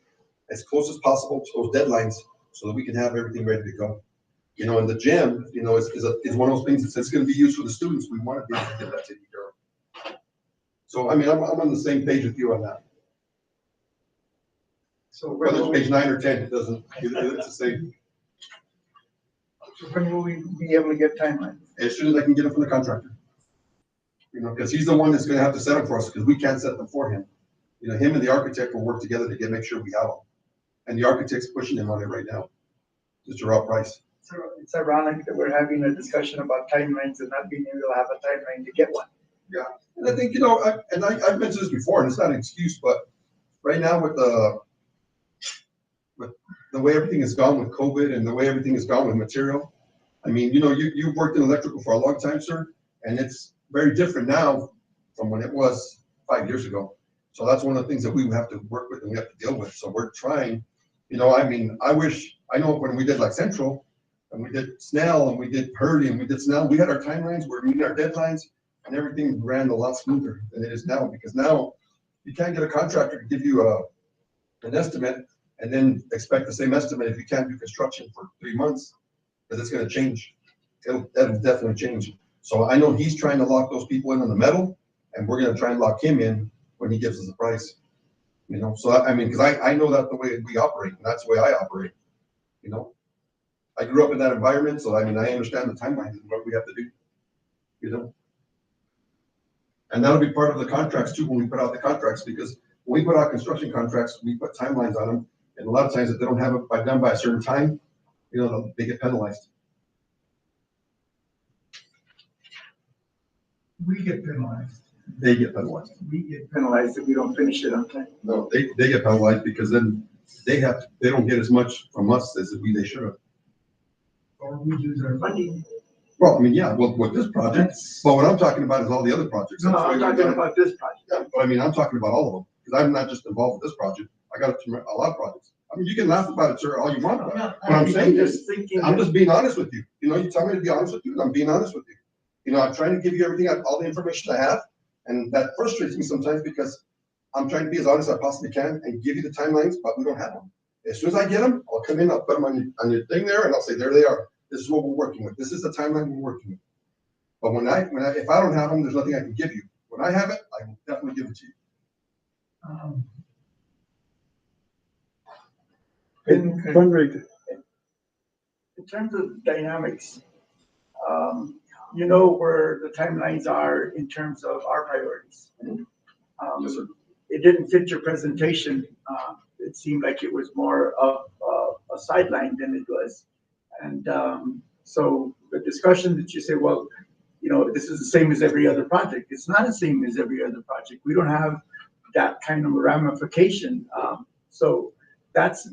as close as possible to those deadlines so that we can have everything ready to go. And the gym, is one of those things that it's going to be used for the students. We want to be able to get that taken care of. So, I'm on the same page with you on that. So Whether it's page 9 or 10, it's the same. So when will we be able to get timelines? As soon as I can get it from the contractor. Because he's the one that's going to have to set them for us, because we can't set them for him. Him and the architect will work together to make sure we have them. And the architect's pushing him on it right now. Mr. Rob Price. So it's ironic that we're having a discussion about timelines and not being able to have a timeline to get one. Yeah, and I think, I've mentioned this before, and it's not an excuse, but right now with the way everything has gone with COVID and the way everything has gone with material, you've worked in electrical for a long time, sir, and it's very different now from when it was 5 years ago. So that's one of the things that we have to work with and we have to deal with. So we're trying, I know when we did like Central, and we did Snell, and we did Purdy, and we did Snell, we had our timelines, we're meeting our deadlines, and everything ran a lot smoother than it is now, because now you can't get a contractor to give you an estimate and then expect the same estimate if you can't do construction for 3 months, because it's going to change. That'll definitely change. So I know he's trying to lock those people in on the metal, and we're going to try and lock him in when he gives us the price. So because I know that the way we operate, and that's the way I operate. I grew up in that environment, so I understand the timelines and what we have to do. And that'll be part of the contracts too when we put out the contracts, because when we put out construction contracts, we put timelines on them, and a lot of times if they don't have it done by a certain time, they get penalized. We get penalized. They get penalized. We get penalized if we don't finish it on time. No, they get penalized because then they don't get as much from us as they should have. Or we lose our funding. Well, with this project, but what I'm talking about is all the other projects. No, I'm talking about this project. Yeah, but I'm talking about all of them, because I'm not just involved with this project. I got a lot of projects. You can laugh about it, sir, all you want. What I'm saying is, I'm just being honest with you. You tell me to be honest with you, and I'm being honest with you. I'm trying to give you everything, all the information I have, and that frustrates me sometimes because I'm trying to be as honest as I possibly can and give you the timelines, but we don't have them. As soon as I get them, I'll come in, I'll put them on your thing there, and I'll say, there they are. This is what we're working with. This is the timeline we're working with. But if I don't have them, there's nothing I can give you. When I have it, I will definitely give it to you. Fundraiser. In terms of dynamics, where the timelines are in terms of our priorities. Yes, sir. It didn't fit your presentation. It seemed like it was more of a sideline than it was. And so the discussion that you say, well, this is the same as every other project. It's not the same as every other project. We don't have that kind of ramification. So that's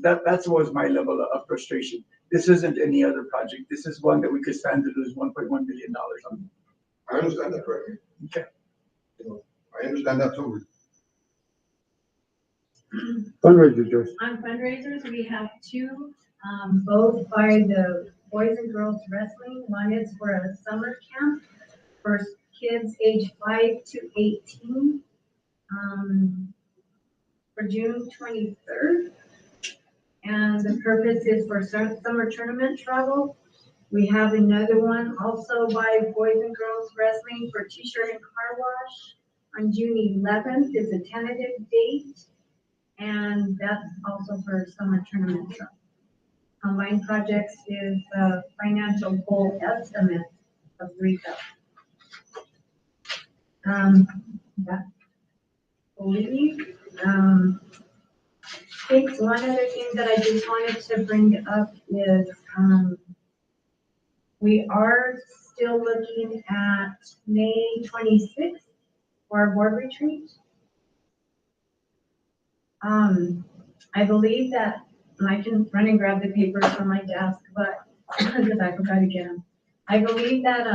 was my level of frustration. This isn't any other project. This is one that we could stand to lose $1.1 billion on. I understand that correctly. Okay. I understand that totally. Fundraiser, On fundraisers, we have two, both by the Boys and Girls Wrestling. One is for a summer camp for kids age 5 to 18 for June 23rd. And the purpose is for summer tournament travel. We have another one also by Boys and Girls Wrestling for T-shirt and car wash on June 11th. Is a tentative date. And that's also for summer tournament travel. combined projects is a financial goal estimate of 3,000. That believe, I think one other thing that I just wanted to bring up is, we are still looking at May 26th for our board retreat. I believe that, and I can run and grab the papers from my desk, but, because I forgot to get them. I believe that,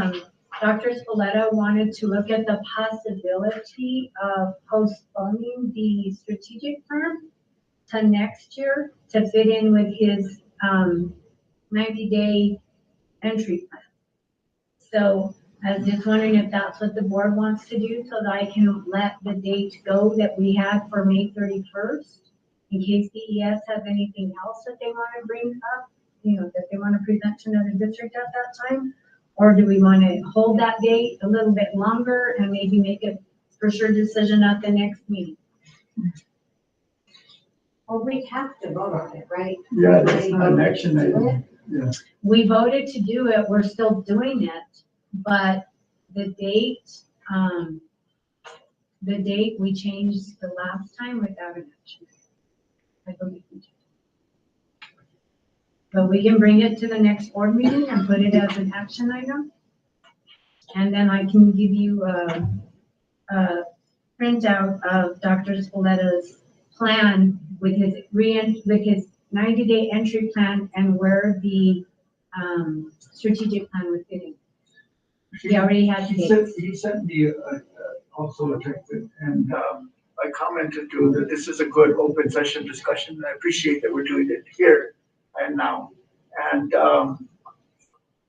Dr. Spoletta wanted to look at the possibility of postponing the strategic plan to next year to fit in with his, 90-day entry plan. So I was just wondering if that's what the board wants to do, so that I can let the date go that we had for May 31st, in case DES has anything else that they want to bring up, that they want to present to another district at that time? Or do we want to hold that date a little bit longer and maybe make a for sure decision at the next meeting? Well, we have to vote on it, right? Yeah, that's an action item. Yeah. We voted to do it, we're still doing it, but the date we changed the last time without an action. I believe we did. But we can bring it to the next board meeting and put it as an action item. And then I can give you a printout of Dr. Spoletta's plan with his 90-day entry plan and where the strategic plan would fit in. He already had dates. He sent me also a text, and I commented too that this is a good open session discussion. I appreciate that we're doing it here and now. And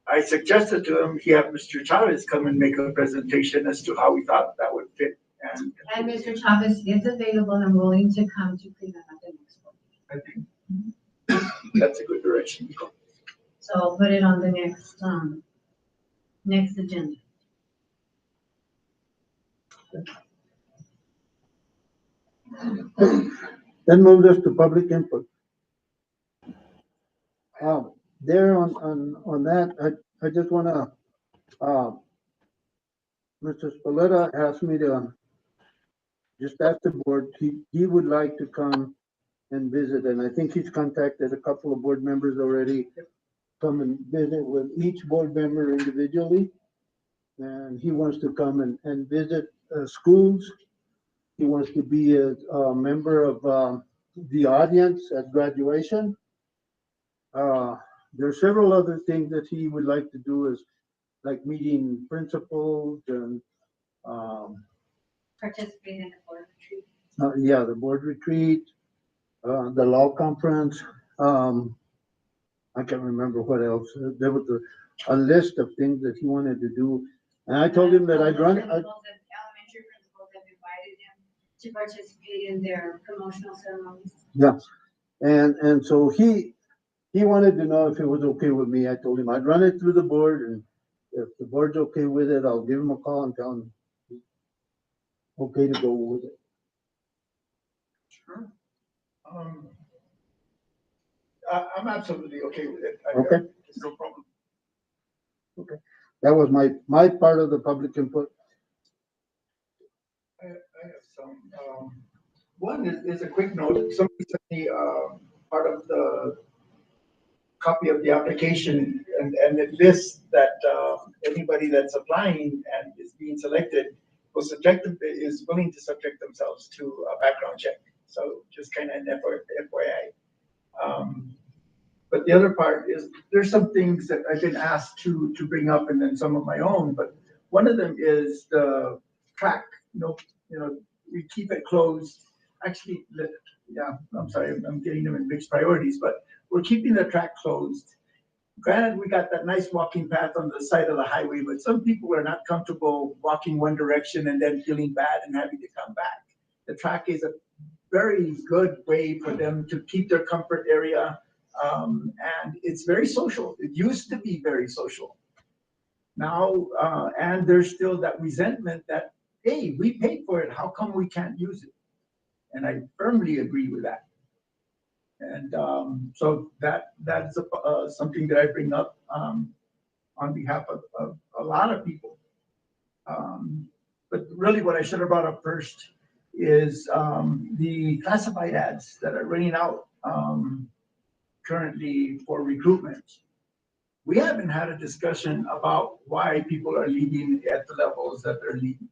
I suggested to him he have Mr. Chavez come and make a presentation as to how we thought that would fit. And Mr. Chavez is available and willing to come to present at the next one. I think that's a good direction to go. So I'll put it on the next agenda. Then move this to public input. There on that, I just wanna, Mr. Spoletta asked me to just ask the board, he would like to come and visit, and I think he's contacted a couple of board members already, come and visit with each board member individually. And he wants to come and visit schools. He wants to be a member of the audience at graduation. There are several other things that he would like to do, is like meeting principals and Participate in the board retreat. yeah, the board retreat, the law conference. I can't remember what else. There was a list of things that he wanted to do. And I told him that I'd run. Elementary principals have invited him to participate in their promotional ceremonies. Yeah. And so he wanted to know if it was okay with me. I told him I'd run it through the board, and if the board's okay with it, I'll give him a call and tell him okay to go with it. Sure. I'm absolutely okay with it. Okay. No problem. Okay. That was my part of the public input. I have some. One is a quick note. Somebody sent me part of the copy of the application, and it lists that anybody that's applying and is being selected is willing to subject themselves to a background check. So just kind of an FYI. But the other part is there's some things that I've been asked to bring up, and then some of my own. But one of them is the track. We keep it closed. Actually, yeah, I'm sorry, I'm getting them in mixed priorities, but we're keeping the track closed. Granted, we got that nice walking path on the side of the highway, but some people are not comfortable walking one direction and then feeling bad and having to come back. The track is a very good way for them to keep their comfort area, and it's very social. It used to be very social. Now, and there's still that resentment that, hey, we paid for it, how come we can't use it? And I firmly agree with that. And so that's something that I bring up on behalf of a lot of people. But really what I should have brought up first is the classified ads that are running out currently for recruitment. We haven't had a discussion about why people are leaving at the levels that they're leaving.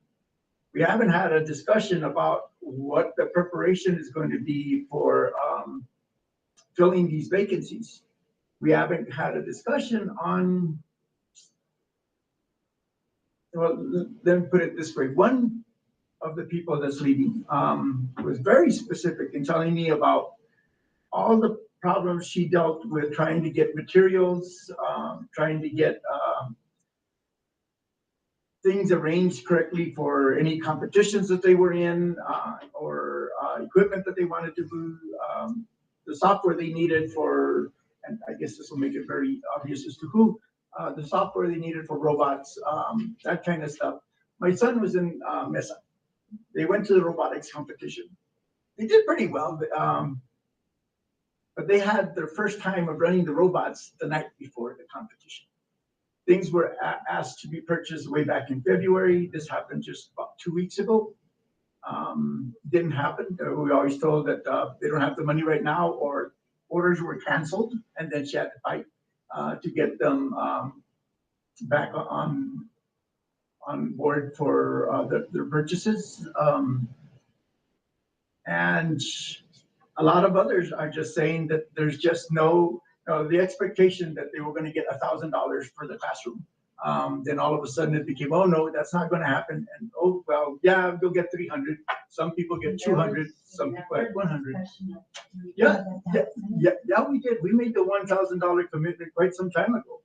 We haven't had a discussion about what the preparation is going to be for filling these vacancies. We haven't had a discussion on, well, let me put it this way. One of the people that's leaving was very specific in telling me about all the problems she dealt with trying to get materials, trying to get things arranged correctly for any competitions that they were in, or equipment that they wanted to move, the software they needed for, and I guess this will make it very obvious as to who, the software they needed for robots, that kind of stuff. My son was in Mesa. They went to the robotics competition. They did pretty well, but they had their first time of running the robots the night before the competition. Things were asked to be purchased way back in February. This happened just about 2 weeks ago. Didn't happen. We always told that they don't have the money right now, or orders were canceled, and then she had to fight to get them back on board for their purchases. And a lot of others are just saying that there's just the expectation that they were going to get $1,000 for the classroom. Then all of a sudden it became, oh no, that's not going to happen. And oh, well, yeah, you'll get 300. Some people get 200. Some people get 100. Yeah, we did. We made the $1,000 commitment quite some time ago.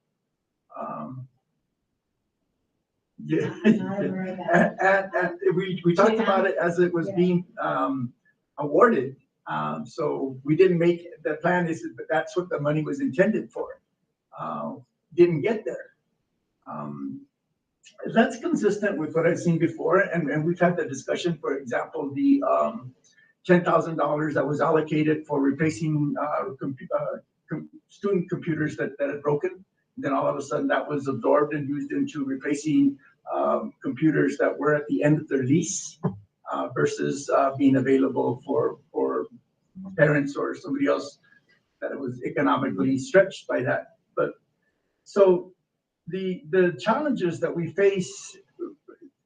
Yeah, and we talked about it as it was being awarded. So we didn't make, the plan is that that's what the money was intended for. Didn't get there. That's consistent with what I've seen before, and we've had the discussion, for example, the $10,000 that was allocated for replacing student computers that had broken. Then all of a sudden that was absorbed and used into replacing computers that were at the end of their lease versus being available for parents or somebody else that was economically stretched by that. But so the challenges that we face,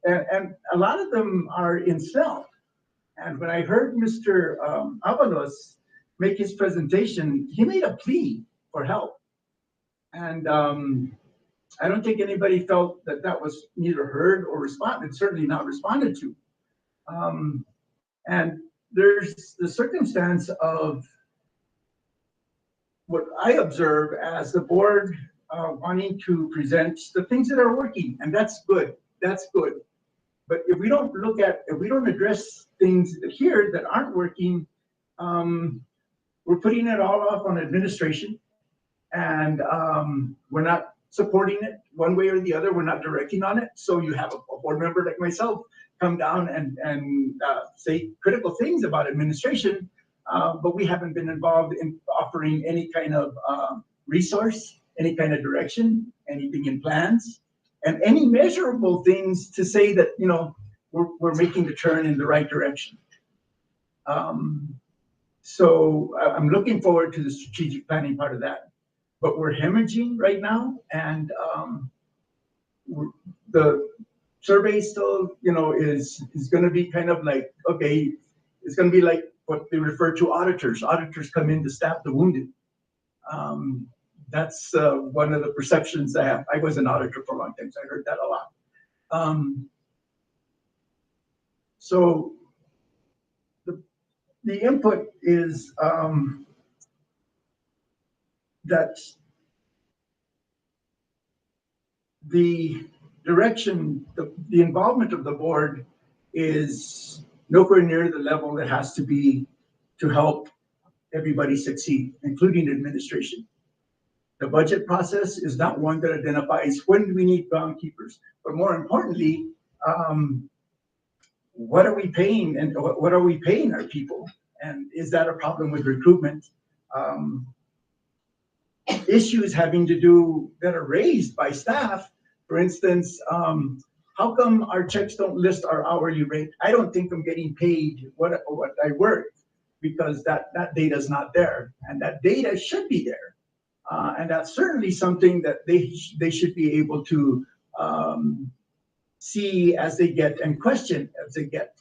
and a lot of them are in self. And when I heard Mr. Avalos make his presentation, he made a plea for help. And I don't think anybody felt that that was neither heard or responded, certainly not responded to. And there's the circumstance of what I observe as the board wanting to present the things that are working, and that's good. That's good. But if we don't address things here that aren't working, we're putting it all off on administration, and we're not supporting it one way or the other. We're not directing on it. So you have a board member like myself come down and say critical things about administration, but we haven't been involved in offering any kind of resource, any kind of direction, anything in plans, and any measurable things to say that, you know, we're making the turn in the right direction. So I'm looking forward to the strategic planning part of that. But we're hemorrhaging right now, and the survey still, you know, is going to be kind of like, okay, it's going to be like what they refer to auditors. Auditors come in to stab the wounded. That's one of the perceptions I have. I was an auditor for a long time, so I heard that a lot. So the input is that the direction, the involvement of the board is nowhere near the level it has to be to help everybody succeed, including administration. The budget process is not one that identifies when do we need groundkeepers, but more importantly, what are we paying and what are we paying our people? And is that a problem with recruitment? um, issues having to do that are raised by staff. For instance, how come our checks don't list our hourly rate? I don't think I'm getting paid what I work, because that data is not there, and that data should be there. And that's certainly something that they should be able to see as they get, and question as they get.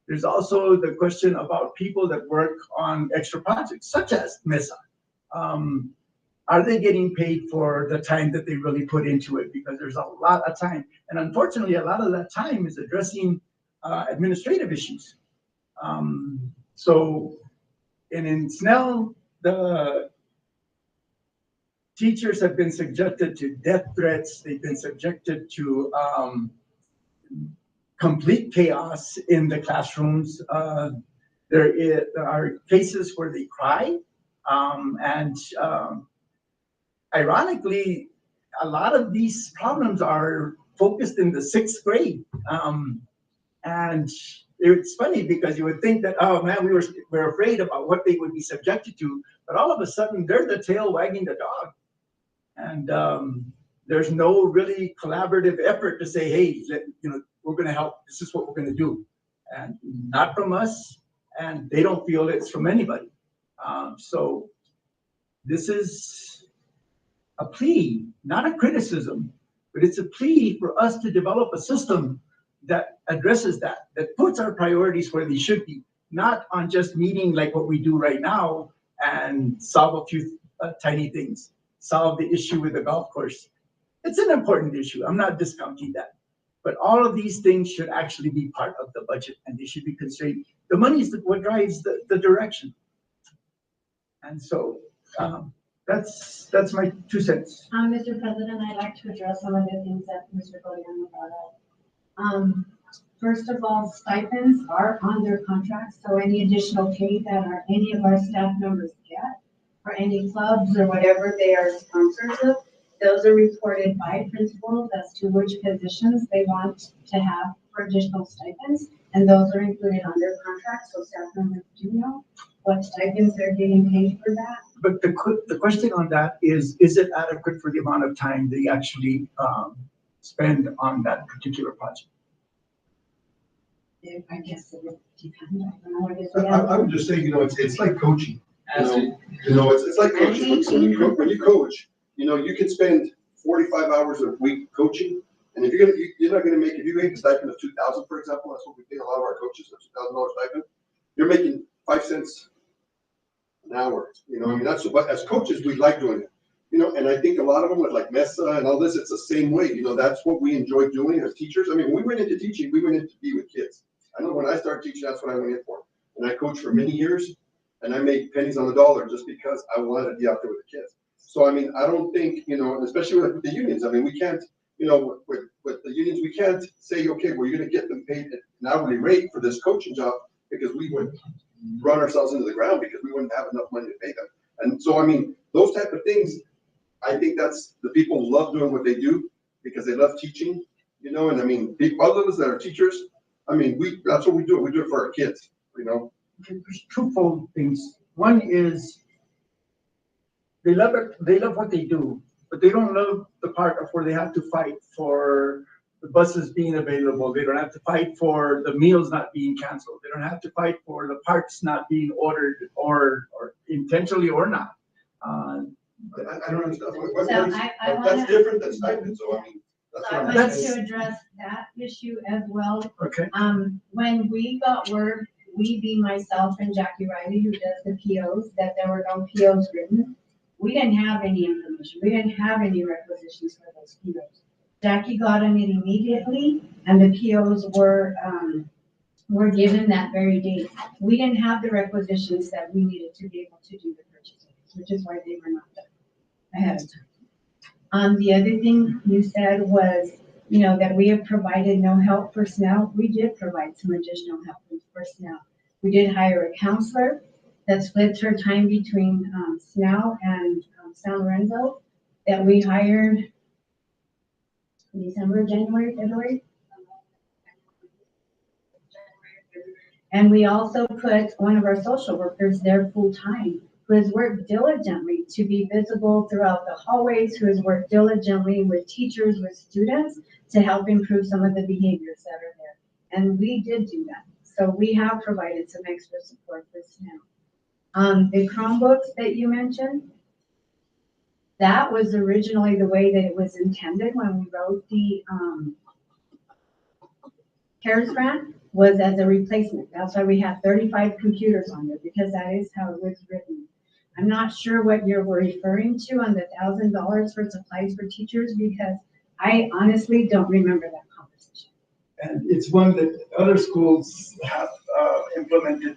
There's also the question about people that work on extra projects, such as MESA. Are they getting paid for the time that they really put into it? Because there's a lot of time. And unfortunately, a lot of that time is addressing administrative issues. So, and in Snell, the teachers have been subjected to death threats. They've been subjected to complete chaos in the classrooms. There are cases where they cry, and ironically, a lot of these problems are focused in the 6th grade. And it's funny because you would think that, oh man, we're afraid about what they would be subjected to, but all of a sudden they're the tail wagging the dog. And there's no really collaborative effort to say, hey, we're going to help. This is what we're going to do. And not from us, and they don't feel it's from anybody. So this is a plea, not a criticism, but it's a plea for us to develop a system that addresses that puts our priorities where they should be, not on just meeting like what we do right now and solve a few tiny things, solve the issue with the golf course. It's an important issue. I'm not discounting that. But all of these things should actually be part of the budget, and they should be constrained. The money is what drives the direction. And so that's my 2 cents. Mr. President, I'd like to address some of the things that Mr. Bayard brought up. First of all, stipends are on their contracts, so any additional pay that any of our staff members get, or any clubs or whatever they are sponsors of, those are reported by principals as to which positions they want to have for additional stipends, and those are included on their contracts, so staff members do know what stipends they're getting paid for that. But the question on that is it adequate for the amount of time they actually spend on that particular project? I guess it would depend. I don't know what it is. I would just say, it's like coaching. It's like coaching. When you coach, you can spend 45 hours a week coaching, and if you're not gonna make, if you make a stipend of $2,000, for example, that's what we pay a lot of our coaches, a $2,000 stipend. You're making 5 cents an hour. That's what, as coaches, we like doing it. And I think a lot of them with like MESA and all this, it's the same way. That's what we enjoy doing as teachers. I mean, when we went into teaching, we went in to be with kids. I know when I started teaching, that's what I went in for. And I coached for many years, and I made pennies on the dollar just because I wanted to be out there with the kids. So, I mean, I don't think, especially with the unions, I mean, we can't, with the unions, we can't say, okay, well, you're going to get them paid an hourly rate for this coaching job, because we would run ourselves into the ground because we wouldn't have enough money to pay them. And so, I mean, those type of things, I think that's, the people love doing what they do because they love teaching, and I mean, all of us that are teachers, I mean, that's what we do. We do it for our kids, There's twofold things. One is they love it. They love what they do, but they don't love the part of where they have to fight for the buses being available. They don't have to fight for the meals not being canceled. They don't have to fight for the parts not being ordered or intentionally or not. I don't understand. That's different than stipend, so I mean, that's what I I'm wanted saying. to address that issue as well. Okay. When we got word, we being myself and Jackie Riley, who does the POs, that there were no POs written, we didn't have any information. We didn't have any requisitions for those POs. Jackie got them in immediately, and the POs were given that very day. We didn't have the requisitions that we needed to be able to do the purchasing, which is why they were not done ahead of time. The other thing you said was, that we have provided no help for Snell. We did provide some additional help for Snell. We did hire a counselor that splits her time between Snell and San Lorenzo, that we hired in December, January, February. And we also put one of our social workers there full time, who has worked diligently to be visible throughout the hallways, who has worked diligently with teachers, with students, to help improve some of the behaviors that are there. And we did do that. So we have provided some extra support for SNAP. The Chromebooks that you mentioned, that was originally the way that it was intended when we wrote the CARES grant, was as a replacement. That's why we have 35 computers on there, because that is how it was written. I'm not sure what you're referring to on the $1,000 for supplies for teachers, because I honestly don't remember that conversation. And it's one that other schools have implemented.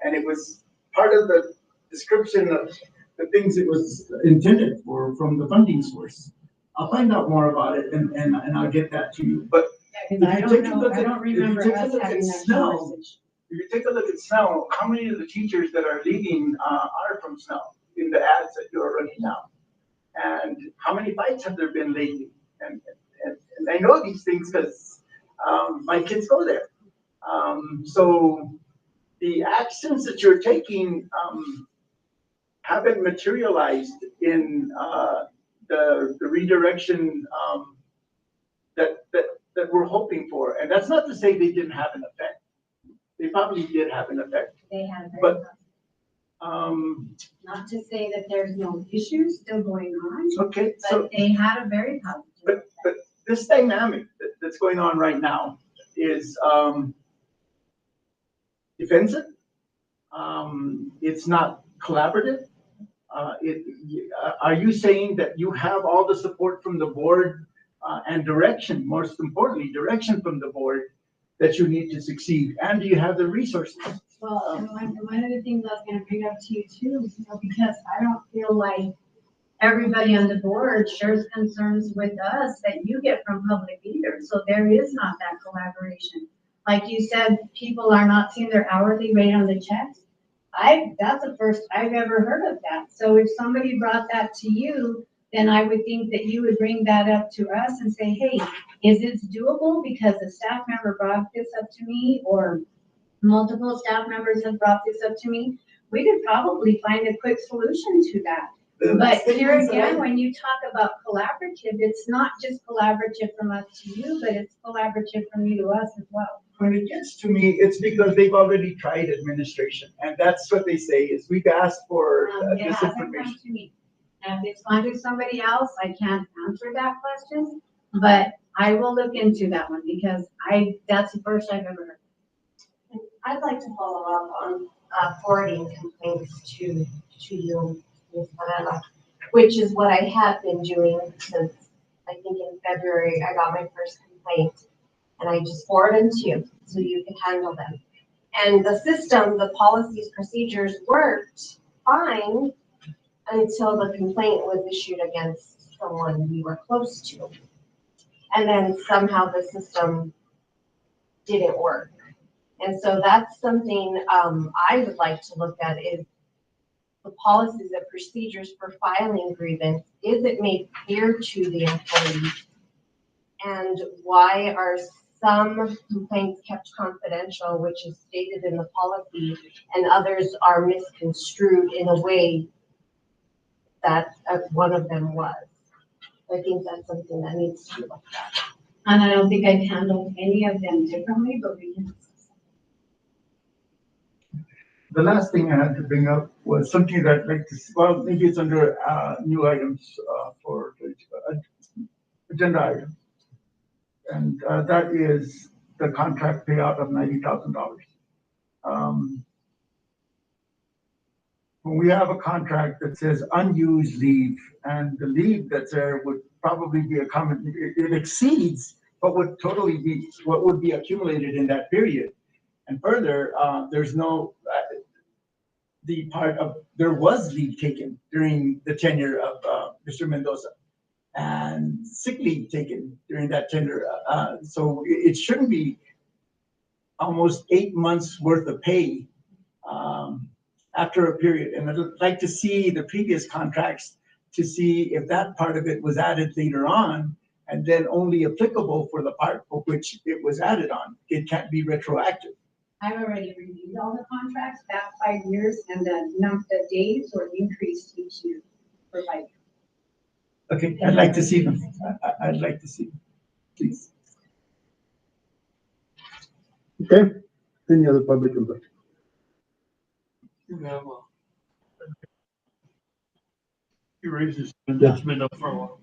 And it was part of the description of the things it was intended for from the funding source. I'll find out more about it and I'll get that to you. But Because I don't know, I don't remember us having that conversation. if you take a look at Snell, how many of the teachers that are leaving are from Snell in the ads that you're running now? And how many fights have there been lately? And I know these things because my kids go there. So the actions that you're taking haven't materialized in the redirection that we're hoping for. And that's not to say they didn't have an effect. They probably did have an effect. They had very But not to say that there's no issues still going on, okay, so but they had a very positive. but this dynamic that's going on right now is defensive. It's not collaborative. Are you saying that you have all the support from the board and direction, most importantly, direction from the board that you need to succeed? And do you have the resources? Well, and one of the things I was gonna bring up to you too, because I don't feel like everybody on the board shares concerns with us that you get from public either. So there is not that collaboration. Like you said, people are not seeing their hourly rate on the checks. That's the first I've ever heard of that. So if somebody brought that to you, then I would think that you would bring that up to us and say, hey, is this doable? Because a staff member brought this up to me, or multiple staff members have brought this up to me. We could probably find a quick solution to that. But here again, when you talk about collaborative, it's not just collaborative from us to you, but it's collaborative from you to us as well. When it gets to me, it's because they've already tried administration, and that's what they say is we've asked for It this hasn't information. come to me. And if it's gone to somebody else, I can't answer that question, but I will look into that one because that's the first I've ever heard. I'd like to follow up on forwarding complaints to you, Ms. Varela, which is what I have been doing since, I think in February, I got my first complaint, and I just forward them to you so you can handle them. And the system, the policies, procedures worked fine until the complaint was issued against someone we were close to. And then somehow the system didn't work. And so that's something I would like to look at is the policies and procedures for filing grievance. Is it made clear to the employee? And why are some complaints kept confidential, which is stated in the policy, and others are misconstrued in a way that one of them was? I think that's something that needs to be looked at. And I don't think I've handled any of them differently, but we can. The last thing I had to bring up was something that I'd like to, well, maybe it's under new items for agenda item. And that is the contract payout of $90,000. When we have a contract that says unused leave, and the leave that's there would probably be a common, it exceeds what would totally be, what would be accumulated in that period. And further, there's no, the part of, there was leave taken during the tenure of Mr. Mendoza, and sick leave taken during that tenure. So it shouldn't be almost 8 months worth of pay after a period. And I'd like to see the previous contracts to see if that part of it was added later on, and then only applicable for the part for which it was added on. It can't be retroactive. I've already reviewed all the contracts, back 5 years, and the days were increased each year for 5 years. Okay, I'd like to see them. I'd like to see them, please. Okay, any other public input? You have he raises, that's been up for a while.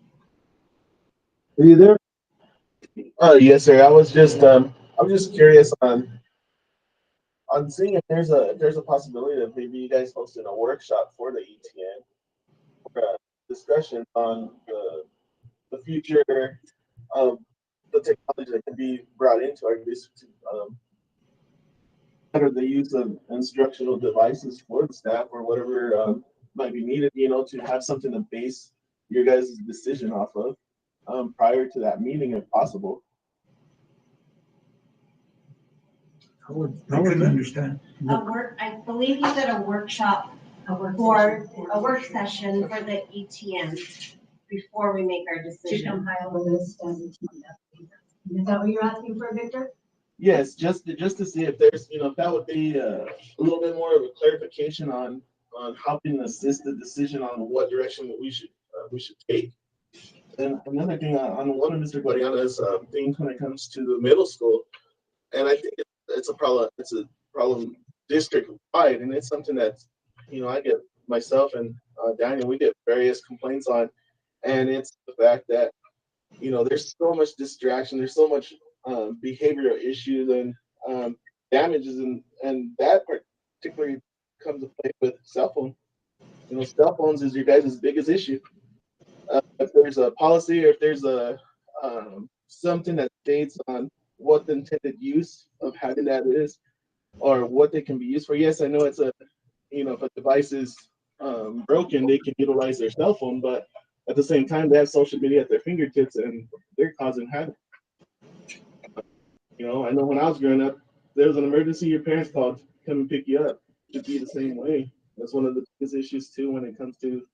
Are you there? Yes, sir. I was just curious on seeing if there's a possibility of maybe you guys hosting a workshop for the ETN for a discussion on the future of the technology that can be brought into our district, better the use of instructional devices for the staff or whatever might be needed, to have something to base your guys' decision off of prior to that meeting if possible. I couldn't understand. I believe you said a workshop for a work session for the ETN before we make our To decision. compile the list and. Is that what you're asking for, Victor? Yes, just to see if there's, if that would be a little bit more of a clarification on helping assist the decision on what direction that we should take. And another thing on one of Mr. Guadiana's things when it comes to the middle school, and I think it's a problem district wide, and it's something that I get myself and Daniel, we get various complaints on, and it's the fact that there's so much distraction, there's so much behavioral issues and damages, and that particularly comes to play with cell phone. Cell phones is your guys' biggest issue. If there's a policy or if there's a something that states on what the intended use of having that is, or what they can be used for. Yes, I know it's if a device is broken, they can utilize their cell phone, but at the same time, they have social media at their fingertips and they're causing havoc. I know when I was growing up, there was an emergency, your parents called to come and pick you up. It should be the same way. That's one of the biggest issues too when it comes to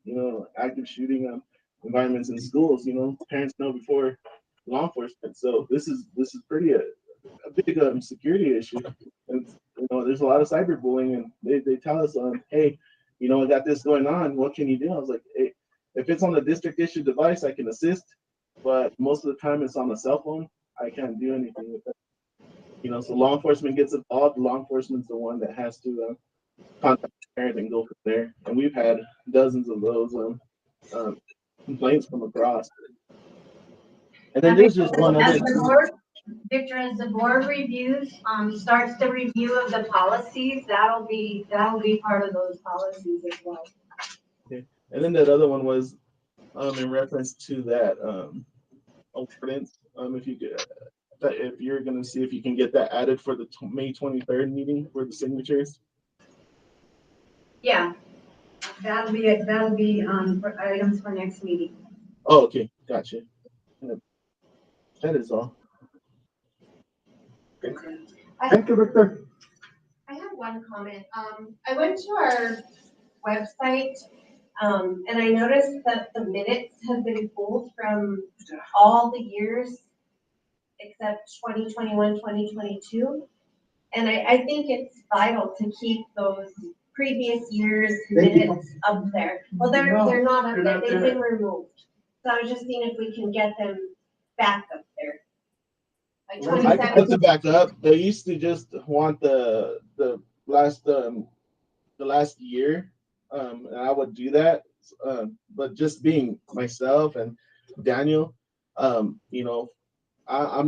active shooting environments in schools. Parents know before law enforcement. So this is pretty a big security issue. And there's a lot of cyberbullying, and they tell us hey, I got this going on. What can you do? I was like, hey, if it's on a district issued device, I can assist, but most of the time it's on a cell phone. I can't do anything with that. So law enforcement gets involved. Law enforcement's the one that has to contact the parent and go from there. And we've had dozens of those complaints from across. And then there's just one other. Victor, as the board reviews, starts the review of the policies, that'll be part of those policies as well. Okay. And then that other one was in reference to that ordinance. If you're going to see if you can get that added for the May 23rd meeting for the signatures. Yeah, that'll be for items for next meeting. Oh, okay, gotcha. That is all. Okay. Thank you, Victor. I have one comment. I went to our website, and I noticed that the minutes have been pulled from all the years except 2021, 2022. And I think it's vital to keep those previous years' minutes up there. Well, they're not up there, they've been removed. So I was just seeing if we can get them back up there. Like I can put them back up. They used to just want the last year, and I would do that. But just being myself and Daniel, I'm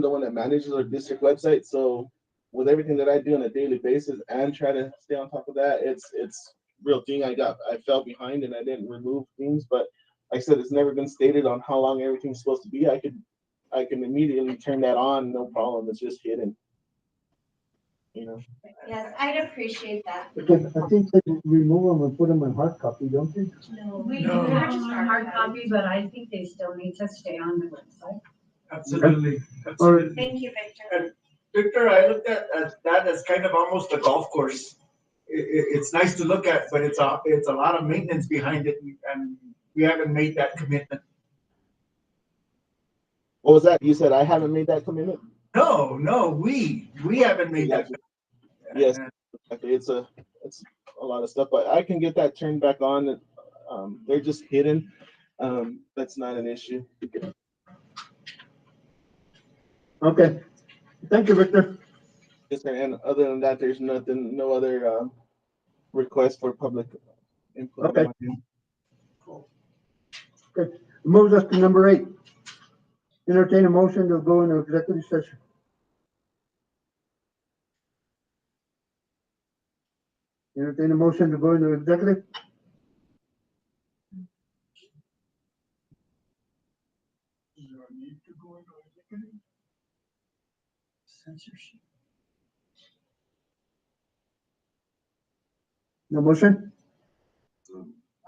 the one that manages our district website. So with everything that I do on a daily basis and try to stay on top of that, it's real thing. I fell behind and I didn't remove things, but like I said, it's never been stated on how long everything's supposed to be. I can immediately turn that on, no problem. It's just hidden. Yes, I'd appreciate that. Because I think they remove them and put them in hard copy, don't they? No, we do have just a hard copy, but I think they still need to stay on the website. Absolutely. Thank you, Victor. Victor, I looked at that as kind of almost a golf course. It's nice to look at, but it's a lot of maintenance behind it, and we haven't made that commitment. What was that? You said I haven't made that commitment? No, we haven't made that. Yes, exactly. It's a lot of stuff, but I can get that turned back on. They're just hidden. That's not an issue. Okay, thank you, Victor. Yes, sir. And other than that, there's nothing, no other request for public input. Okay. Okay, moves us to number 8. Entertain a motion to go into executive session. Entertain a motion to go into executive. Censorship. No motion?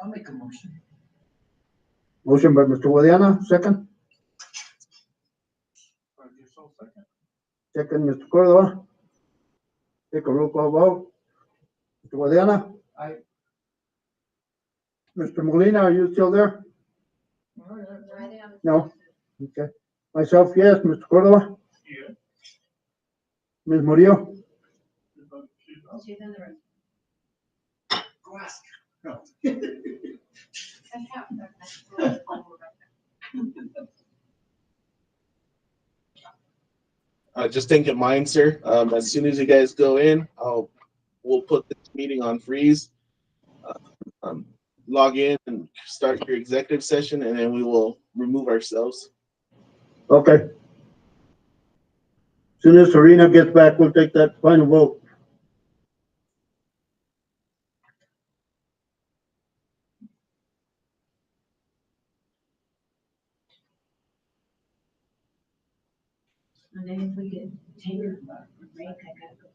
I'll make a motion. Motion by Mr. Guadiana, second. Second, Mr. Cordova. Take a roll call vote. Mr. Guadiana? Aye. Mr. Molina, are you still there? No? Okay. Myself, yes. Mr. Cordova? Yeah. Ms. Murillo? She's in the room. Go ask. No. Just think in mind, sir. As soon as you guys go in, we'll put this meeting on freeze. Log in and start your executive session, and then we will remove ourselves. Okay. Soon as Serena gets back, we'll take that final vote. And then if we could take a break, I gotta go.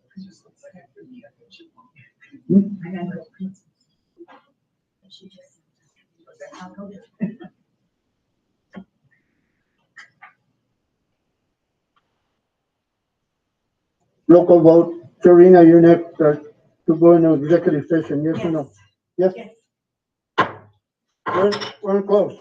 I gotta go. She just. I'll go. Local vote. Serena, you're next to go into executive session, yes or no? Yes? We're close.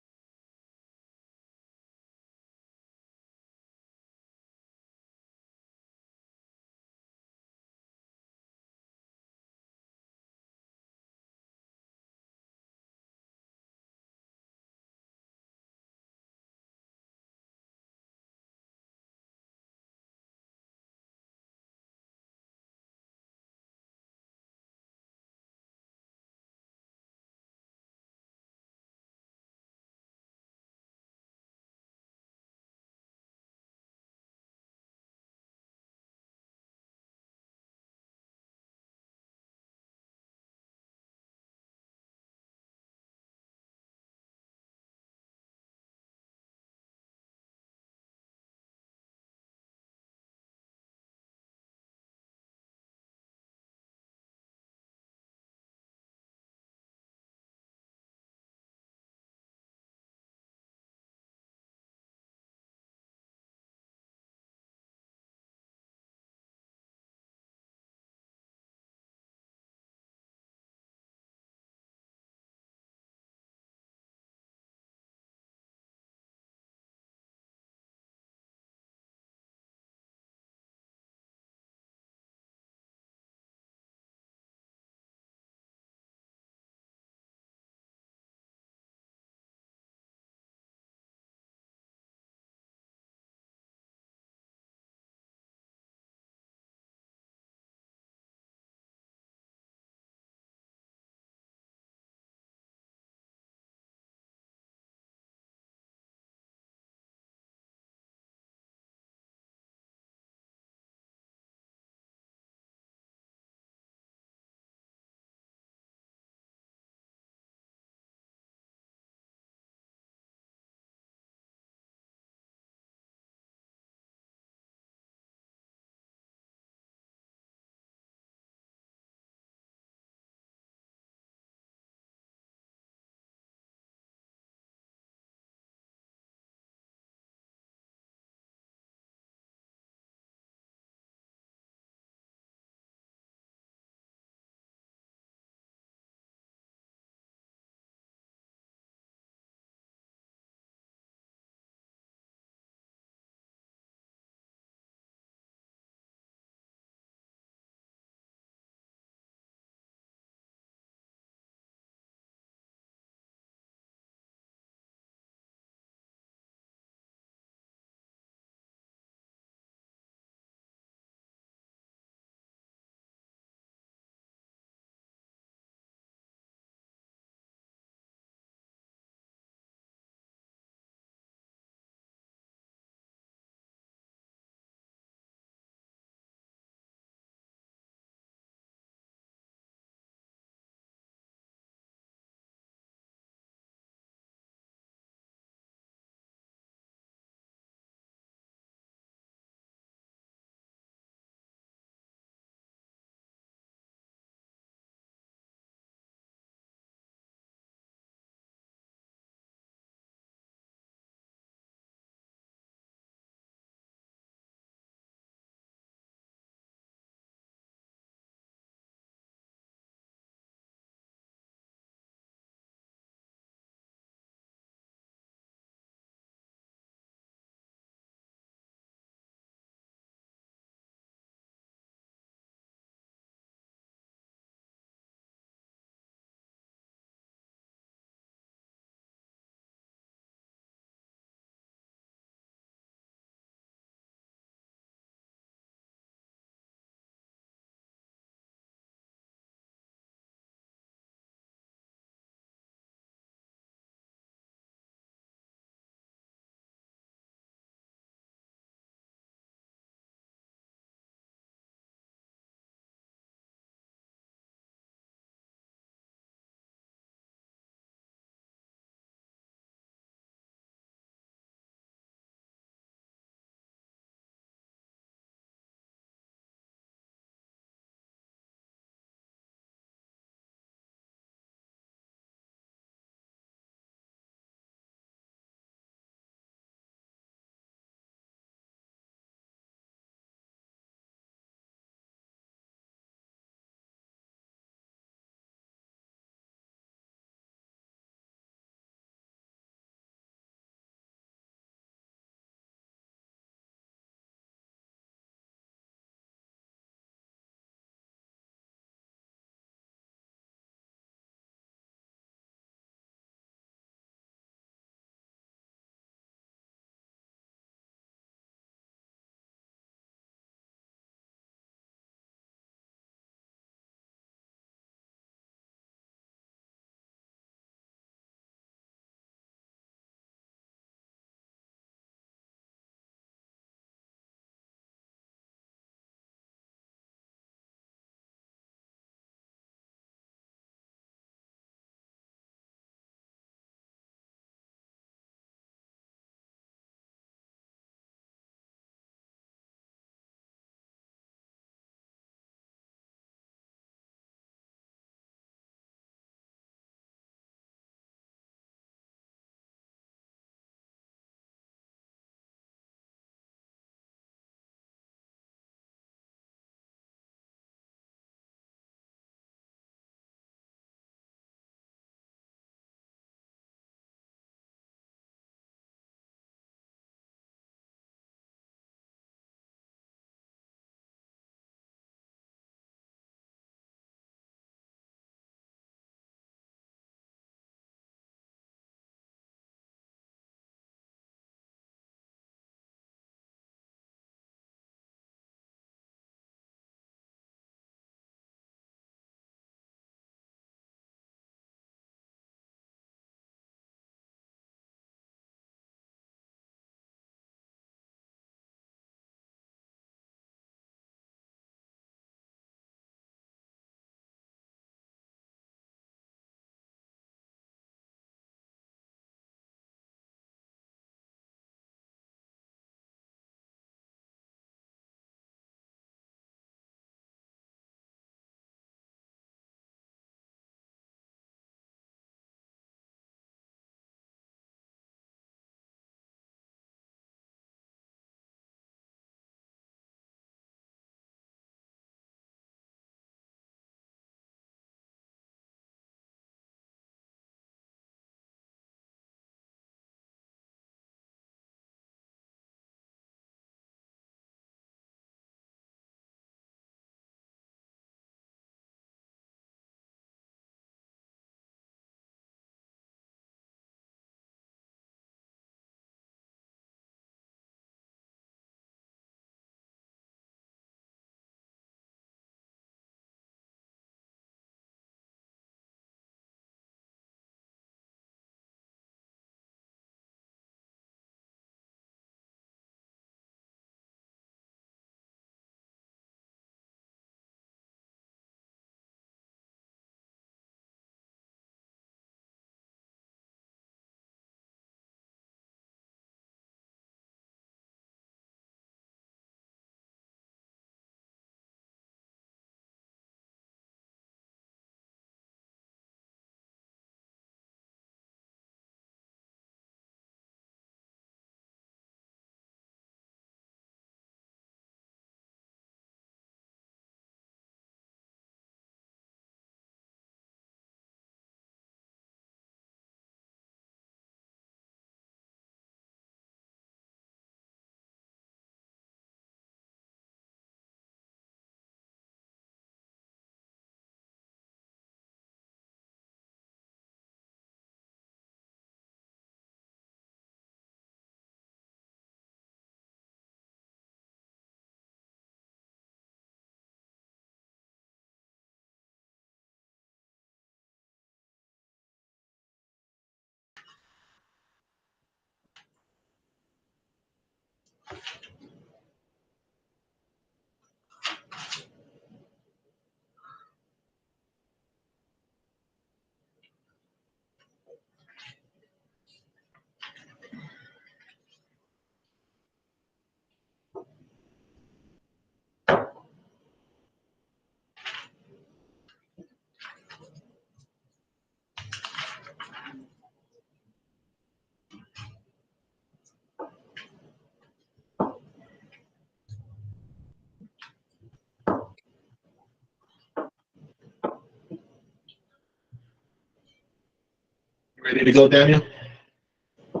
Ready to go, Daniel? Do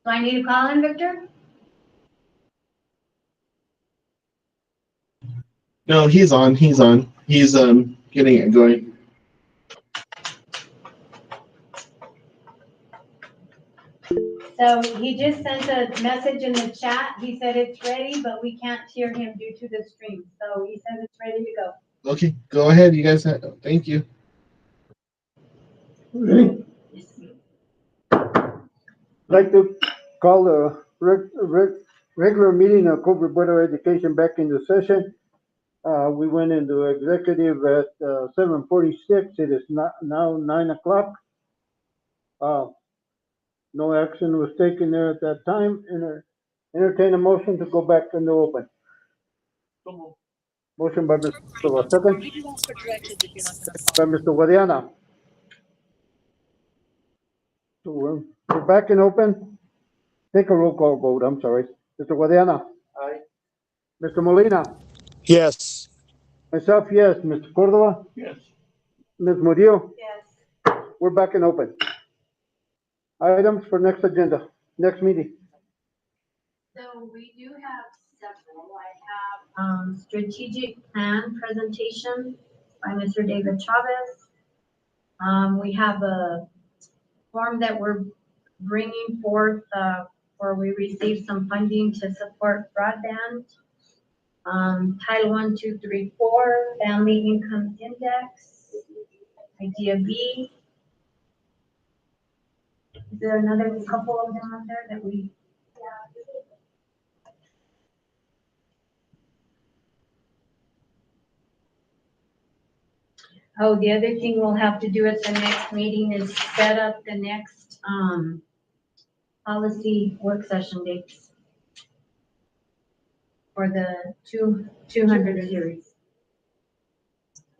I need to call in, Victor? No, he's on. He's on. He's getting it going. So he just sent a message in the chat. He said it's ready, but we can't hear him due to the stream. So he says it's ready to go. Okay, go ahead. You guys have, thank you. Ready? I'd like to call the regular meeting of Cobre Board of Education back into session. We went into executive at 7:46. It is now 9 o'clock. No action was taken there at that time. Entertain a motion to go back into open. Motion by Mr. Cordova, second. By Mr. Guadiana. So we're back in open. Take a roll call vote, I'm sorry. Mr. Guadiana. Aye. Mr. Molina. Yes. Myself, yes. Mr. Cordova. Yes. Ms. Murillo. Yes. We're back in open. Items for next agenda, next meeting. So we do have several. I have, strategic plan presentation by Mr. David Chavez. We have a form that we're bringing forth, where we received some funding to support broadband. Title 1, 2, 3, 4, Family Income Index, Idea B. Is there another couple of them out there that we? Oh, the other thing we'll have to do at the next meeting is set up the next, policy work session dates for the 200 series.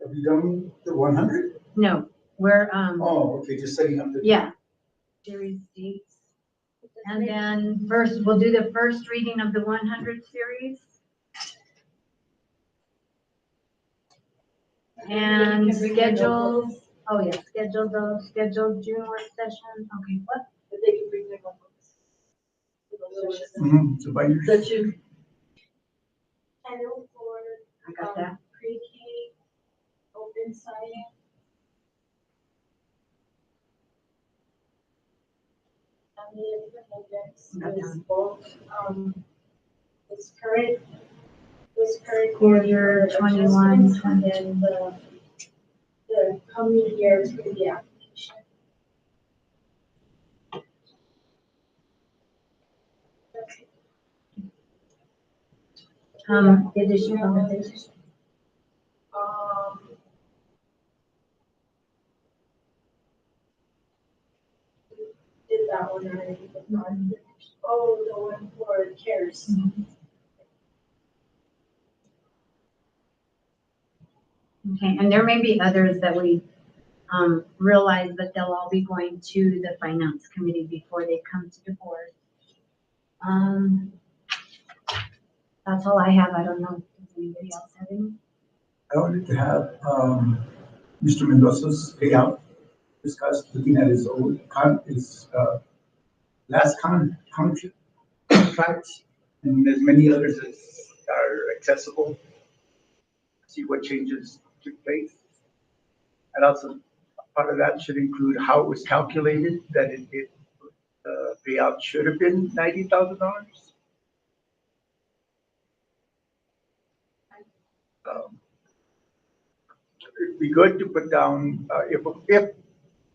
Have you done the 100? No, we're, Oh, okay, just setting up the. yeah, series dates. And then first, we'll do the first reading of the 100 series. And schedule, oh yeah, schedule June work session. Okay, what? But they can bring their notebooks. So by your. The two. Title for, I got that. pre-K, open science. And the index is both, it's current, School year 21, and then the coming year is going to be application. Additional compensation. Did that one already, but not, oh, the one for CARES. Okay, and there may be others that we realize, but they'll all be going to the finance committee before they come to the board. That's all I have. I don't know. Does anybody else have any? I wanted to have, Mr. Mendoza's payout discussed, looking at his old last contract, and as many others as are accessible. See what changes took place. And also, part of that should include how it was calculated, that payout should have been $90,000. It'd be good to put down, if,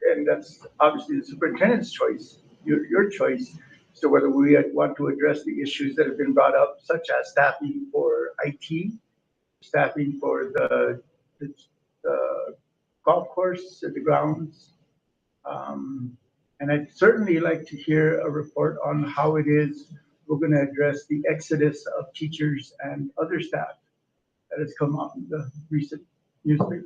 and that's obviously the superintendent's choice, your choice, so whether we want to address the issues that have been brought up, such as staffing for IT, staffing for the golf course at the grounds. And I'd certainly like to hear a report on how it is we're going to address the exodus of teachers and other staff that has come up in the recent newspaper.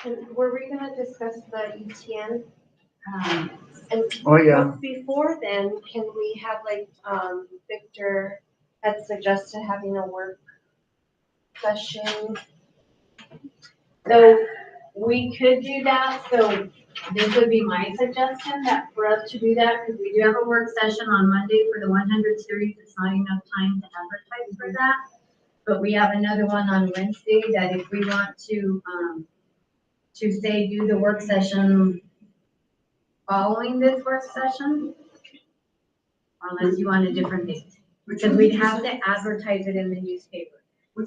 And were we gonna discuss the ETN? Um, And Oh, yeah. before then, can we have like, Victor had suggested having a work session? So we could do that, so this would be my suggestion, that for us to do that, because we do have a work session on Monday for the 100 series, it's not enough time to advertise for that. But we have another one on Wednesday that if we want to say, do the work session following this work session, unless you want a different date, because we'd have to advertise it in the newspaper.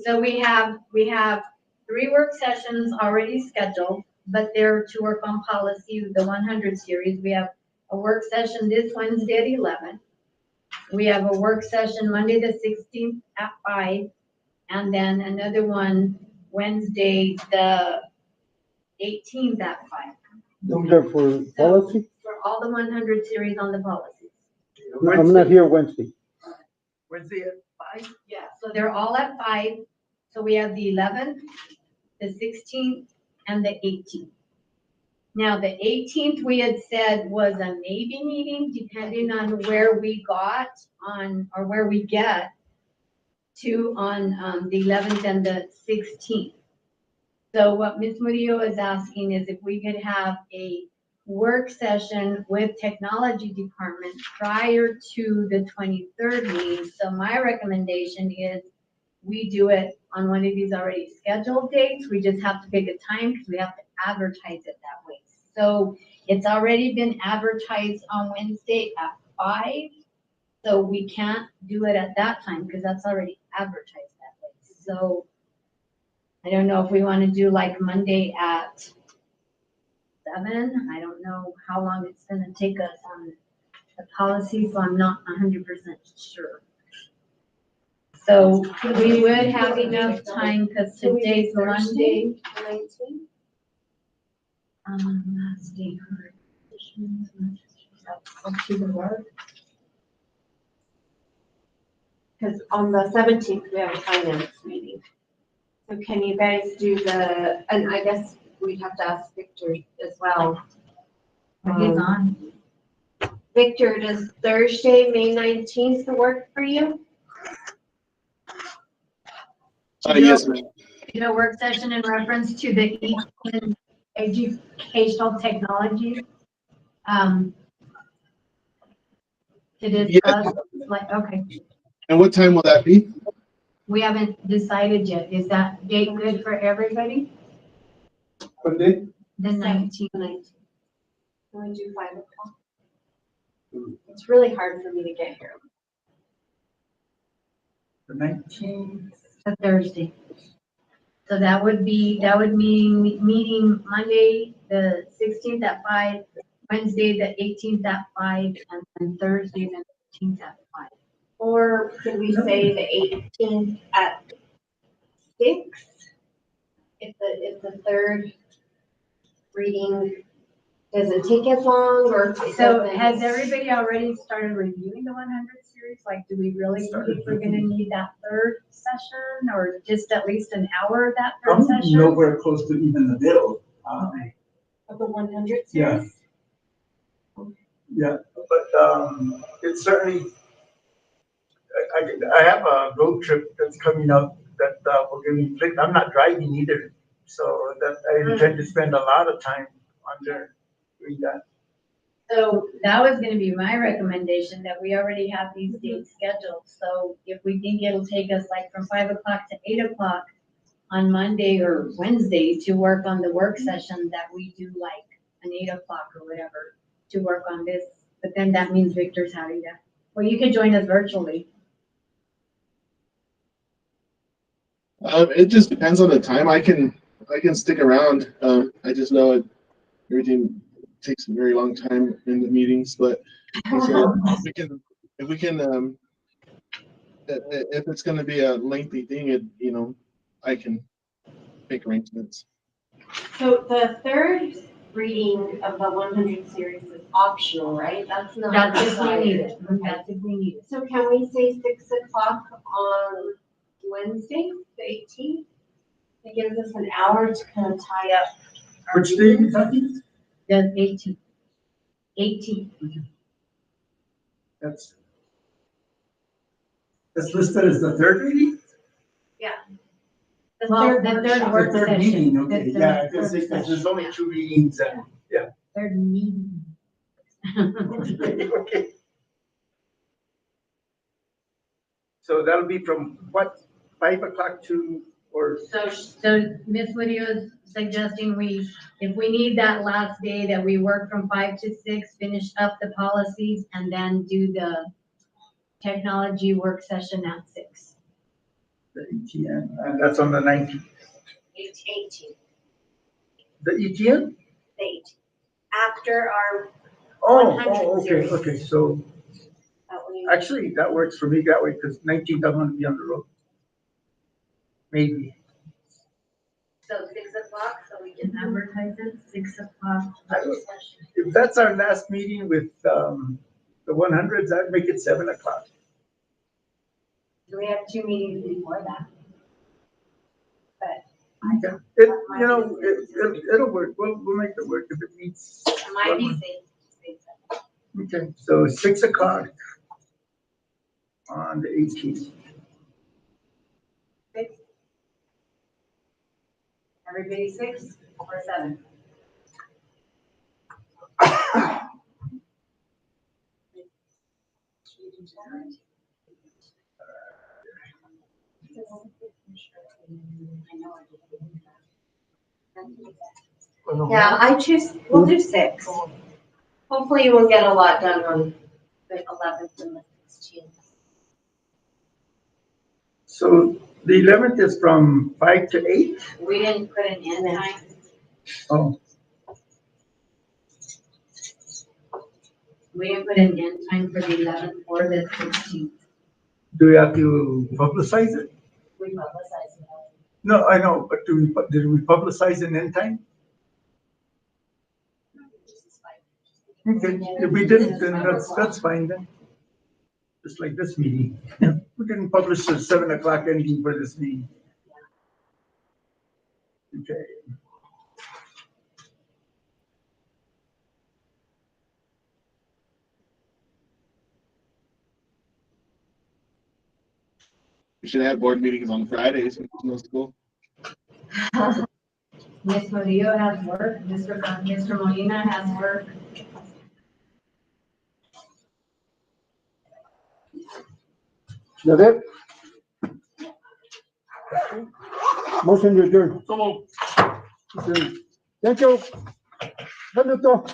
So we have 3 work sessions already scheduled, but they're to work on policy, the 100 series. We have a work session this Wednesday at 11. We have a work session Monday the 16th at 5, and then another one Wednesday the 18th at 5. Those are for policy? For all the 100 series on the policies. I'm not here Wednesday. Wednesday at 5? Yeah, so they're all at 5. So we have the 11th, the 16th, and the 18th. Now, the 18th, we had said was a maybe meeting, depending on where we got on, or where we get to on the 11th and the 16th. So what Ms. Murillo is asking is if we could have a work session with technology department prior to the 23rd meeting. So my recommendation is we do it on one of these already scheduled dates. We just have to pick a time because we have to advertise it that way. So it's already been advertised on Wednesday at 5. So we can't do it at that time because that's already advertised that way. So I don't know if we want to do like Monday at 7. I don't know how long it's going to take us on the policy, so I'm not 100% sure. So we would have enough time because today's Monday. 19th? Last day for Up to the work. Because on the 17th, we have a finance meeting. So can you guys do and I guess we'd have to ask Victor as well. He's on. Victor, does Thursday, May 19th work for you? Yes, ma'am. You know, work session in reference to the educational technology. To discuss, like, okay, And what time will that be? we haven't decided yet. Is that date good for everybody? What day? The 19th. Can we do 5 o'clock? It's really hard for me to get here. The 19th. A Thursday. So that would mean meeting Monday, the 16th at 5, Wednesday, the 18th at 5, and then Thursday, the 19th at 5. Or could we say the 18th at 6? If the third reading doesn't take as long, or So has everybody already started reviewing the 100 series? Like, do we really think we're gonna need that third session, or just at least an hour of that third I'm session? nowhere close to even the middle. Okay. of the 100 Yeah. series? Yeah, but it's certainly, I have a road trip that's coming up that will give me, I'm not driving either. So that I intend to spend a lot of time on there doing that. So that was gonna be my recommendation, that we already have these dates scheduled. So if we think it'll take us like from 5 o'clock to 8 o'clock on Monday or Wednesday to work on the work session, that we do like an 8 o'clock or whatever to work on this. But then that means Victor's having to, well, you could join us virtually. It just depends on the time. I can stick around. I just know everything takes a very long time in the meetings, but if it's going to be a lengthy thing, I can make arrangements. So the third reading of the 100 series is optional, right? That's not. That's if we need required. it. That's if we need it. So can we say 6 o'clock on Wednesday, the 18th? It gives us an hour to kind of tie up Which day are you talking? The 18th. 18th. That's listed as the third meeting? The Well, third the workshop. third work The third session. meeting, The okay, third yeah, work because there's session. only 2 meetings and, yeah. Third meeting. Okay. So that'll be from what, 5 o'clock to, or, So Ms. Whittier is suggesting if we need that last day, that we work from 5 to 6, finish up the policies, and then do the technology work session at 6. the ETN, and that's on the 19th. 18th, The ETN? date. After our, Oh, 100 okay, series. okay, so actually, that works for me that way, because 19th, I'm gonna be on the road. Maybe. So 6 o'clock, so we can advertise it, 6 o'clock. If that's our last meeting with, the 100s, I'd make it 7 o'clock. Do we have 2 meetings before that? Okay. It'll work, we'll make it work if it meets. Might be safe. Okay, so 6 o'clock on the 18th. Everybody 6 or 7? yeah, we'll do 6. Hopefully we'll get a lot done on the 11th and the 16th. So the 11th is from 5 to 8? We didn't put an end time. Oh, We didn't put an end time for the 11th or the 16th. do we have to publicize it? We publicize it. No, I know, but did we publicize an end time? Okay, if we didn't, then that's fine then. Just like this meeting. We didn't publish at 7 o'clock anything for this meeting. Okay. We should have board meetings on Fridays, no school. Ms. Murillo has work, Mr. Molina has work. That's it? Motion to adjourn. So moved. Thank you. Saluto.